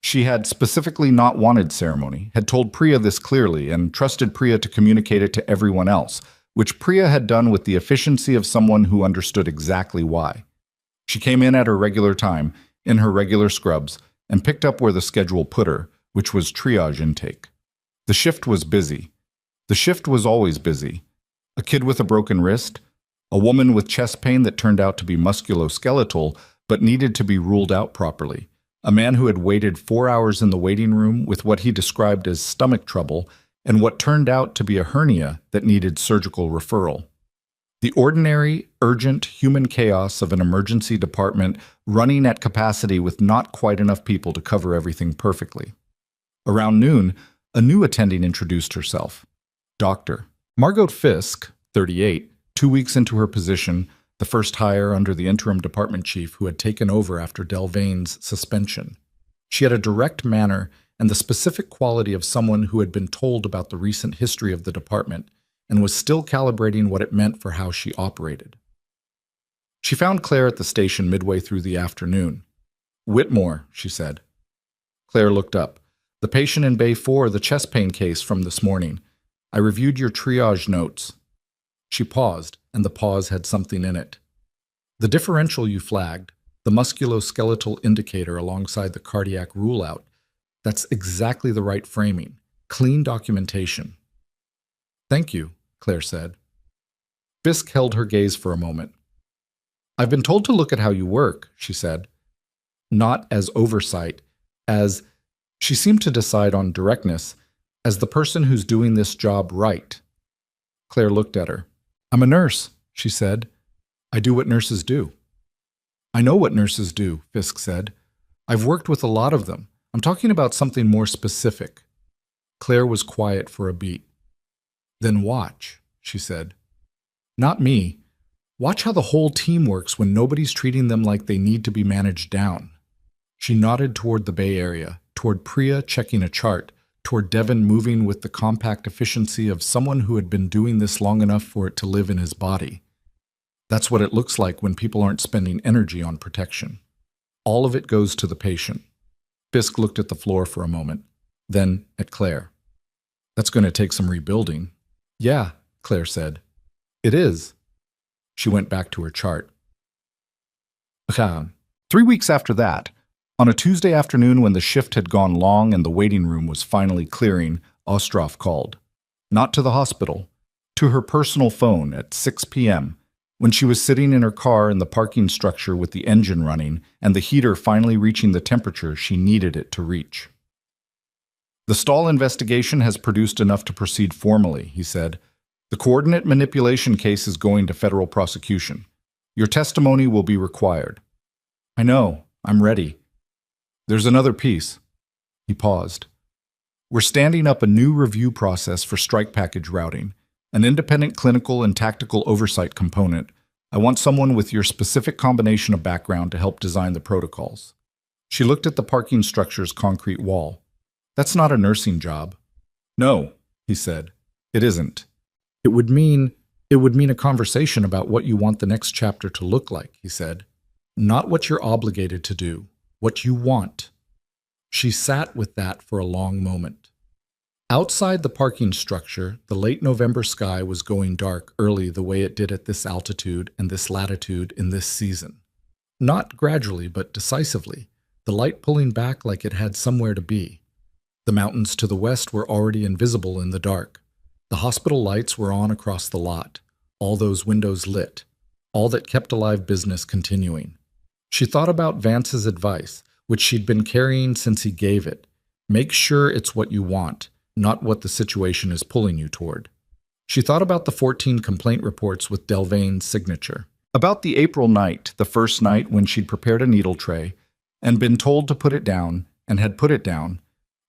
A: She had specifically not wanted ceremony, had told Priya this clearly, and trusted Priya to communicate it to everyone else, which Priya had done with the efficiency of someone who understood exactly why. She came in at her regular time, in her regular scrubs, and picked up where the schedule put her, which was triage intake. The shift was busy. The shift was always busy. A kid with a broken wrist, a woman with chest pain that turned out to be musculoskeletal but needed to be ruled out properly, a man who had waited 4 hours in the waiting room with what he described as stomach trouble and what turned out to be a hernia that needed surgical referral. The ordinary, urgent human chaos of an emergency department running at capacity with not quite enough people to cover everything perfectly. Around noon, a new attending introduced herself. Dr. Margot Fisk, 38, 2 weeks into her position, the first hire under the interim department chief who had taken over after Delvane's suspension. She had a direct manner and the specific quality of someone who had been told about the recent history of the department and was still calibrating what it meant for how she operated. She found Claire at the station midway through the afternoon. "Whitmore," she said. Claire looked up. "The patient in Bay 4, the chest pain case from this morning. I reviewed your triage notes." She paused, and the pause had something in it. "The differential you flagged, the musculoskeletal indicator alongside the cardiac rule-out, that's exactly the right framing. Clean documentation." "Thank you," Claire said. Fisk held her gaze for a moment. "I've been told to look at how you work," she said. Not as oversight, as, she seemed to decide on directness, as the person who's doing this job right. Claire looked at her. "I'm a nurse," she said. "I do what nurses do." "I know what nurses do," Fisk said. "I've worked with a lot of them. I'm talking about something more specific." Claire was quiet for a beat. "Then watch," she said. "Not me. Watch how the whole team works when nobody's treating them like they need to be managed down." She nodded toward the Bay Area, toward Priya checking a chart, toward Devon moving with the compact efficiency of someone who had been doing this long enough for it to live in his body. That's what it looks like when people aren't spending energy on protection. All of it goes to the patient. Fisk looked at the floor for a moment, then at Claire. "That's going to take some rebuilding." "Yeah," Claire said. "It is." She went back to her chart. 3 weeks after that, on a Tuesday afternoon when the shift had gone long and the waiting room was finally clearing, Ostroff called. Not to the hospital, to her personal phone at 6 p.m., when she was sitting in her car in the parking structure with the engine running and the heater finally reaching the temperature she needed it to reach. "The stall investigation has produced enough to proceed formally," he said. "The coordinate manipulation case is going to federal prosecution. Your testimony will be required." "I know. I'm ready." "There's another piece." He paused. "We're standing up a new review process for strike package routing, an independent clinical and tactical oversight component. I want someone with your specific combination of background to help design the protocols." She looked at the parking structure's concrete wall. "That's not a nursing job." "No," he said. "It isn't. It would mean a conversation about what you want the next chapter to look like," he said. "Not what you're obligated to do, what you want." She sat with that for a long moment. Outside the parking structure, the late November sky was going dark early the way it did at this altitude and this latitude in this season. Not gradually, but decisively, the light pulling back like it had somewhere to be. The mountains to the west were already invisible in the dark. The hospital lights were on across the lot, all those windows lit, all that kept alive business continuing. She thought about Vance's advice, which she'd been carrying since he gave it. Make sure it's what you want, not what the situation is pulling you toward. She thought about the 14 complaint reports with Delvane's signature. About the April night, the first night when she'd prepared a needle tray and been told to put it down and had put it down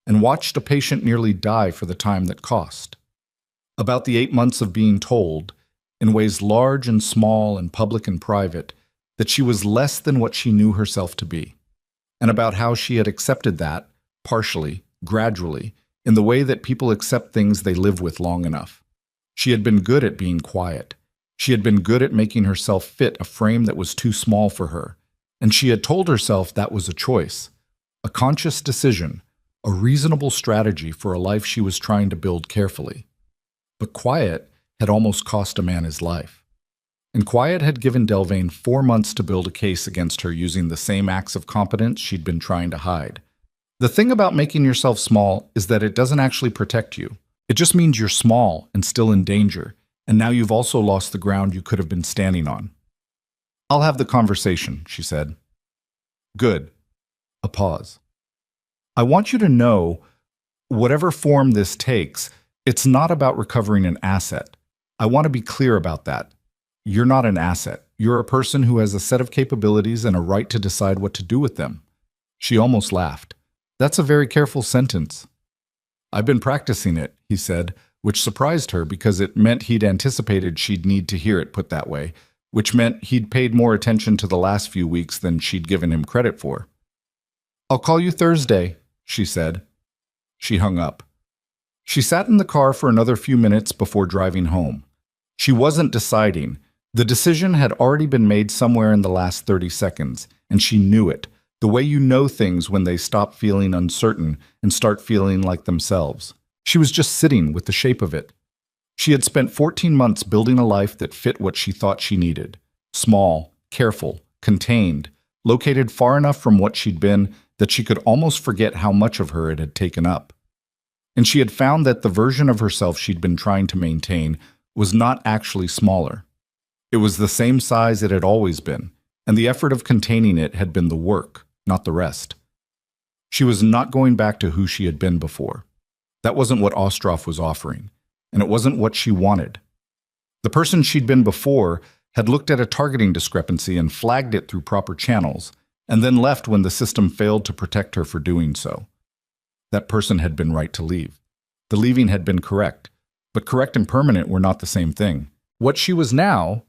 A: and watched a patient nearly die for the time that cost. About the 8 months of being told, in ways large and small and public and private, that she was less than what she knew herself to be. And about how she had accepted that, partially, gradually, in the way that people accept things they live with long enough. She had been good at being quiet. She had been good at making herself fit a frame that was too small for her. And she had told herself that was a choice, a conscious decision, a reasonable strategy for a life she was trying to build carefully. But quiet had almost cost a man his life. And quiet had given Delvane 4 months to build a case against her using the same acts of competence she'd been trying to hide. The thing about making yourself small is that it doesn't actually protect you. It just means you're small and still in danger, and now you've also lost the ground you could have been standing on. "I'll have the conversation," she said. "Good." A pause. I want you to know, whatever form this takes, it's not about recovering an asset. I want to be clear about that. You're not an asset. You're a person who has a set of capabilities and a right to decide what to do with them. She almost laughed. That's a very careful sentence. I've been practicing it, he said, which surprised her because it meant he'd anticipated she'd need to hear it put that way, which meant he'd paid more attention to the last few weeks than she'd given him credit for. I'll call you Thursday, she said. She hung up. She sat in the car for another few minutes before driving home. She wasn't deciding. The decision had already been made somewhere in the last 30 seconds, and she knew it, the way you know things when they stop feeling uncertain and start feeling like themselves. She was just sitting with the shape of it. She had spent 14 months building a life that fit what she thought she needed. Small, careful, contained, located far enough from what she'd been that she could almost forget how much of her it had taken up. And she had found that the version of herself she'd been trying to maintain was not actually smaller. It was the same size it had always been, and the effort of containing it had been the work, not the rest. She was not going back to who she had been before. That wasn't what Ostroff was offering, and it wasn't what she wanted. The person she'd been before had looked at a targeting discrepancy and flagged it through proper channels, and then left when the system failed to protect her for doing so. That person had been right to leave. The leaving had been correct, but correct and permanent were not the same thing. What she was now,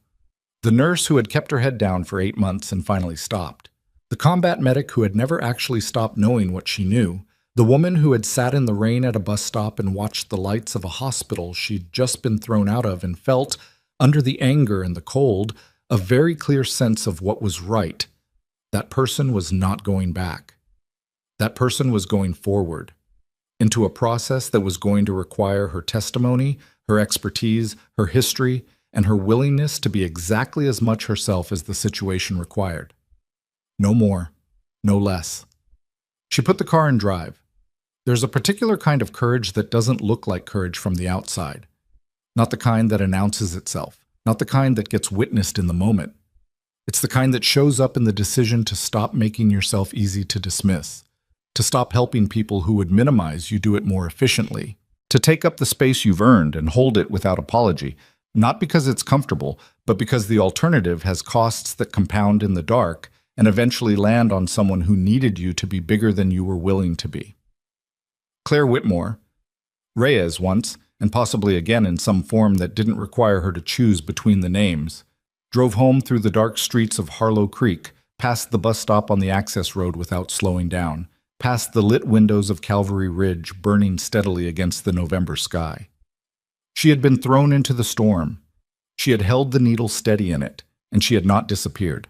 A: the nurse who had kept her head down for 8 months and finally stopped, the combat medic who had never actually stopped knowing what she knew, the woman who had sat in the rain at a bus stop and watched the lights of a hospital she'd just been thrown out of and felt, under the anger and the cold, a very clear sense of what was right. That person was not going back. That person was going forward, into a process that was going to require her testimony, her expertise, her history, and her willingness to be exactly as much herself as the situation required. No more, no less. She put the car in drive. There's a particular kind of courage that doesn't look like courage from the outside. Not the kind that announces itself, not the kind that gets witnessed in the moment. It's the kind that shows up in the decision to stop making yourself easy to dismiss, to stop helping people who would minimize you do it more efficiently, to take up the space you've earned and hold it without apology, not because it's comfortable, but because the alternative has costs that compound in the dark and eventually land on someone who needed you to be bigger than you were willing to be. Claire Whitmore, Reyes once, and possibly again in some form that didn't require her to choose between the names, drove home through the dark streets of Harlow Creek, past the bus stop on the access road without slowing down, past the lit windows of Calvary Ridge burning steadily against the November sky. She had been thrown into the storm. She had held the needle steady in it, and she had not disappeared.